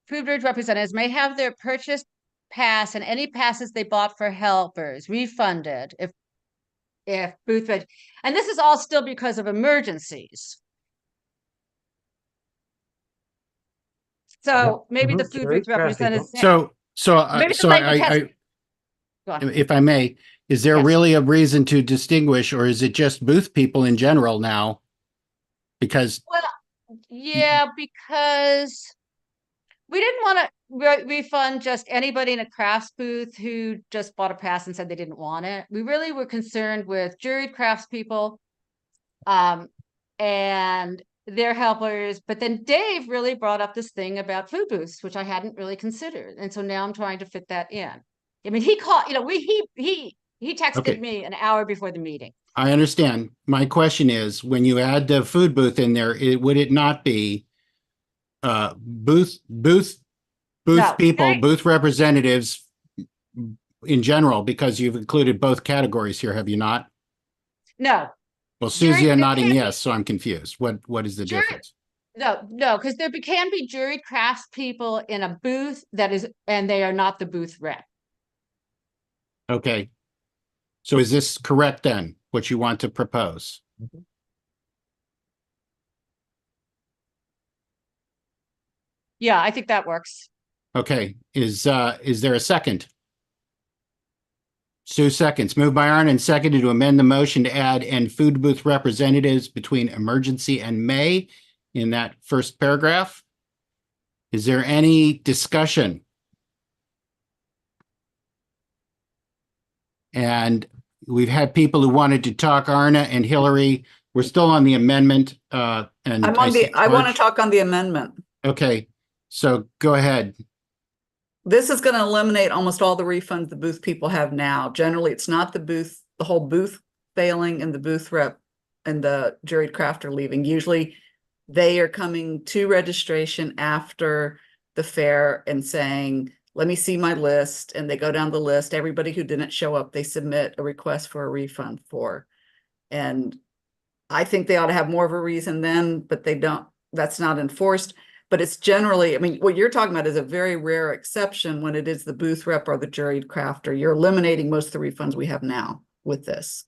Food booth representatives may have their purchase pass and any passes they bought for helpers refunded if booth and this is all still because of emergencies. So maybe the food booth representatives. So Maybe the so language has- Go on. if I may, is there really a reason to distinguish, or is it just booth people in general now? Because Well, yeah, because we didn't want to refund just anybody in a crafts booth who just bought a pass and said they didn't want it. We really were concerned with juried craftspeople, and their helpers. But then Dave really brought up this thing about food booths, which I hadn't really considered, and so now I'm trying to fit that in. I mean, he called, he texted Okay. me an hour before the meeting. I understand. My question is, when you add the food booth in there, would it not be booth No, people, booth representatives in general, because you've included both categories here, have you not? No, Well, Jury- Susie, there nodding can't be- yes, so I'm confused. What is the Jury- difference? no, because there can be juried craftspeople in a booth and they are not the booth rep. Okay. So is this correct then, what you want to propose? Yeah, I think that works. Okay, is there a second? Sue seconds. Moved by Arn and seconded to amend the motion to add "and food booth representatives" between emergency and may in that first paragraph. Is there any discussion? And we've had people who wanted to talk, Arna and Hillary. We're still on the amendment. And I want to talk on the amendment. Okay, so go ahead. This is going to eliminate almost all the refunds the booth people have now. Generally, it's not the whole booth failing and the booth rep and the juried craft are leaving. Usually they are coming to registration after the fair and saying, let me see my list. And they go down the list. Everybody who didn't show up, they submit a request for a refund for. And I think they ought to have more of a reason then, but they don't, that's not enforced. But it's generally, I mean, what you're talking about is a very rare exception when it is the booth rep or the juried crafter. You're eliminating most of the refunds we have now with this.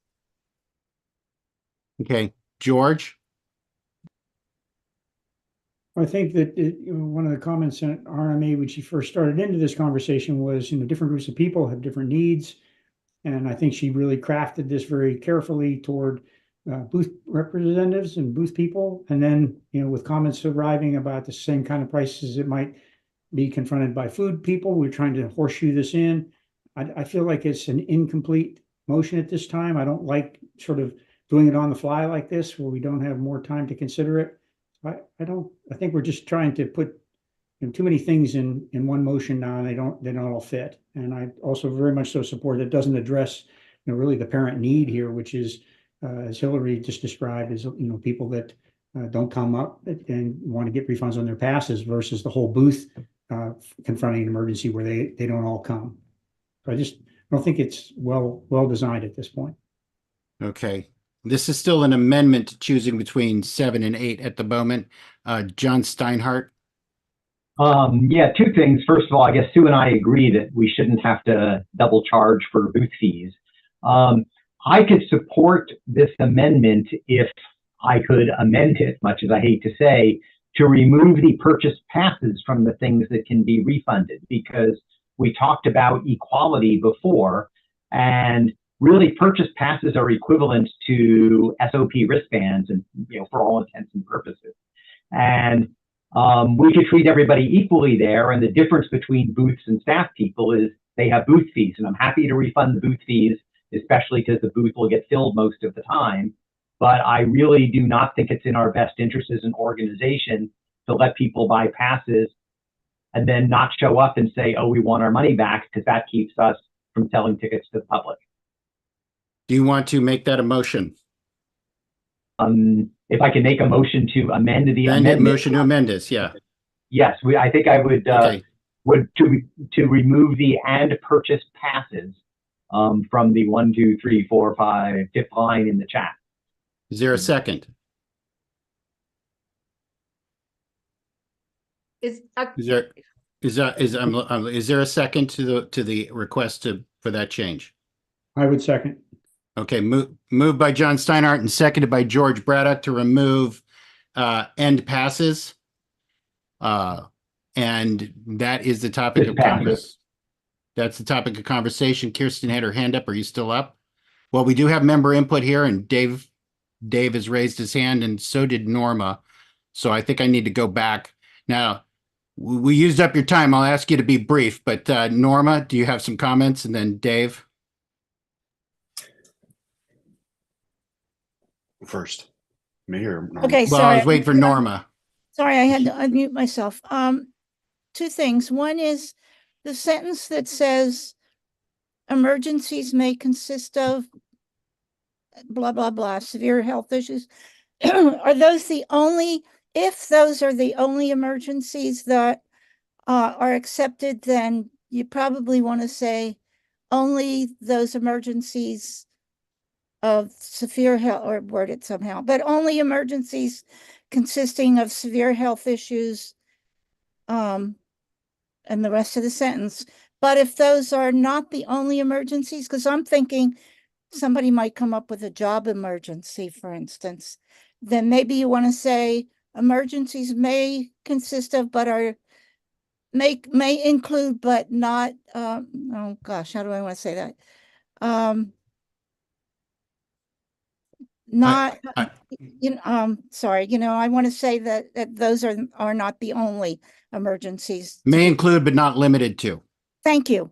Okay, George? I think that one of the comments that Arna made when she first started into this conversation was, different groups of people have different needs. And I think she really crafted this very carefully toward booth representatives and booth people. And then, with comments arriving about the same kind of prices it might be confronted by food people, we're trying to horseshoe this in. I feel like it's an incomplete motion at this time. I don't like sort of doing it on the fly like this where we don't have more time to consider it. I think we're just trying to put too many things in one motion now, and they don't all fit. And I also very much so support that it doesn't address, really the parent need here, which is, as Hillary just described, is, people that don't come up and want to get refunds on their passes versus the whole booth confronting an emergency where they don't all come. So I don't think it's well designed at this point. Okay. This is still an amendment to choosing between 7 and 8 at the moment. John Steinhardt. Yeah, two things. First of all, I guess Sue and I agree that we shouldn't have to double charge for booth fees. I could support this amendment if I could amend it, much as I hate to say, to remove the purchase passes from the things that can be refunded, because we talked about equality before, and really purchase passes are equivalent to SOP wristbands, and for all intents and purposes. And we could treat everybody equally there, and the difference between booths and staff people is they have booth fees, and I'm happy to refund the booth fees, especially because the booth will get filled most of the time. But I really do not think it's in our best interest as an organization to let people buy passes and then not show up and say, oh, we want our money back, because that keeps us from selling tickets to the public. Do you want to make that a motion? If I can make a motion to amend the amendment. Motion to amend this, yeah. Yes, I think I would, Okay. to remove the and purchase passes from the 1, 2, 3, 4, 5, 5th line in the chat. Is there a second? Is there a second to the request for that change? I would second. Okay, moved by John Steinhardt and seconded by George Braddock to remove end passes. And that is the topic of conversation. That's the topic of conversation. Kirsten had her hand up. Are you still up? Well, we do have member input here, and Dave has raised his hand, and so did Norma. So I think I need to go back. Now, we used up your time. I'll ask you to be brief, but Norma, do you have some comments? And then Dave? First, me or Norma? Okay, Well, sorry. I was waiting for Norma. Sorry, I had to unmute myself. Two things. One is the sentence that says emergencies may consist of blah, blah, blah, severe health issues. Are those the only, if those are the only emergencies that are accepted, then you probably want to say only those emergencies of severe health, or word it somehow, but only emergencies consisting of severe health issues, and the rest of the sentence. But if those are not the only emergencies, because I'm thinking somebody might come up with a job emergency, for instance, then maybe you want to say emergencies may consist of, but are may include, but not, oh gosh, how do I want to say that? Not, sorry, I want to say that those are not the only emergencies. May include, but not limited to. Thank you.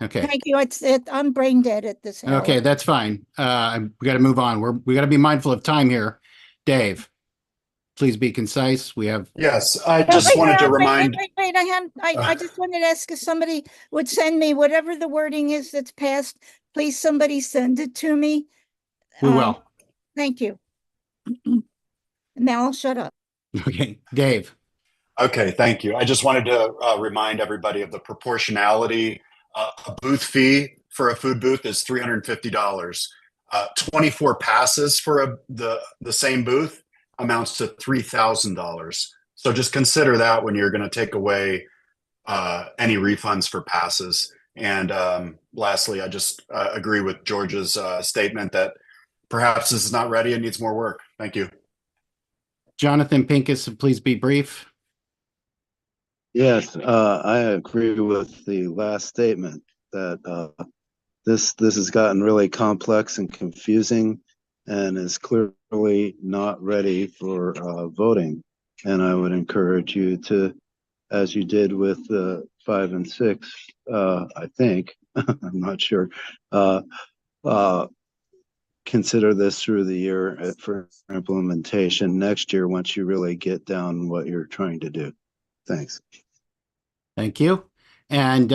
Okay. Thank you. I'm brain dead at this hour. Okay, that's fine. We got to move on. We got to be mindful of time here. Dave, please be concise. We have. Yes, I just wanted to remind. Wait, I just wanted to ask if somebody would send me whatever the wording is that's passed. Please, somebody send it to me. We will. Thank you. Now I'll shut up. Okay, Dave. Okay, thank you. I just wanted to remind everybody of the proportionality. A booth fee for a food booth is $350. 24 passes for the same booth amounts to $3,000. So just consider that when you're going to take away any refunds for passes. And lastly, I just agree with George's statement that perhaps this is not ready and needs more work. Thank you. Jonathan Pincus, please be brief. Yes, I agree with the last statement that this has gotten really complex and confusing and is clearly not ready for voting. And I would encourage you to, as you did with 5 and 6, I think, I'm not sure, consider this through the year for implementation next year once you really get down what you're trying to do. Thanks. Thank you. And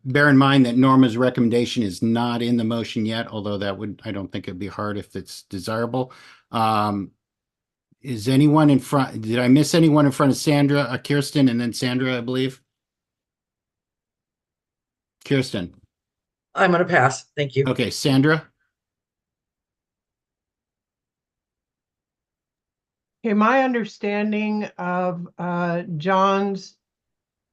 bear in mind that Norma's recommendation is not in the motion yet, although I don't think it'd be hard if it's desirable. Is anyone in front? Did I miss anyone in front of Sandra, Kirsten, and then Sandra, I believe? Kirsten. I'm going to pass. Thank you. Okay, Sandra. Okay, my understanding of John's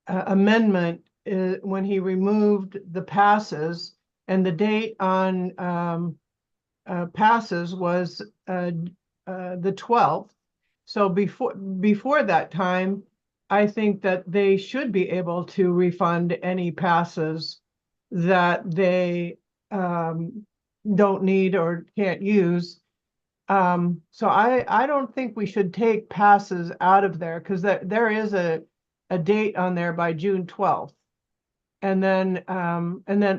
amendment is when he removed the passes, and the date on passes was the 12th, So before that time, I think that they should be able to refund any passes that they don't need or can't use. So I don't think we should take passes out of there because there is a date on there by June 12th. And then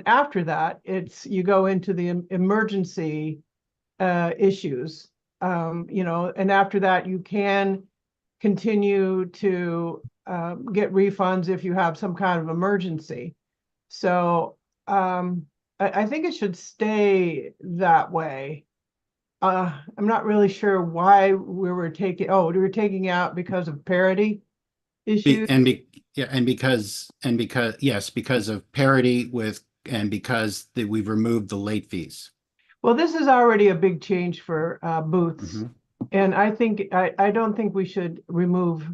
after that, you go into the emergency issues. And after that, you can continue to get refunds if you have some kind of emergency. So I think it should stay that way. I'm not really sure why we were taking out because of parity issues. Because of parity with, and because we've removed the late fees. Well, this is already a big change for booths. Mm-hmm. And I don't think we should remove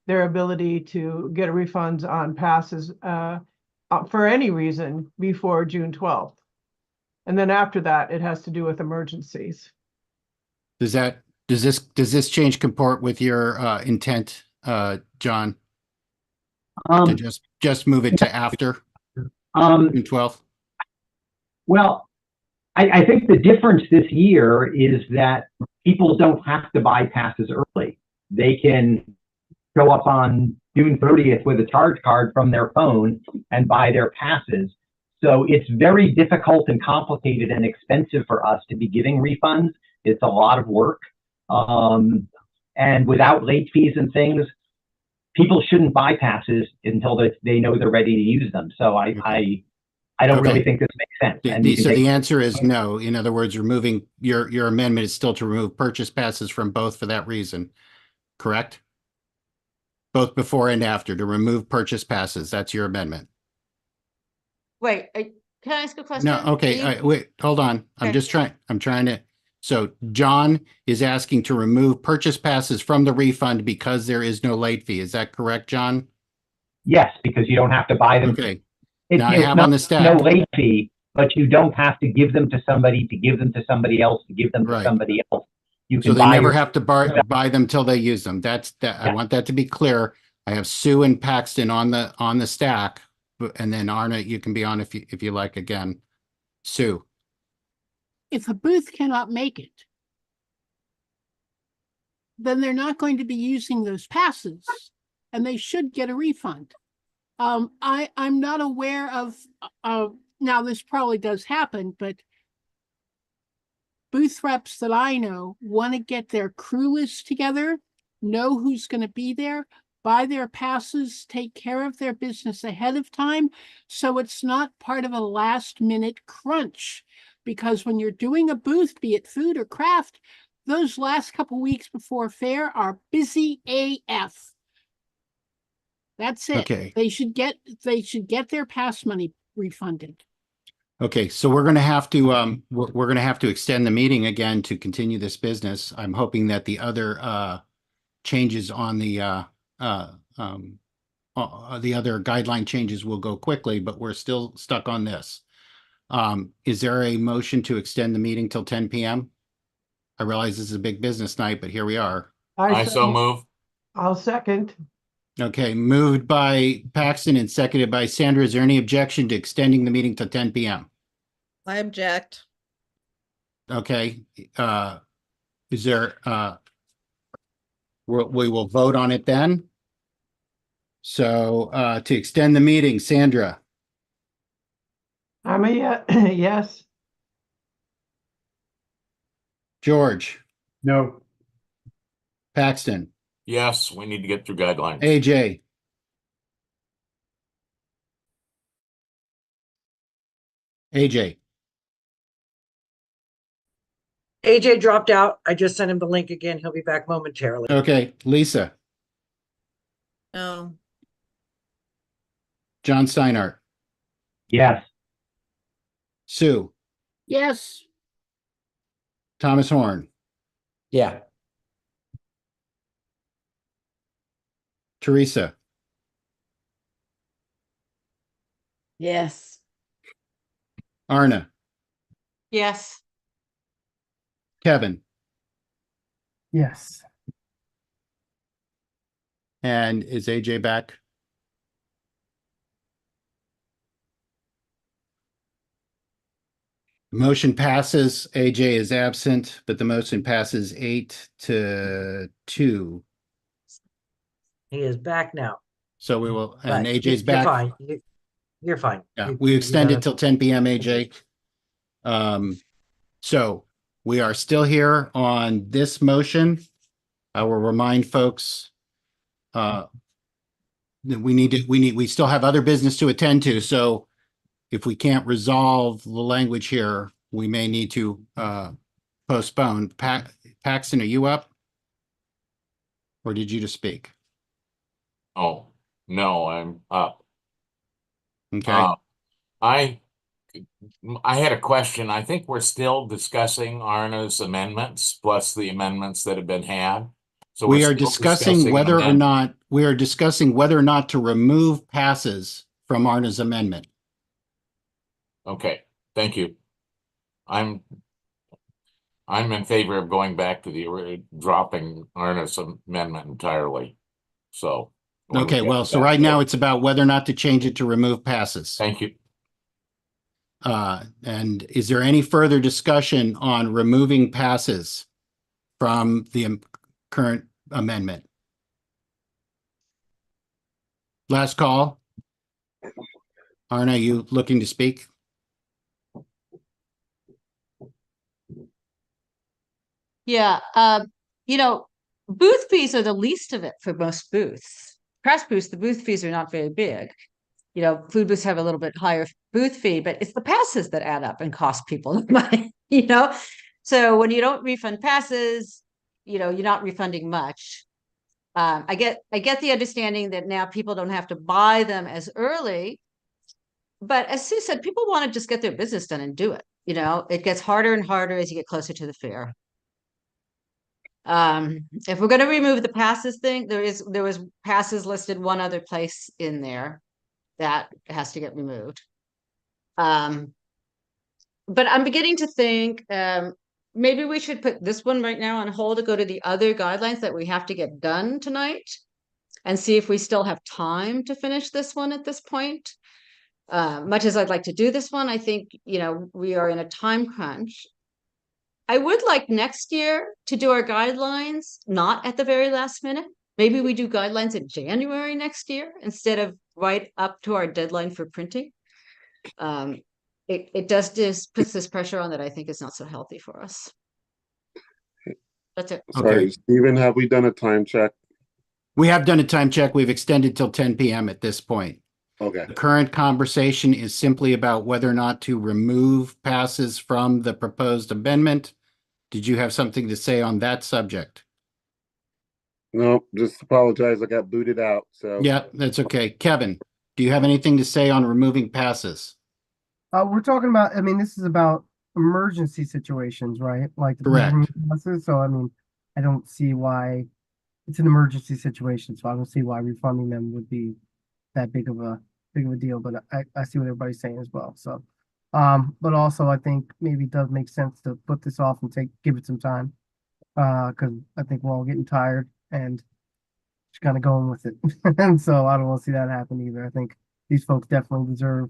their ability to get refunds on passes for any reason before June 12th. And then after that, it has to do with emergencies. Does this change comport with your intent, John? To just move it to after June 12th? Well, I think the difference this year is that people don't have to buy passes early. They can show up on June 30th with a charge card from their phone and buy their passes. So it's very difficult and complicated and expensive for us to be giving refunds. It's a lot of work. And without late fees and things, people shouldn't buy passes until they know they're ready to use them. So I don't really think this makes sense. So the answer is no. In other words, removing your amendment is still to remove purchase passes from both for that reason, correct? Both before and after, to remove purchase passes. That's your amendment. Wait, can I ask a question? No, okay, wait, hold on. Okay. I'm trying to. So John is asking to remove purchase passes from the refund because there is no late fee. Is that correct, John? Yes, because you don't have to buy them. Okay. It's, Now I it's have not, on the stack. no late fee, but you don't have to give them to somebody, to give them to somebody else, to give them to somebody else. You can So they buy never your- have to buy them till they use them. That's that. I want that to be clear. I have Sue and Paxton on the stack, and then Arna, you can be on if you like again. Sue. If a booth cannot make it, then they're not going to be using those passes and they should get a refund. I'm not aware of, now this probably does happen, but booth reps that I know want to get their crew list together, know who's going to be there, buy their passes, take care of their business ahead of time. So it's not part of a last minute crunch, because when you're doing a booth, be it food or craft, those last couple weeks before fair are busy AF. That's it. Okay. They should get their pass money refunded. Okay, so we're going to have to we're going to have to extend the meeting again to continue this business. I'm hoping that the other changes on the other guideline changes will go quickly, but we're still stuck on this. Is there a motion to extend the meeting till 10 p.m.? I realize this is a big business night, but here we are. I so move. I'll second. Okay, moved by Paxton and seconded by Sandra. Is there any objection to extending the meeting to 10 p.m.? I object. Okay, is there, we will vote on it then. So, to extend the meeting, Sandra, I'm a yes. George, No. Paxton, Yes, we need to get through guidelines. AJ, AJ, AJ dropped out. I just sent him the link again. He'll be back momentarily. okay, Lisa, No. John Steinhardt, Yes. Sue, Yes. Thomas Horn, Yeah. Teresa, Yes. Arna, Yes. Kevin, Yes. And is AJ back? Motion passes. AJ is absent, but the motion passes 8-2. He is back now. So we will, and But AJ's you're back. fine. You're fine. Yeah, You- we you extended gotta- till 10 p.m. AJ. So we are still here on this motion. I will remind folks that we still have other business to attend to. So if we can't resolve the language here, we may need to postpone. Paxton, are you up? Or did you just speak? Oh, no, I'm up. Okay. I had a question. I think we're still discussing Arna's amendments plus the amendments that have been had. So We we're are still discussing whether or amendment. not, we are discussing whether or not to remove passes from Arna's amendment. Okay, thank you. I'm in favor of going back to dropping Arna's amendment entirely. So. when we Okay, get well, to so that right now point. it's about whether or not to change it to remove passes. Thank you. And is there any further discussion on removing passes from the current amendment? Last call. Arna, you looking to speak? Yeah, booth fees are the least of it for most booths. Press booths, the booth fees are not very big. Food booths have a little bit higher booth fee, but it's the passes that add up and cost people money, So when you don't refund passes, you're not refunding much. I get the understanding that now people don't have to buy them as early. But as Sue said, people want to just get their business done and do it. It gets harder and harder as you get closer to the fair. If we're going to remove the passes thing, there was passes listed one other place in there that has to get removed. But I'm beginning to think maybe we should put this one right now on hold to go to the other guidelines that we have to get done tonight and see if we still have time to finish this one at this point. Much as I'd like to do this one, I think, we are in a time crunch. I would like next year to do our guidelines, not at the very last minute. Maybe we do guidelines in January next year instead of right up to our deadline for printing. It does just puts this pressure on that I think is not so healthy for us. That's it. Sorry, Stephen, have we done a time check? We have done a time check. We've extended till 10 p.m. at this point. Okay. The current conversation is simply about whether or not to remove passes from the proposed amendment. Did you have something to say on that subject? No, just apologize. I got booted out. So Yeah, that's okay. Kevin, do you have anything to say on removing passes? We're talking about, this is about emergency situations, right? Like the Correct. emergency buses. So, I don't see why it's an emergency situation. So I don't see why refunding them would be that big of a deal, but I see what everybody's saying as well. So, but also I think maybe it does make sense to put this off and give it some time. Because I think we're all getting tired and just kind of going with it. And so I don't want to see that happen either. I think these folks definitely deserve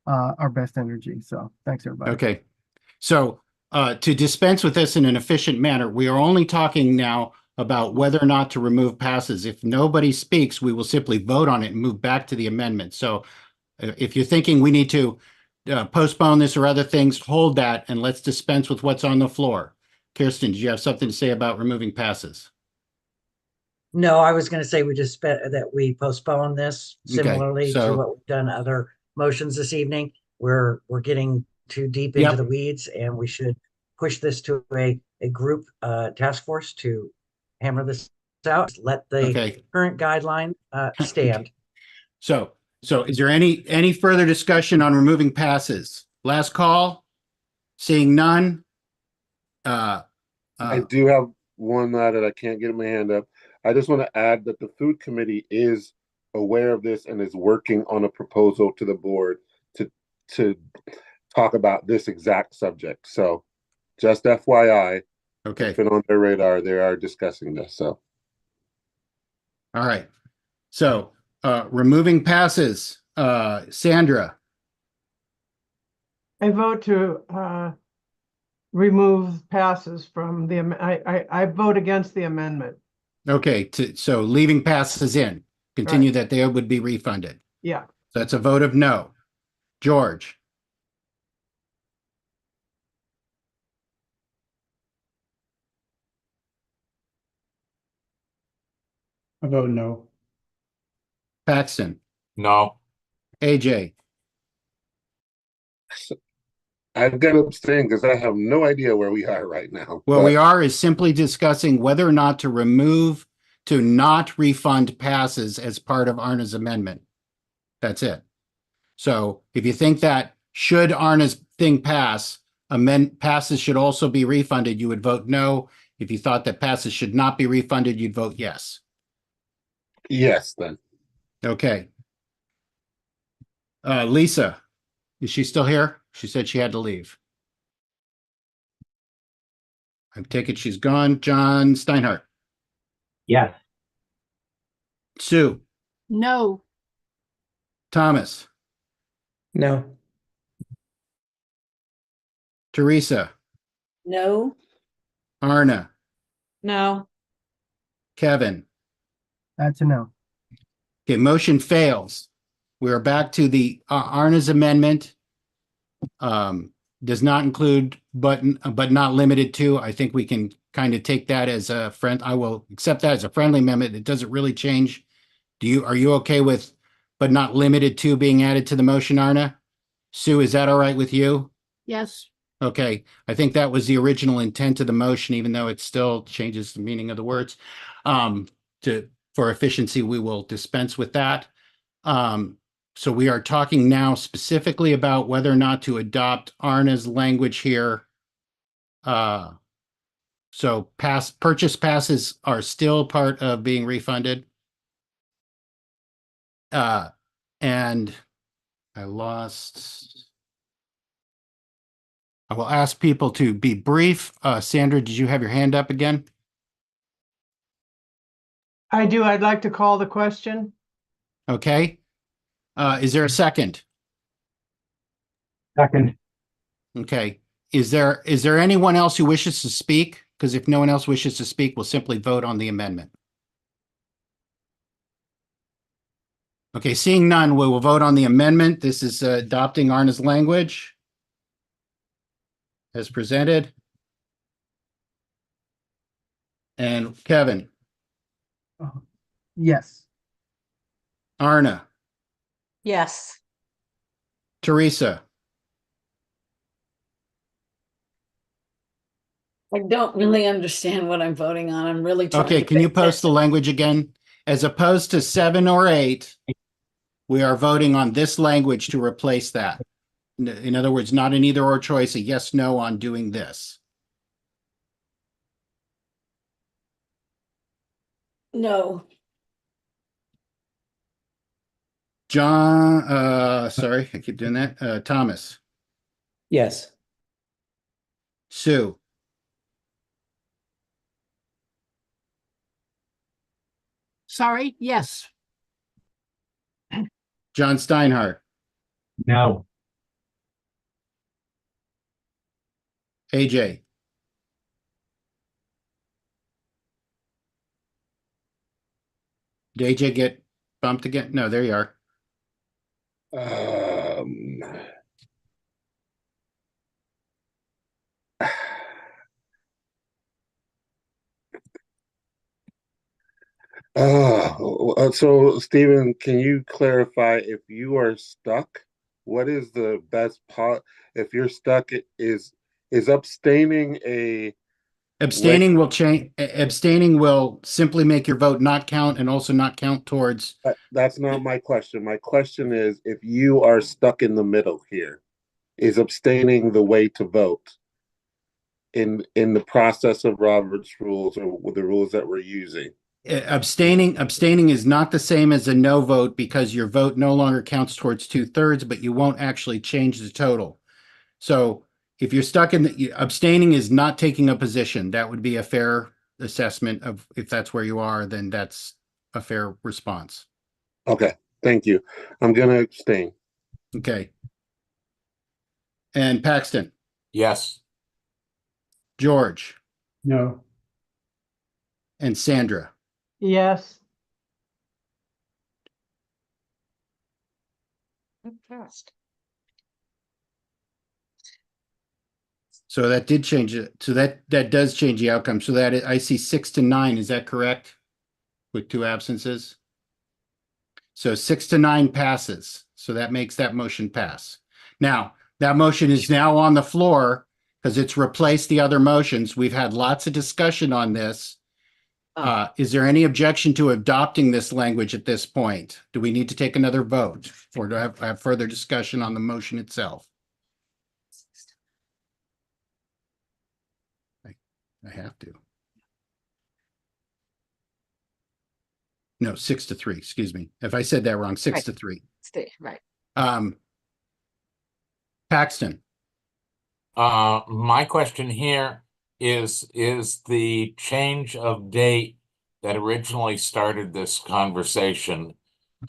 our best energy. So thanks everybody. Okay. So to dispense with this in an efficient manner, we are only talking now about whether or not to remove passes. If nobody speaks, we will simply vote on it and move back to the amendment. So if you're thinking we need to postpone this or other things, hold that and let's dispense with what's on the floor. Kirsten, do you have something to say about removing passes? No, I was going to say that we postpone this Okay, similarly so- to what we've done other motions this evening. We're getting too deep into Yep. the weeds, and we should push this to a group task force to hammer this out. Let the Okay. current guideline stand. So is there any further discussion on removing passes? Last call? Seeing none? I do have one that I can't get my hand up. I just want to add that the food committee is aware of this and is working on a proposal to the board to talk about this exact subject. So just FYI, Okay. it's been on their radar. They are discussing this. So All right. So, removing passes, Sandra, I vote to remove passes from the, I vote against the amendment. okay, so leaving passes in, continue that they would be refunded. Yeah. So that's a vote of no. George, I vote no. Paxton, No. AJ, I've got to abstain because I have no idea where we are right now. where but- we are is simply discussing whether or not to not refund passes as part of Arna's amendment. That's it. So if you think that should Arna's thing pass, passes should also be refunded, you would vote no. If you thought that passes should not be refunded, you'd vote yes. Yes, then. Okay. Lisa, is she still here? She said she had to leave. I take it she's gone. John Steinhardt, Yes. Sue, No. Thomas, No. Teresa, No. Arna, No. Kevin. That's a no. Okay, motion fails. We are back to the Arna's amendment. Does not include but not limited to. I think we can kind of take that as a friend. I will accept that as a friendly amendment. It doesn't really change. Are you okay with but not limited to being added to the motion, Arna? Sue, is that all right with you? Yes. Okay, I think that was the original intent of the motion, even though it still changes the meaning of the words. For efficiency, we will dispense with that. So we are talking now specifically about whether or not to adopt Arna's language here. So purchase passes are still part of being refunded. And I will ask people to be brief. Sandra, did you have your hand up again? I do. I'd like to call the question. Okay. Is there a second? Second. Okay. Is there anyone else who wishes to speak? Because if no one else wishes to speak, we'll simply vote on the amendment. Okay, seeing none, we will vote on the amendment. This is adopting Arna's language as presented. And Kevin, Yes. Arna, Yes. Teresa, I don't really understand what I'm voting on. I'm really trying okay, to can you pay post the language again? As opposed to 7 or 8, we are voting on this language to replace that. In other words, not an either or choice, a yes, no on doing this. No. John, sorry, I keep doing that. Thomas, Yes. Sue, Sorry. Yes. John Steinhardt, No. AJ, did AJ get bumped again? No, there you are. So Stephen, can you clarify if you are stuck? What is the best part? If you're stuck, is abstaining a Abstaining will change. Abstaining will simply make your vote not count and also not count towards. That's not my question. My question is, if you are stuck in the middle here, is abstaining the way to vote in the process of Robert's rules or with the rules that we're using? Abstaining is not the same as a no vote because your vote no longer counts towards 2/3, but you won't actually change the total. So if you're stuck in abstaining is not taking a position. That would be a fair assessment of if that's where you are, then that's a fair response. Okay, thank you. I'm gonna abstain. Okay. And Paxton, Yes. George, No. and Sandra. Yes. Passed. So that did change it. So that does change the outcome. So that I see 6 to 9. Is that correct? With 2 absences. So 6 to 9 passes. So that makes that motion pass. Now, that motion is now on the floor because it's replaced the other motions. We've had lots of discussion on this. Is there any objection to adopting this language at this point? Do we need to take another vote or to have further discussion on the motion itself? I have to. No, 6 to 3, excuse me. If I said that wrong, 6 Right. to 3. Stay, right. Paxton, My question here is the change of date that originally started this conversation, is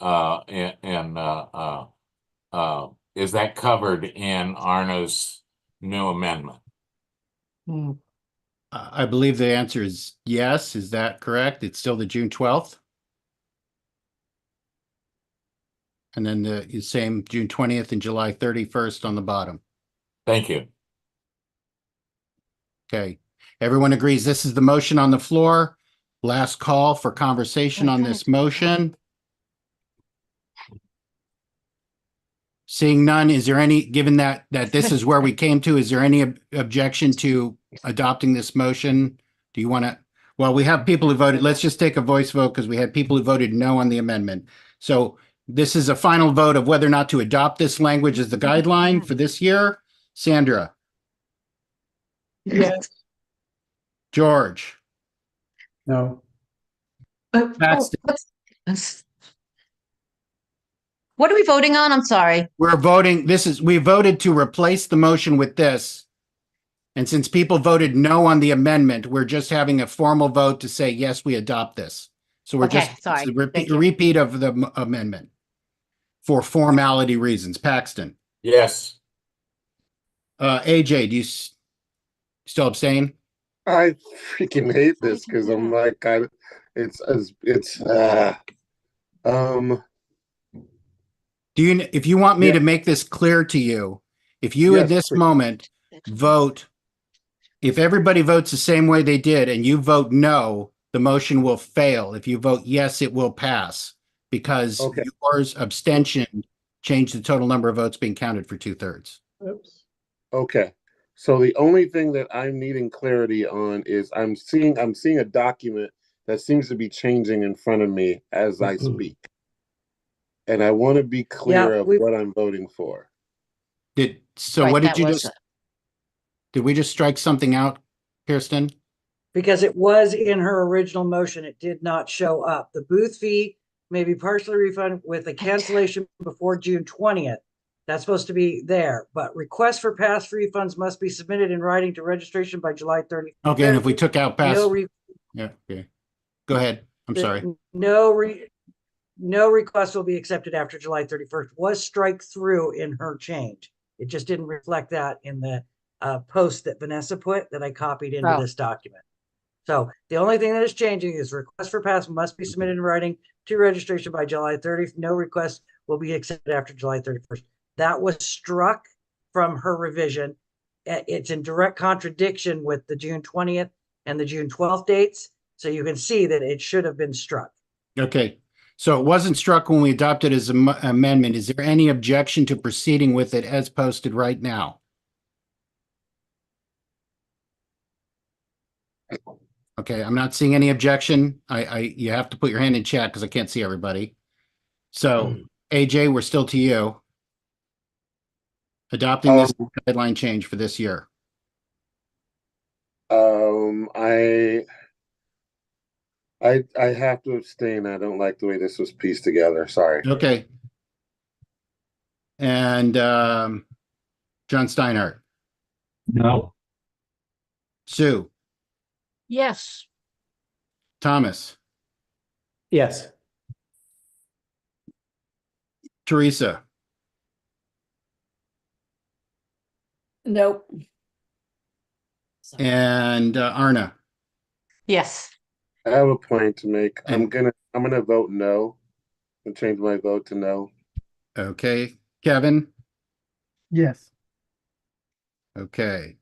that covered in Arna's new amendment? I believe the answer is yes. Is that correct? It's still the June 12th? And then the same June 20th and July 31st on the bottom. Thank you. Okay. Everyone agrees this is the motion on the floor. Last call for conversation on this motion. Seeing none, is there any, given that this is where we came to, is there any objection to adopting this motion? Do you want to, well, we have people who voted, let's just take a voice vote because we had people who voted no on the amendment. So this is a final vote of whether or not to adopt this language as the guideline for this year. Sandra, Yes. George, No. Paxton. What are we voting on? I'm sorry. We're voting, we voted to replace the motion with this. And since people voted no on the amendment, we're just having a formal vote to say, yes, we adopt this. So we're Okay, just, sorry. it's a Thank you. repeat of the amendment for formality reasons. Paxton, Yes. AJ, do you still abstain? I freaking hate this because I'm like, Do you, if you want me Yeah. to make this clear to you, if you at Yes, this please. moment vote, if everybody votes the same way they did and you vote no, the motion will fail. If you vote yes, it will pass because Okay. yours abstention changed the total number of votes being counted for 2/3. Oops. Okay. So the only thing that I'm needing clarity on is I'm seeing a document that seems to be changing in front of me as I speak. And I want to be clear Yeah, of we- what I'm voting for. So Right, what did that you was just, did we just strike something out, Kirsten? Because it was in her original motion, it did not show up. The booth fee may be partially refunded with a cancellation before June 20th. That's supposed to be there, but requests for past refunds must be submitted in writing to registration by July 30th. Okay, and if we took out past, No re- yeah, okay. Go ahead. I'm sorry. No request will be accepted after July 31st was strike through in her change. It just didn't reflect that in the post that Vanessa put that I copied into Oh. this document. So the only thing that is changing is request for pass must be submitted in writing to registration by July 30th. No request will be accepted after July 31st. That was struck from her revision. It's in direct contradiction with the June 20th and the June 12th dates. So you can see that it should have been struck. Okay, so it wasn't struck when we adopted as an amendment. Is there any objection to proceeding with it as posted right now? Okay, I'm not seeing any objection. You have to put your hand in chat because I can't see everybody. So AJ, we're still to you. Adopting this guideline change for this year. I have to abstain. I don't like the way this was pieced together. Sorry. Okay. And John Steinhardt, No. Sue, Yes. Thomas, Yes. Teresa, Nope. and Arna. Yes. I have a point to make. And- I'm gonna vote no and change my vote to no. Okay, Kevin. Yes. Okay.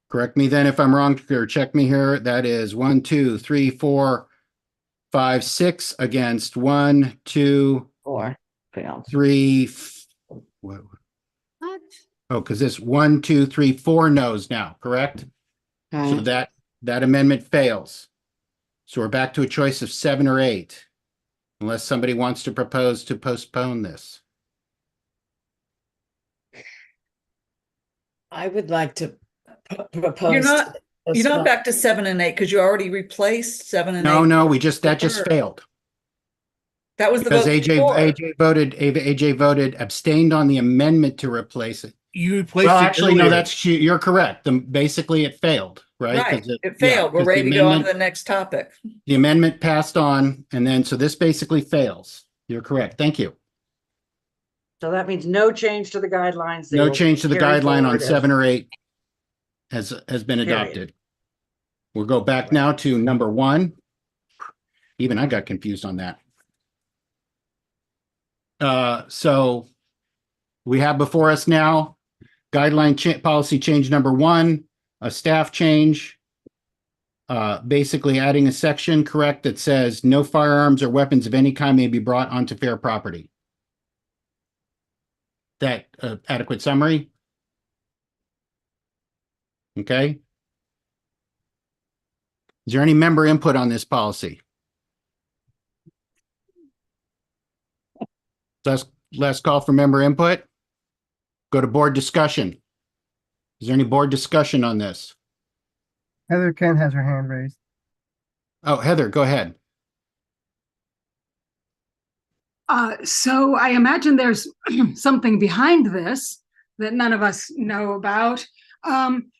Correct me then if I'm wrong, or check me here. That is 1, 2, 3, 4, 5, 6 against 1, 2, 4 failed. 3. What? Oh, because this 1, 2, 3, 4 no's now, correct? So that amendment fails. So we're back to a choice of 7 or 8, unless somebody wants to propose to postpone this. I would like to propose. You're not, to you're postpone. not back to 7 and 8 because you already replaced 7 and 8. No, that just failed. That was the Because vote before. AJ voted abstained on the amendment to replace it. You replaced Well, it actually, no, earlier. you're correct. Basically it failed, right? Right, 'Cause it failed. We're 'cause ready to go on to the next topic. the amendment passed on, and then, so this basically fails. You're correct. Thank you. So that means no change to the guidelines. They No will change to the carry guideline on forward as- 7 or 8 has been Period. adopted. We'll go back now to number 1. Even I got confused on that. So we have before us now guideline policy change number 1, a staff change. Basically adding a section, correct, that says no firearms or weapons of any kind may be brought onto fair property. That adequate summary? Okay. Is there any member input on this policy? Last call for member input. Go to board discussion. Is there any board discussion on this? Heather Kent has her hand raised. Oh, Heather, go ahead. So I imagine there's something behind this that none of us know about. And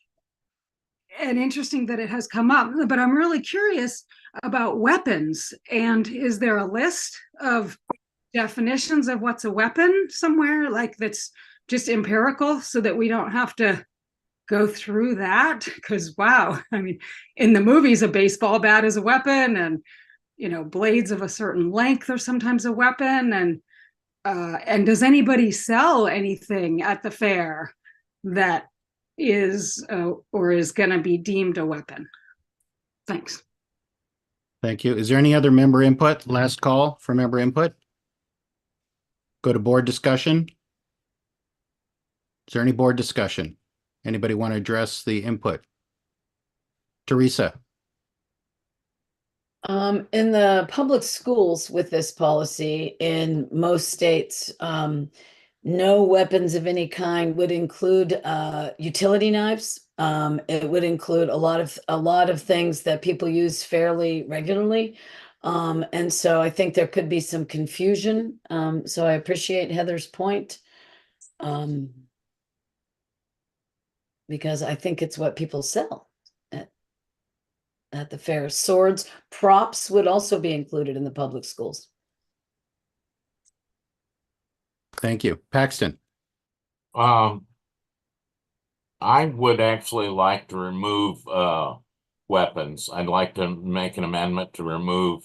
interesting that it has come up, but I'm really curious about weapons. And is there a list of definitions of what's a weapon somewhere, like that's just empirical, so that we don't have to go through that? Because wow, I mean, in the movies, a baseball bat is a weapon, and blades of a certain length are sometimes a weapon. And does anybody sell anything at the fair that is or is going to be deemed a weapon? Thanks. Thank you. Is there any other member input? Last call for member input. Go to board discussion. Is there any board discussion? Anybody want to address the input? Teresa. In the public schools with this policy in most states, no weapons of any kind would include utility knives. It would include a lot of things that people use fairly regularly. And so I think there could be some confusion. So I appreciate Heather's point. Because I think it's what people sell at the fair. Swords, props would also be included in the public schools. Thank you. Paxton. I would actually like to remove weapons. I'd like to make an amendment to remove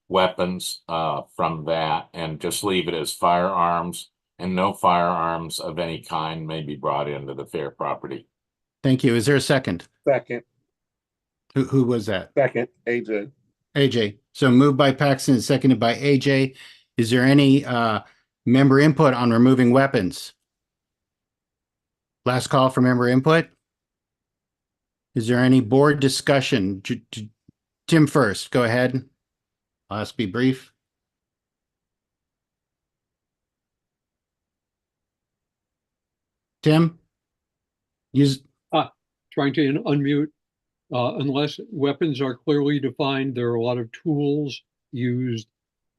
weapons from that and just leave it as firearms, and no firearms of any kind may be brought into the fair property. Thank you. Is there a second? Second. Who was that? Second, AJ. AJ. So moved by Paxton and seconded by AJ. Is there any member input on removing weapons? Last call for member input. Is there any board discussion? Tim first, go ahead. I'll ask be brief. Tim? Trying to unmute. Unless weapons are clearly defined, there are a lot of tools used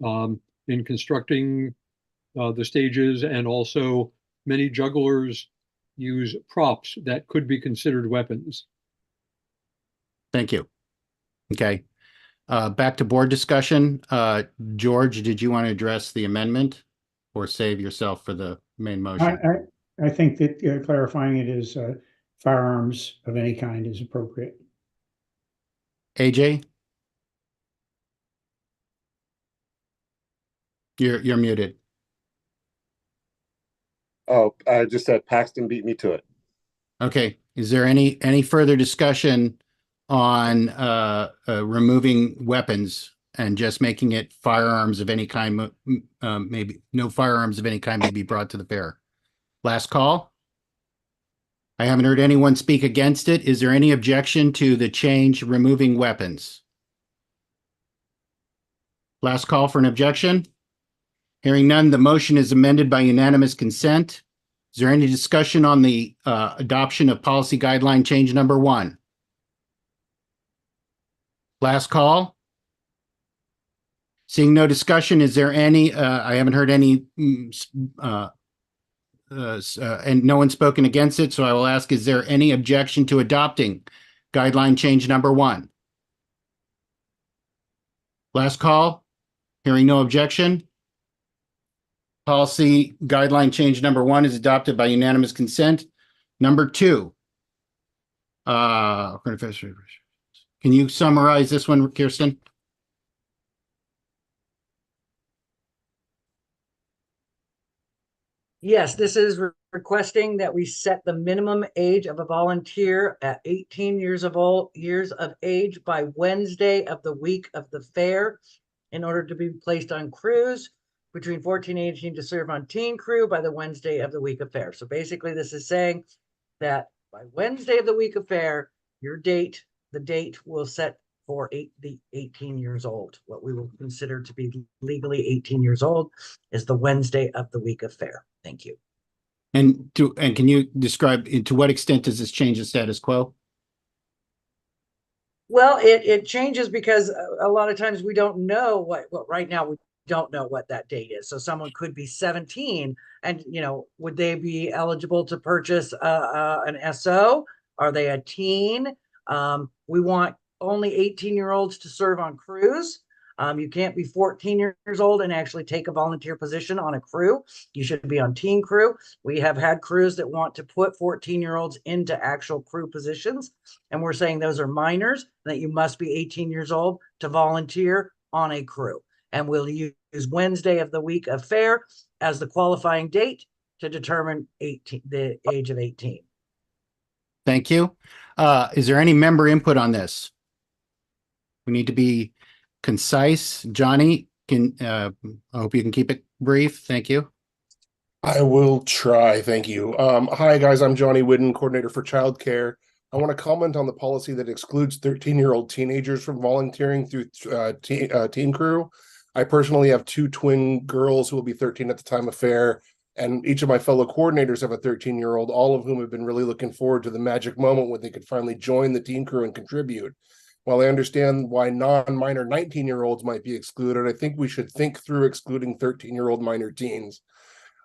in constructing the stages, and also many jugglers use props that could be considered weapons. Thank you. Okay. Back to board discussion. George, did you want to address the amendment or save yourself for the main motion? I think that clarifying it as firearms of any kind is appropriate. AJ? You're muted. Oh, I just said Paxton beat me to it. Okay. Is there any further discussion on removing weapons and just making it firearms of any kind? Maybe no firearms of any kind may be brought to the fair. Last call. I haven't heard anyone speak against it. Is there any objection to the change removing weapons? Last call for an objection. Hearing none, the motion is amended by unanimous consent. Is there any discussion on the adoption of policy guideline change number 1? Last call. Seeing no discussion, is there any, I haven't heard any, and no one's spoken against it, so I will ask, is there any objection to adopting guideline change number 1? Last call. Hearing no objection. Policy guideline change number 1 is adopted by unanimous consent. Number 2. Can you summarize this one, Kirsten? Yes, this is requesting that we set the minimum age of a volunteer at 18 years of age by Wednesday of the week of the fair in order to be placed on crews between 14 and 18 to serve on teen crew by the Wednesday of the week of fair. So basically this is saying that by Wednesday of the week of fair, the date will set for the 18 years old. What we will consider to be legally 18 years old is the Wednesday of the week of fair. Thank you. And can you describe to what extent does this change the status quo? Well, it changes because a lot of times we don't know what right now we don't know what that date is. So someone could be 17 and, would they be eligible to purchase an SO? Are they a teen? We want only 18-year-olds to serve on crews. You can't be 14 years old and actually take a volunteer position on a crew. You should be on teen crew. We have had crews that want to put 14-year-olds into actual crew positions. And we're saying those are minors, that you must be 18 years old to volunteer on a crew. And we'll use Wednesday of the week of fair as the qualifying date to determine the age of 18. Thank you. Is there any member input on this? We need to be concise. Johnny, I hope you can keep it brief. Thank you. I will try. Thank you. Hi, guys. I'm Johnny Whidden, coordinator for childcare. I want to comment on the policy that excludes 13-year-old teenagers from volunteering through teen crew. I personally have 2 twin girls who will be 13 at the time of fair, and each of my fellow coordinators have a 13-year-old, all of whom have been really looking forward to the magic moment when they could finally join the teen crew and contribute. While I understand why non-minor 19-year-olds might be excluded, I think we should think through excluding 13-year-old minor teens.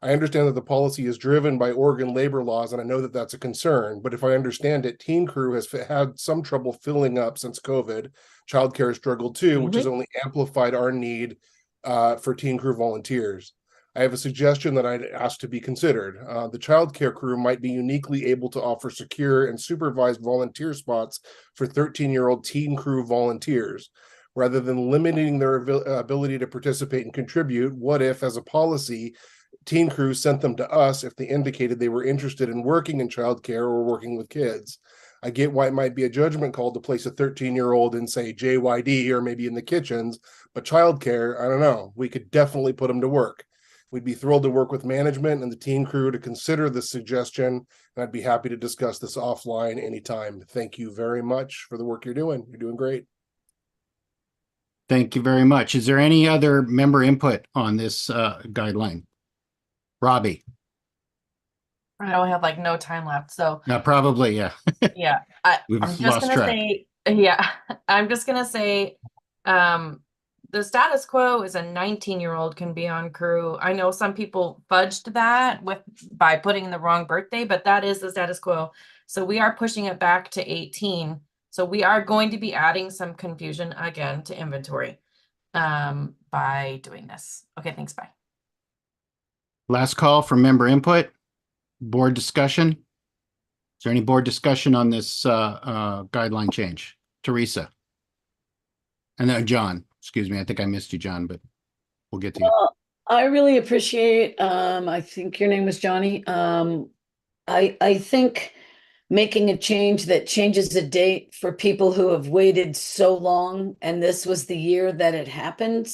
I understand that the policy is driven by Oregon labor laws, and I know that that's a concern, but if I understand it, teen crew has had some trouble filling up since COVID. Childcare has struggled too, which has only amplified our need for teen crew volunteers. I have a suggestion that I'd ask to be considered. The childcare crew might be uniquely able to offer secure and supervised volunteer spots for 13-year-old teen crew volunteers. Rather than limiting their ability to participate and contribute, what if, as a policy, teen crews sent them to us if they indicated they were interested in working in childcare or working with kids? I get why it might be a judgment call to place a 13-year-old in, say, JYD or maybe in the kitchens, but childcare, I don't know. We could definitely put them to work. We'd be thrilled to work with management and the teen crew to consider this suggestion, and I'd be happy to discuss this offline anytime. Thank you very much for the work you're doing. You're doing great. Thank you very much. Is there any other member input on this guideline? Robbie? I know we have like no time left, so Probably, yeah. yeah. We've I'm just lost gonna track. say, I'm just gonna say, the status quo is a 19-year-old can be on crew. I know some people fudged that by putting in the wrong birthday, but that is the status quo. So we are pushing it back to 18 So we are going to be adding some confusion again to inventory by doing this. Okay, thanks, bye. Last call for member input, board discussion. Is there any board discussion on this guideline change? Teresa? And then John, excuse me, I think I missed you, John, but we'll get to you. I really appreciate, I think your name was Johnny. I think making a change that changes the date for people who have waited so long, and this was the year that it happened.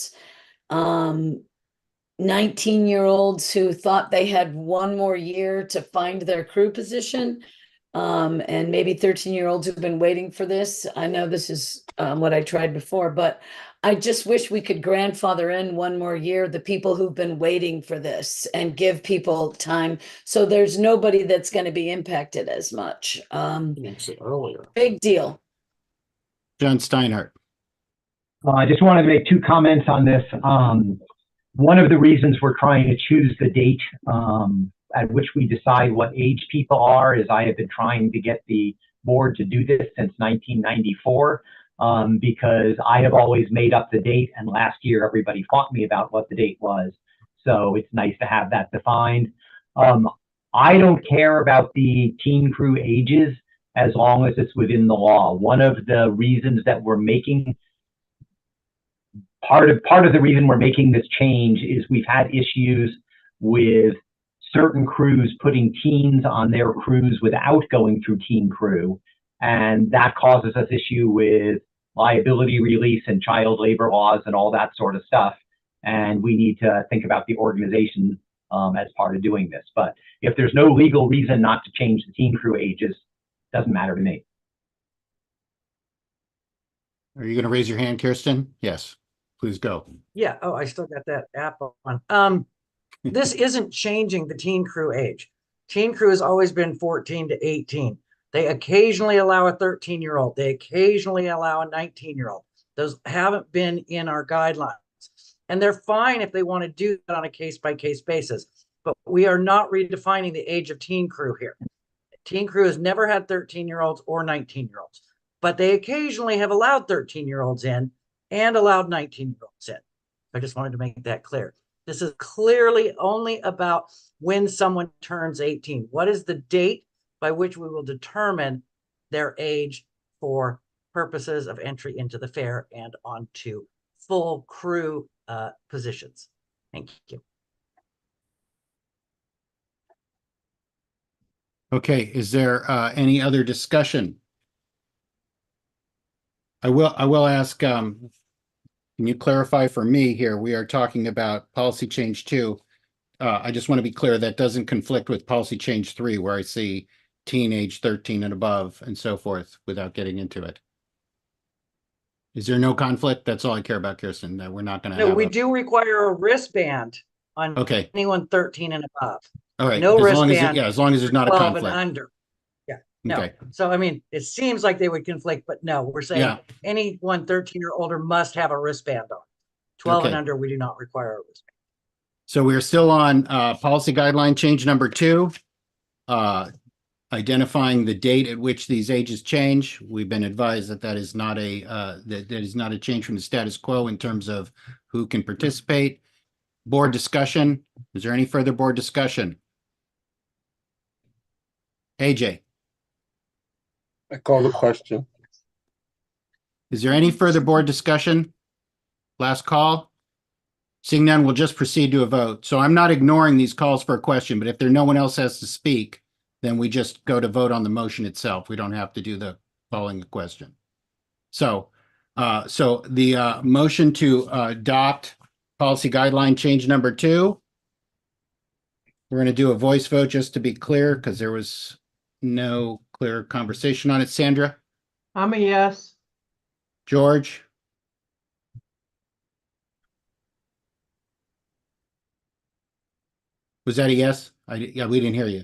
19-year-olds who thought they had one more year to find their crew position. And maybe 13-year-olds who've been waiting for this. I know this is what I tried before, but I just wish we could grandfather in one more year the people who've been waiting for this and give people time. So there's nobody that's going to be impacted as much. Makes it earlier. Big deal. John Steinhardt. I just wanted to make two comments on this. One of the reasons we're trying to choose the date at which we decide what age people are is I have been trying to get the board to do this since 1994 because I have always made up the date, and last year everybody fought me about what the date was. So it's nice to have that defined. I don't care about the teen crew ages as long as it's within the law. One of the reasons that we're making part of the reason we're making this change is we've had issues with certain crews putting teens on their crews without going through teen crew. And that causes us issue with liability release and child labor laws and all that sort of stuff. And we need to think about the organization as part of doing this. But if there's no legal reason not to change the teen crew ages, doesn't matter to me. Are you going to raise your hand, Kirsten? Yes, please go. Yeah. Oh, I still got that app on. This isn't changing the teen crew age. Teen crew has always been 14 to 18. They occasionally allow a 13-year-old. They occasionally allow a 19-year-old. Those haven't been in our guidelines. And they're fine if they want to do that on a case-by-case basis. But we are not redefining the age of teen crew here. Teen crew has never had 13-year-olds or 19-year-olds. But they occasionally have allowed 13-year-olds in and allowed 19-year-olds in. I just wanted to make that clear. This is clearly only about when someone turns 18. What is the date by which we will determine their age for purposes of entry into the fair and onto full crew positions? Thank you. Okay, is there any other discussion? I will ask, can you clarify for me here? We are talking about policy change 2. I just want to be clear that doesn't conflict with policy change 3, where I see teenage 13 and above and so forth without getting into it. Is there no conflict? That's all I care about, Kirsten, that we're not going to No, have we do require a wristband on Okay. anyone 13 and above. All right. No as long as wristband. as long as there's not a 12 conflict. and under. Yeah. No. Okay. So, I mean, it seems like they would conflict, but no, we're saying Yeah. anyone 13 or older must have a wristband on. 12 and Okay. under, we do not require a wristband. So we're still on policy guideline change number 2, identifying the date at which these ages change. We've been advised that that is not a that is not a change from the status quo in terms of who can participate. Board discussion. Is there any further board discussion? AJ, I call the question. is there any further board discussion? Last call. Seeing none, we'll just proceed to a vote. So I'm not ignoring these calls for a question, but if no one else has to speak, then we just go to vote on the motion itself. We don't have to do the following question. So, the motion to adopt policy guideline change number 2. We're going to do a voice vote just to be clear because there was no clear conversation on it. Sandra? I'm a yes. George? Was that a yes? Yeah, we didn't hear you.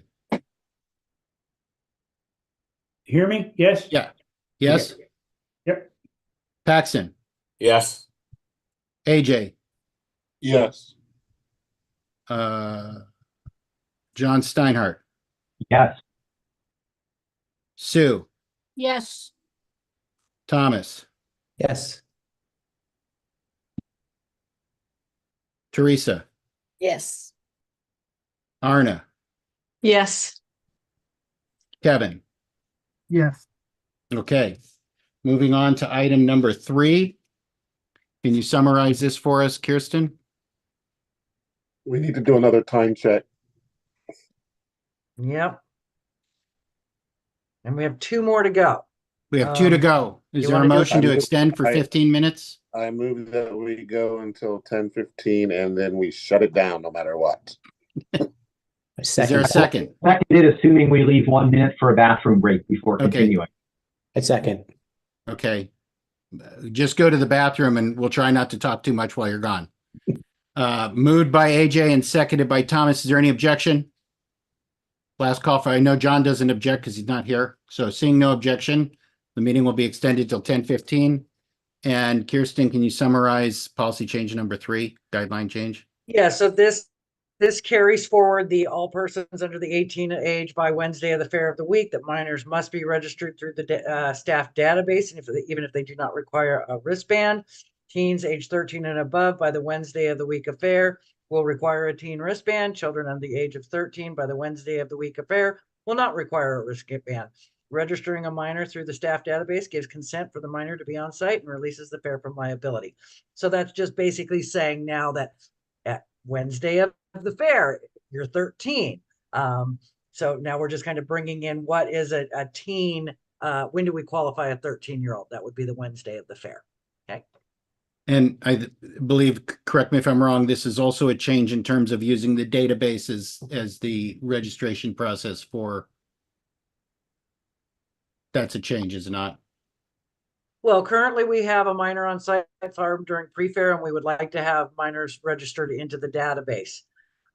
Hear me? Yes? Yeah. Yes? Yep. Paxton? Yes. AJ? Yes. John Steinhardt? Yes. Sue? Yes. Thomas, Yes. Teresa, Yes. Arna, Yes. Kevin. Yes. Okay, moving on to item number 3. Can you summarize this for us, Kirsten? We need to do another time check. Yep. And we have 2 more to go. We have 2 to go. Is you there a wanna do- motion to extend for 15 minutes? I move that we go until 10:15 and then we shut it down no matter what. Is there a second? Seconded, assuming we leave 1 minute for a bathroom break before Okay. continuing. A second. Okay. Just go to the bathroom and we'll try not to talk too much while you're gone. Moved by AJ and seconded by Thomas. Is there any objection? Last call for, I know John doesn't object because he's not here. So seeing no objection, the meeting will be extended till 10:15. And Kirsten, can you summarize policy change number 3, guideline change? Yeah, so this carries forward the all persons under the 18 age by Wednesday of the fair of the week, that minors must be registered through the staff database, and even if they do not require a wristband. Teens age 13 and above by the Wednesday of the week of fair will require a teen wristband. Children under the age of 13 by the Wednesday of the week of fair will not require a wristband. Registering a minor through the staff database gives consent for the minor to be on site and releases the fair from liability. So that's just basically saying now that at Wednesday of the fair, you're 13. So now we're just kind of bringing in what is a teen, when do we qualify a 13-year-old? That would be the Wednesday of the fair. Okay. And I believe, correct me if I'm wrong, this is also a change in terms of using the database as the registration process for. That's a change, is it not? Well, currently we have a minor on site farm during pre-fair, and we would like to have minors registered into the database,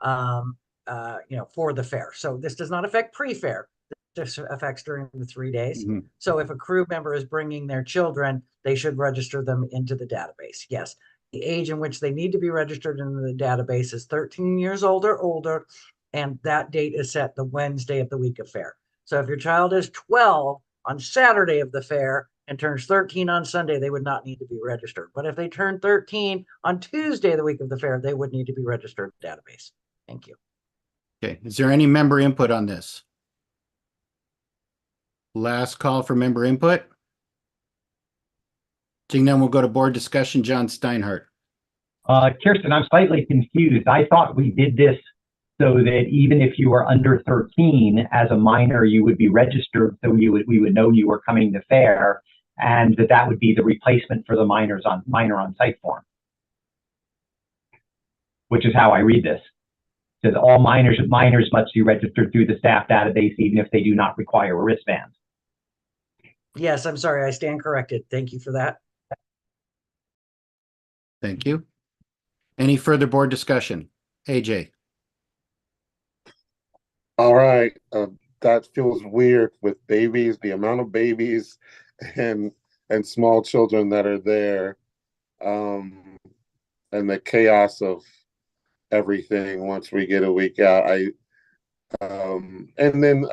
for the fair. So this does not affect pre-fair. This affects during the 3 days. Mhm. So if a crew member is bringing their children, they should register them into the database. Yes. The age in which they need to be registered in the database is 13 years old or older, and that date is set the Wednesday of the week of fair. So if your child is 12 on Saturday of the fair and turns 13 on Sunday, they would not need to be registered. But if they turn 13 on Tuesday, the week of the fair, they would need to be registered in the database. Thank you. Okay, is there any member input on this? Last call for member input. Seeing none, we'll go to board discussion. John Steinhardt. Kirsten, I'm slightly confused. I thought we did this so that even if you were under 13 as a minor, you would be registered, so we would know you were coming to fair, and that would be the replacement for the minor on site form, which is how I read this. It says all minors must be registered through the staff database, even if they do not require a wristband. Yes, I'm sorry, I stand corrected. Thank you for that. Thank you. Any further board discussion? AJ. All right, that feels weird with babies, the amount of babies and small children that are there, and the chaos of everything once we get a week out. And then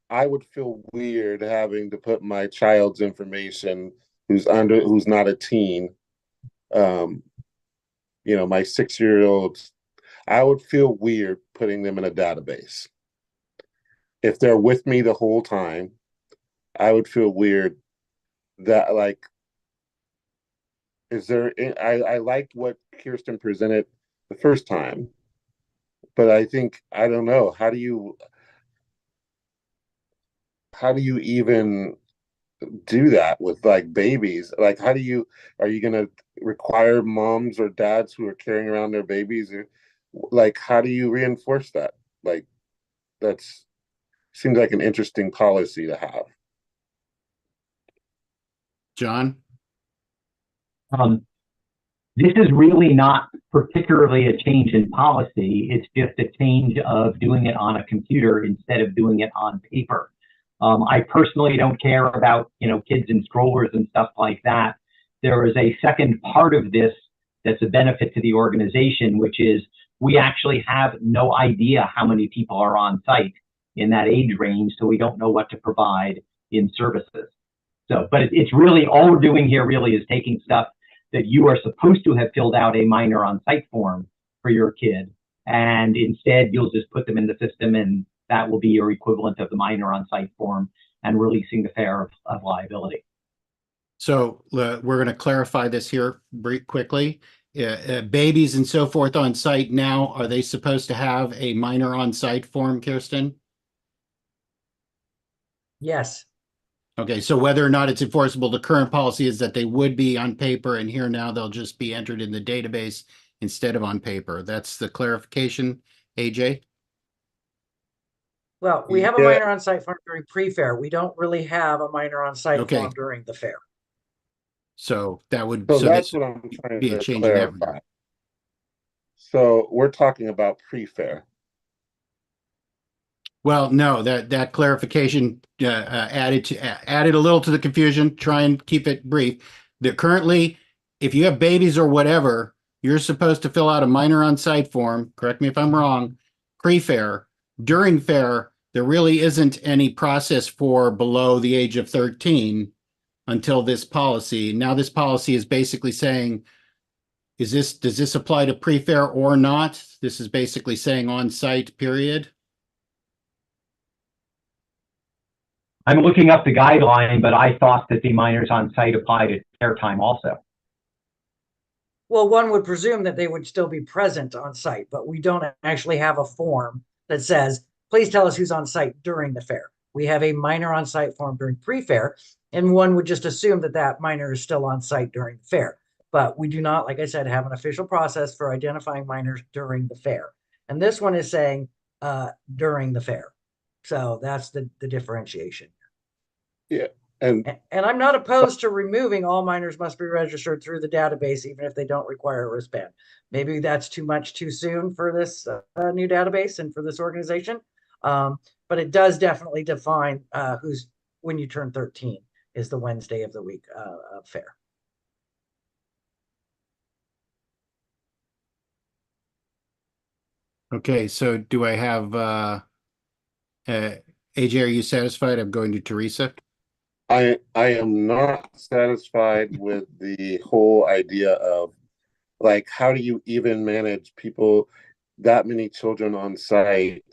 I would feel weird having to put my child's information who's not a teen, my 6-year-old. I would feel weird putting them in a database. If they're with me the whole time, I would feel weird that I liked what Kirsten presented the first time, but I don't know, how do you even do that with babies? Are you going to require moms or dads who are carrying around their babies, or how do you reinforce that? That's seems like an interesting policy to have. John? This is really not particularly a change in policy. It's just a change of doing it on a computer instead of doing it on paper. I personally don't care about, kids in strollers and stuff like that. There is a second part of this that's a benefit to the organization, which is we actually have no idea how many people are on site in that age range, so we don't know what to provide in services. So, but it's really, all we're doing here really is taking stuff that you are supposed to have filled out a minor on site form for your kid. And instead you'll just put them in the system, and that will be your equivalent of the minor on site form and releasing the fare of liability. So we're going to clarify this here quickly. Babies and so forth on site now, are they supposed to have a minor on site form, Kirsten? Yes. Okay, so whether or not it's enforceable, the current policy is that they would be on paper, and here now they'll just be entered in the database instead of on paper. That's the clarification, AJ? Well, we have a Yeah. minor on site form during pre-fair. We don't really have a minor on site Okay. form during the fair. So that would So so that's this what I'm trying be a to change in that clarify. regard. So we're talking about pre-fair. Well, no, that clarification added a little to the confusion. Try and keep it brief. That currently, if you have babies or whatever, you're supposed to fill out a minor on site form. Correct me if I'm wrong. Pre-fair. During fair, there really isn't any process for below the age of 13 until this policy. Now this policy is basically saying, does this apply to pre-fair or not? This is basically saying on site, period. I'm looking up the guideline, but I thought that the minors on site applied at fair time also. Well, one would presume that they would still be present on site, but we don't actually have a form that says, please tell us who's on site during the fair. We have a minor on site form during pre-fair, and one would just assume that that minor is still on site during the fair. But we do not, like I said, have an official process for identifying minors during the fair. And this one is saying during the fair. So that's the differentiation. Yeah. And I'm not opposed to removing all minors must be registered through the database, even if they don't require a wristband. Maybe that's too much too soon for this new database and for this organization. But it does definitely define who's when you turn 13 is the Wednesday of the week of fair. Okay, so do I have AJ, are you satisfied? I'm going to Teresa. I am not satisfied with the whole idea of, like, how do you even manage people, that many children on site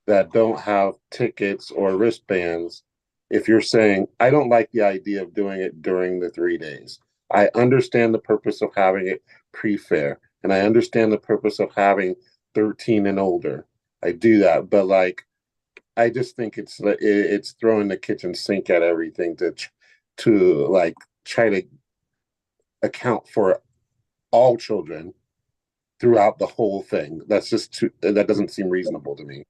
that don't have tickets or wristbands? If you're saying, I don't like the idea of doing it during the 3 days. I understand the purpose of having it pre-fair, and I understand the purpose of having 13 and older. I do that, but like, I just think it's throwing the kitchen sink at everything to like try to account for all children throughout the whole thing. That's just that doesn't seem reasonable to me.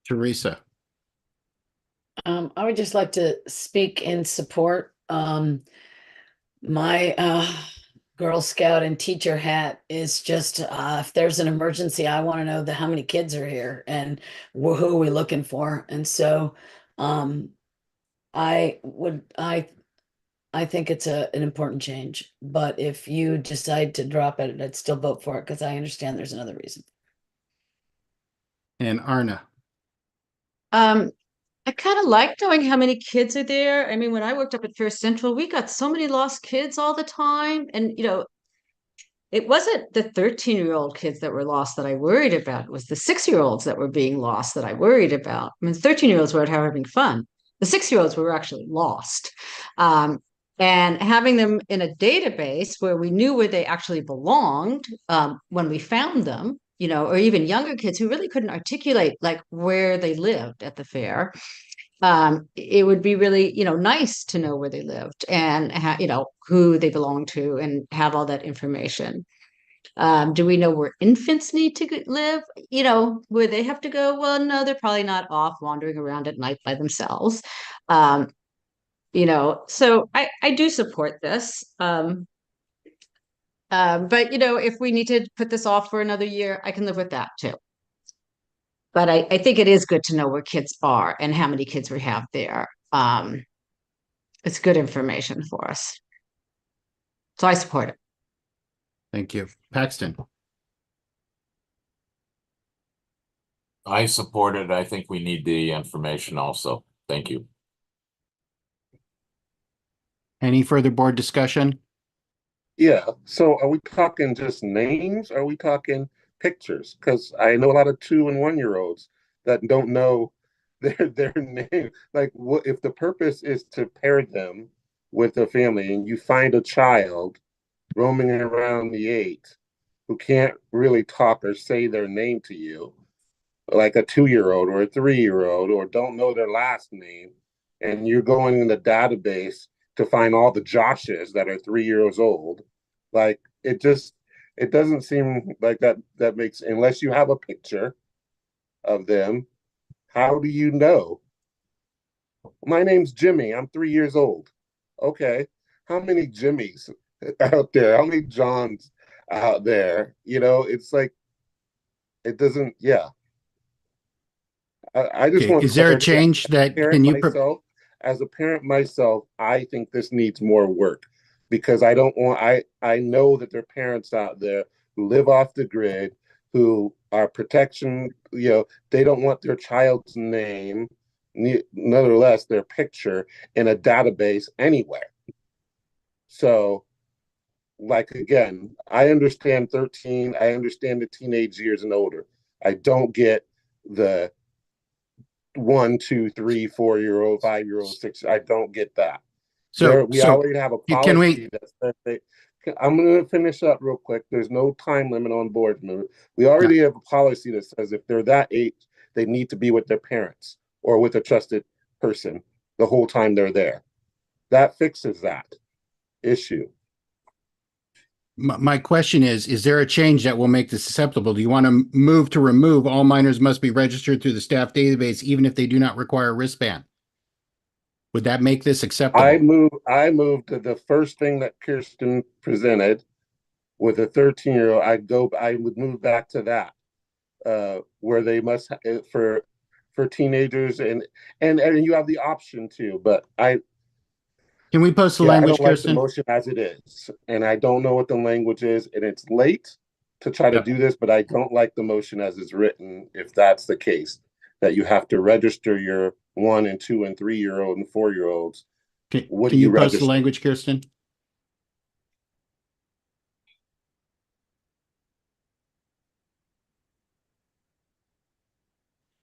Teresa. I would just like to speak in support. My Girl Scout and teacher hat is just if there's an emergency, I want to know how many kids are here and who are we looking for. And so I think it's an important change. But if you decide to drop it, I'd still vote for it because I understand there's another reason. And Arna. I kind of like knowing how many kids are there. I mean, when I worked up at Fair Central, we got so many lost kids all the time. And, you know, it wasn't the 13-year-old kids that were lost that I worried about. It was the 6-year-olds that were being lost that I worried about. I mean, the 13-year-olds were out having fun. The 6-year-olds were actually lost. And having them in a database where we knew where they actually belonged when we found them, you know, or even younger kids who really couldn't articulate like where they lived at the fair. It would be really, you know, nice to know where they lived and you know, who they belong to and have all that information. Do we know where infants need to live? You know, where they have to go? Well, no, they're probably not off wandering around at night by themselves. You know, so I do support this. But, you know, if we need to put this off for another year, I can live with that too. But I think it is good to know where kids are and how many kids we have there. It's good information for us. So I support it. Thank you. Paxton. I support it. I think we need the information also. Thank you. Any further board discussion? Yeah, so are we talking just names? Are we talking pictures? Because I know a lot of 2 and 1 year olds that don't know their name. Like, what if the purpose is to pair them with a family, and you find a child roaming around the 8 who can't really talk or say their name to you, like a 2-year-old or a 3-year-old, or don't know their last name, and you're going in the database to find all the Joshes that are 3 years old. Like, it doesn't seem like that makes, unless you have a picture of them, how do you know? My name's Jimmy, I'm 3 years old. Okay, how many Jimmys out there? How many Johns out there? It's like, it doesn't, yeah. I just Okay, want is there a clarity. change that, can you, As a parent myself, I think this needs more work, because I don't want, I know that there are parents out there who live off the grid, who are protection, they don't want their child's name, nonetheless, their picture in a database anywhere. So, like, again, I understand 13, I understand the teenage years and older. I don't get the 1, 2, 3, 4-year-old, 5-year-old, 6. I don't get that. We already have a policy that says I'm going to finish up real quick. There's no time limit on board movement. We already have a policy that says if they're that age, they need to be with their parents or with a trusted person the whole time they're there. That fixes that issue. My question is there a change that will make this acceptable? Do you want to move to remove all minors must be registered through the staff database, even if they do not require a wristband? Would that make this acceptable? I moved to the first thing that Kirsten presented with a 13-year-old. I would move back to that, where they must, for teenagers, and you have the option to, but can we post the I language, don't like Kirsten? the motion as it is, and I don't know what the language is, and it's late to try to do this, but I don't like the motion as it's written. If that's the case, that you have to register your 1 and 2 and 3-year-old and 4-year-olds. Can you post the language, Kirsten?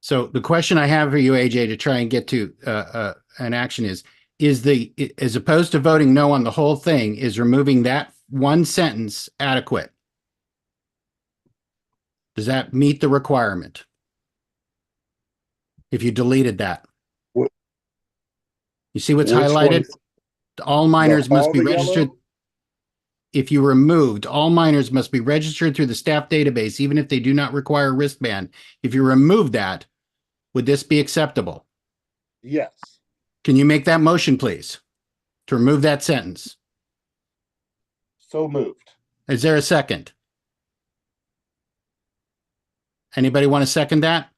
So the question I have for you, AJ, to try and get to an action is as opposed to voting no on the whole thing, is removing that one sentence adequate? Does that meet the requirement? If you deleted that, you see what's highlighted? All minors must be registered. If you removed all minors must be registered through the staff database, even if they do not require a wristband. If you remove that, would this be acceptable? Yes. Can you make that motion, please, to remove that sentence? So moved. Is there a second? Anybody want to second that?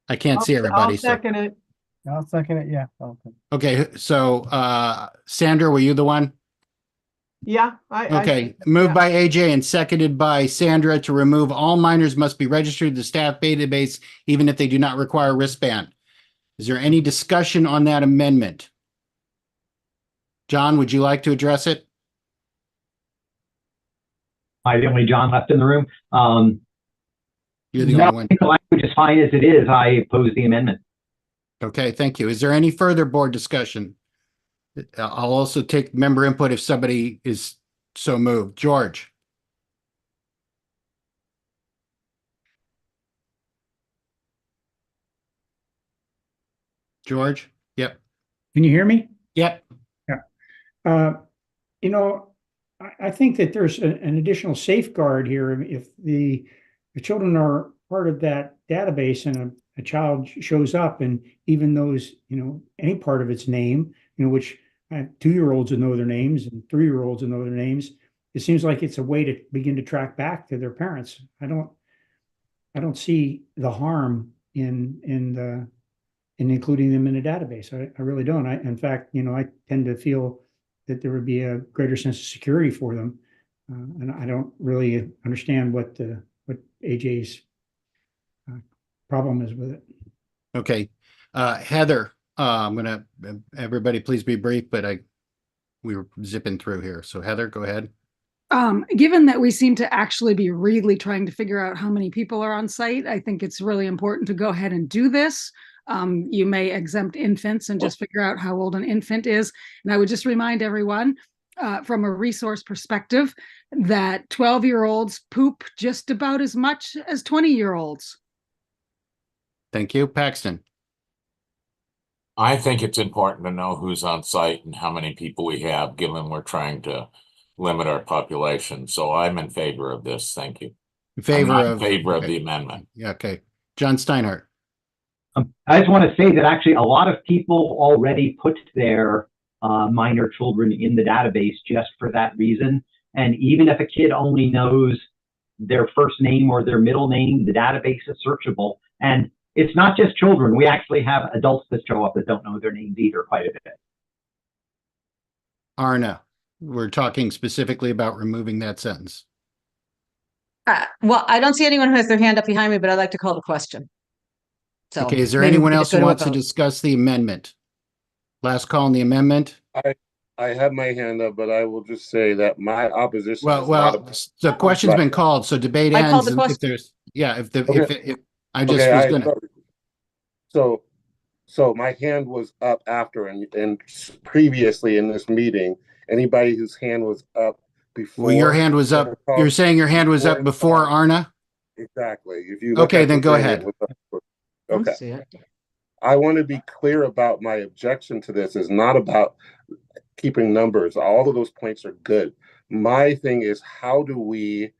I can't see everybody. I'll second it. I'll second it. Yeah. Okay. So, Sandra, were you the one? Yeah. Okay. Moved by AJ and seconded by Sandra to remove all minors must be registered to the staff database, even if they do not require a wristband. Is there any discussion on that amendment? John, would you like to address it? I'm the only John left in the room. You're the only one. I think the language is fine as it is. I oppose the amendment. Okay, thank you. Is there any further board discussion? I'll also take member input if somebody is so moved. George. George? Yep. Can you hear me? Yep. Yeah. I think that there's an additional safeguard here. If the children are part of that database and a child shows up and even knows, any part of its name, which 2-year-olds will know their names and 3-year-olds will know their names, it seems like it's a way to begin to track back to their parents. I don't see the harm in including them in a database. I really don't. In fact, I tend to feel that there would be a greater sense of security for them. And I don't really understand what AJ's problem is with it. Okay. Heather, everybody please be brief, but we were zipping through here. So Heather, go ahead. Given that we seem to actually be really trying to figure out how many people are on site, I think it's really important to go ahead and do this. You may exempt infants and just figure out how old an infant is. And I would just remind everyone, from a resource perspective, that 12-year-olds poop just about as much as 20-year-olds. Thank you. Paxton. I think it's important to know who's on site and how many people we have, given we're trying to limit our population. So I'm in favor of this. Thank you. In favor I'm not of in favor of okay. the amendment. Yeah, okay. John Steinhardt. I just want to say that actually a lot of people already put their minor children in the database just for that reason. And even if a kid only knows their first name or their middle name, the database is searchable. And it's not just children. We actually have adults that show up that don't know their names either quite a bit. Arna, we're talking specifically about removing that sentence. Well, I don't see anyone who has their hand up behind me, but I'd like to call the question. So Okay, is there maybe we anyone could else go who to a wants to vote. discuss the amendment? Last call on the amendment? I have my hand up, but I will just say that my opposition is not Well, the question's Right. been called, so debate I called ends. the and question. If there's, yeah, if I just Okay, was gonna, so my hand was up after and previously in this meeting, anybody whose hand was up before. well, your hand was up. You're saying your hand was up before Arna? Exactly. If you look Okay, at then the go thing, it ahead. was up. I don't Okay. see it. I want to be clear about my objection to this is not about keeping numbers. All of those points are good. My thing is, how do we,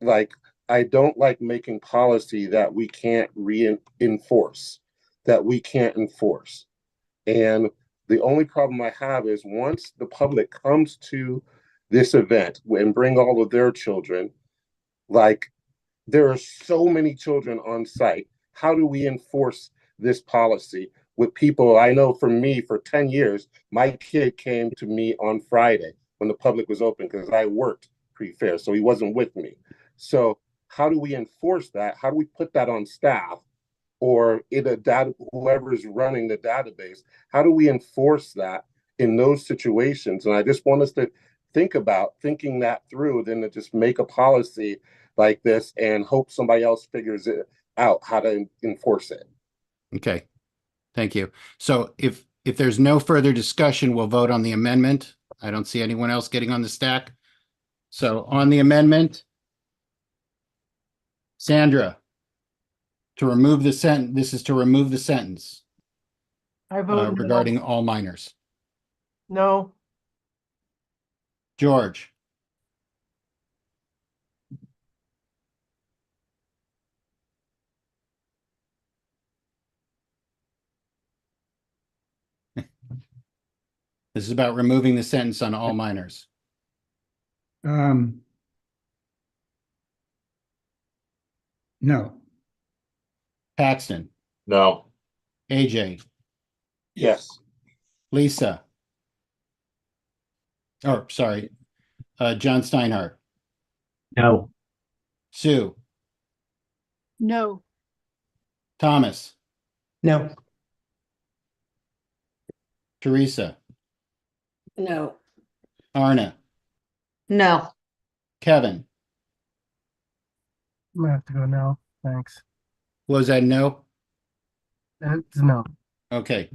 like, I don't like making policy that we can't reinforce, that we can't enforce. And the only problem I have is once the public comes to this event and bring all of their children, like, there are so many children on site. How do we enforce this policy with people? I know for me, for 10 years, my kid came to me on Friday when the public was open because I worked pre-fair, so he wasn't with me. So how do we enforce that? How do we put that on staff or in a data, whoever is running the database? How do we enforce that in those situations? And I just want us to think about thinking that through, than to just make a policy like this and hope somebody else figures it out how to enforce it. Okay, thank you. So if there's no further discussion, we'll vote on the amendment. I don't see anyone else getting on the stack. So on the amendment, Sandra, to remove the sentence, this is to remove the sentence I vote no. regarding all minors. No. George, this is about removing the sentence on all minors. No. Paxton, No. AJ, Yes. Lisa. Oh, sorry. John Steinhardt, No. Sue, No. Thomas, No. Teresa, No. Arna, No. Kevin. I'm gonna have to go no. Thanks. Was that no? It's no. Okay.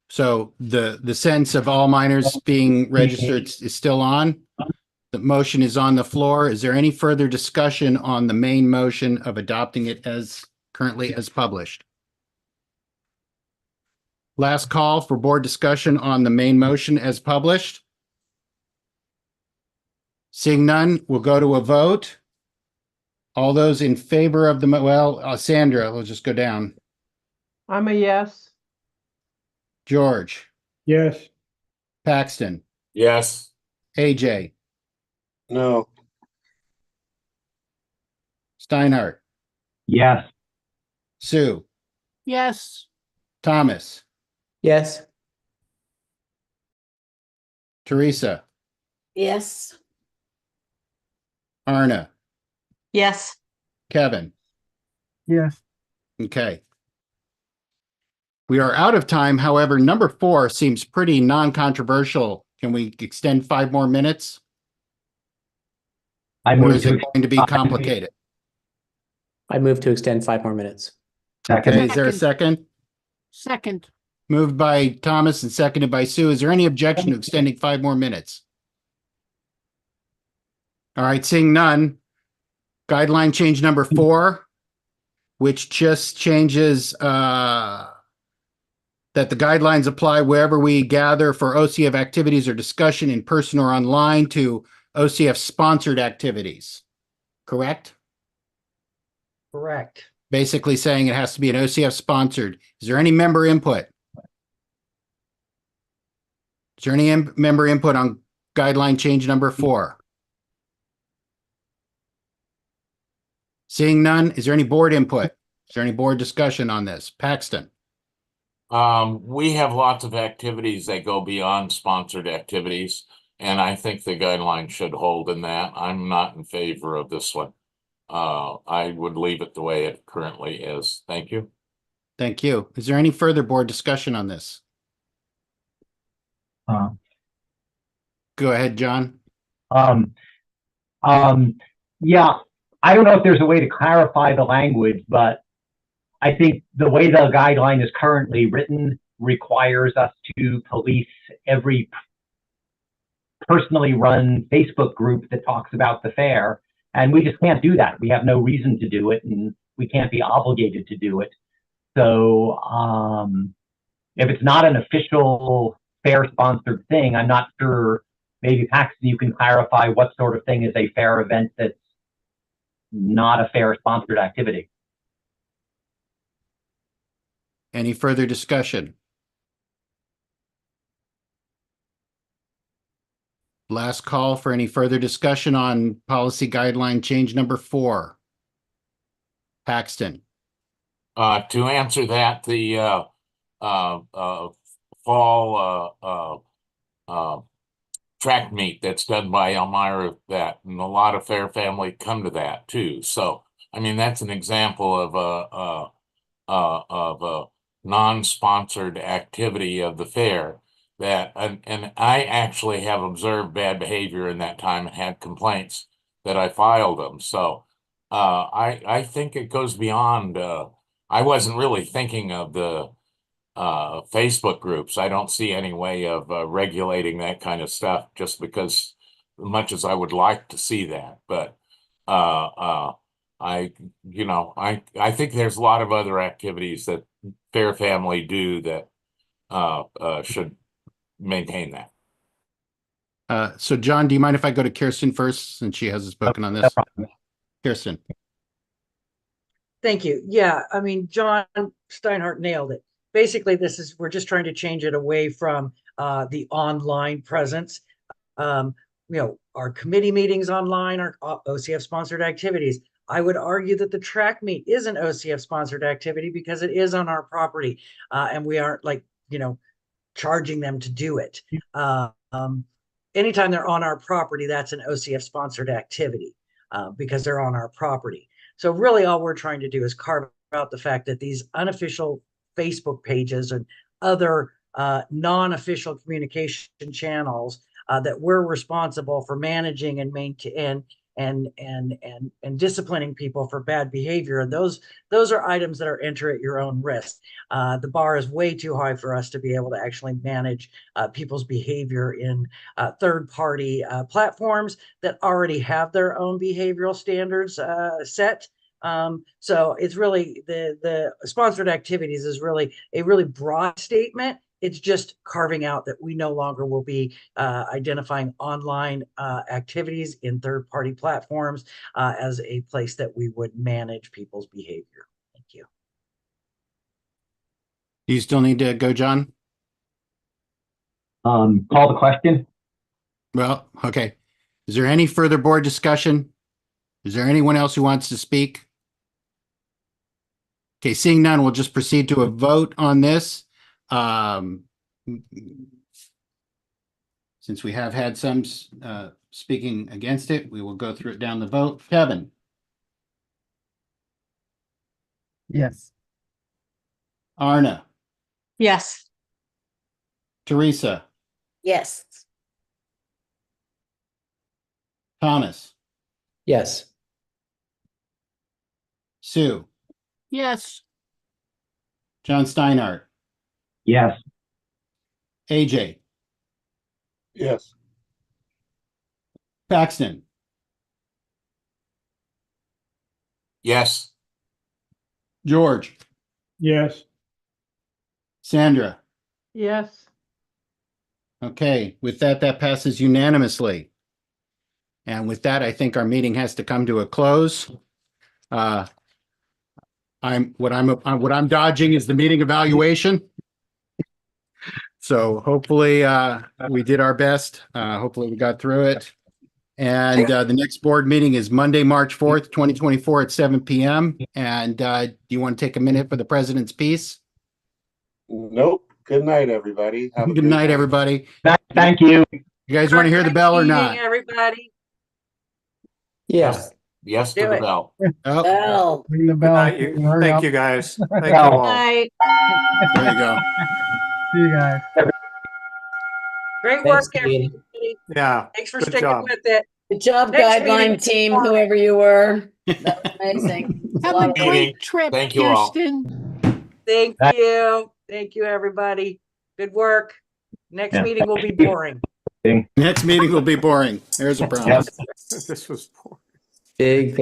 So the sentence of all minors being registered is still on. The motion is on the floor. Is there any further discussion on the main motion of adopting it as currently as published? Last call for board discussion on the main motion as published. Seeing none, we'll go to a vote. All those in favor of the, Sandra, we'll just go down. I'm a yes. George, Yes. Paxton, Yes. AJ, No. Steinhardt, Yes. Sue, Yes. Thomas, Yes. Teresa, Yes. Arna, Yes. Kevin. Yes. Okay. We are out of time. However, number 4 seems pretty non-controversial Can we extend 5 more minutes? I Or move is it going to be complicated? I move to extend 5 more minutes. Okay, is there a second? Second. Moved by Thomas and seconded by Sue. Is there any objection to extending 5 more minutes? All right, seeing none. Guideline change number 4, which just changes that the guidelines apply wherever we gather for OCF activities or discussion in person or online to OCF sponsored activities. Correct? Correct. Basically saying it has to be an OCF sponsored. Is there any member input? Is there any member input on guideline change number 4? Seeing none, is there any board input? Is there any board discussion on this? Paxton? We have lots of activities that go beyond sponsored activities, and I think the guideline should hold in that. I'm not in favor of this one. I would leave it the way it currently is. Thank you. Thank you. Is there any further board discussion on this? Go ahead, John. Yeah, I don't know if there's a way to clarify the language, but I think the way the guideline is currently written requires us to police every personally run Facebook group that talks about the fair. And we just can't do that. We have no reason to do it, and we can't be obligated to do it. So if it's not an official fair sponsored thing, I'm not sure. Maybe Paxton, you can clarify what sort of thing is a fair event that's not a fair sponsored activity. Any further discussion? Last call for any further discussion on policy guideline change number 4. Paxton? To answer that, the fall track meet that's done by Elmira, that and a lot of Fair family come to that too. So I mean, that's an example of a non-sponsored activity of the fair that and I actually have observed bad behavior in that time and had complaints that I filed them. So I think it goes beyond. I wasn't really thinking of the Facebook groups. I don't see any way of regulating that kind of stuff, just because much as I would like to see that, but I think there's a lot of other activities that Fair family do that should maintain that. So John, do you mind if I go to Kirsten first, since she hasn't spoken on this? Kirsten? Thank you. Yeah, I mean, John Steinhardt nailed it. Basically, we're just trying to change it away from the online presence. Our committee meetings online are OCF sponsored activities. I would argue that the track meet is an OCF sponsored activity because it is on our property, and we aren't charging them to do it. Anytime they're on our property, that's an OCF sponsored activity because they're on our property. So really all we're trying to do is carve out the fact that these unofficial Facebook pages and other non-official communication channels that we're responsible for managing and maintaining and disciplining people for bad behavior. And those are items that are enter at your own risk. The bar is way too high for us to be able to actually manage people's behavior in third-party platforms that already have their own behavioral standards set. So it's really the sponsored activities is really a really broad statement. It's just carving out that we no longer will be identifying online activities in third-party platforms as a place that we would manage people's behavior. Thank you. Do you still need to go, John? Call the question. Well, okay. Is there any further board discussion? Is there anyone else who wants to speak? Okay, seeing none, we'll just proceed to a vote on this. Since we have had some speaking against it, we will go through it down the vote. Kevin? Yes. Arna? Yes. Teresa? Yes. Thomas, Yes. Sue, Yes. John Steinhardt, Yes. AJ, Yes. Paxton, Yes. George, Yes. Sandra. Yes. Okay, with that, that passes unanimously. And with that, I think our meeting has to come to a close. What I'm dodging is the meeting evaluation. So hopefully, we did our best. Hopefully we got through it. And, the next board meeting is Monday, March 4th, 2024 at 7 PM. And, do you want to take a minute for the president's piece? Nope. Good night, everybody. Have a Good great night, everybody. Thank you. You guys want to hear the bell or Meeting, not? Everybody. Yes. Yes to Do the it. bell. Oh, Well, Ring the Good bell. night, Hurry thank up. you, guys. Thank you Well, all. Night. there you go. See you guys. Great Thanks, work, Dean. everybody. Yeah, Thanks for good sticking job. with it. good job, Next meeting. guideline team, whoever you were. That was amazing. A Have lot a of Meeting. great trip, Thank you all. Kirsten. Thank you. Thank you, everybody. Good work. Next Yeah. meeting will be boring. Next meeting will be boring. There's a promise. This was poor. Big thank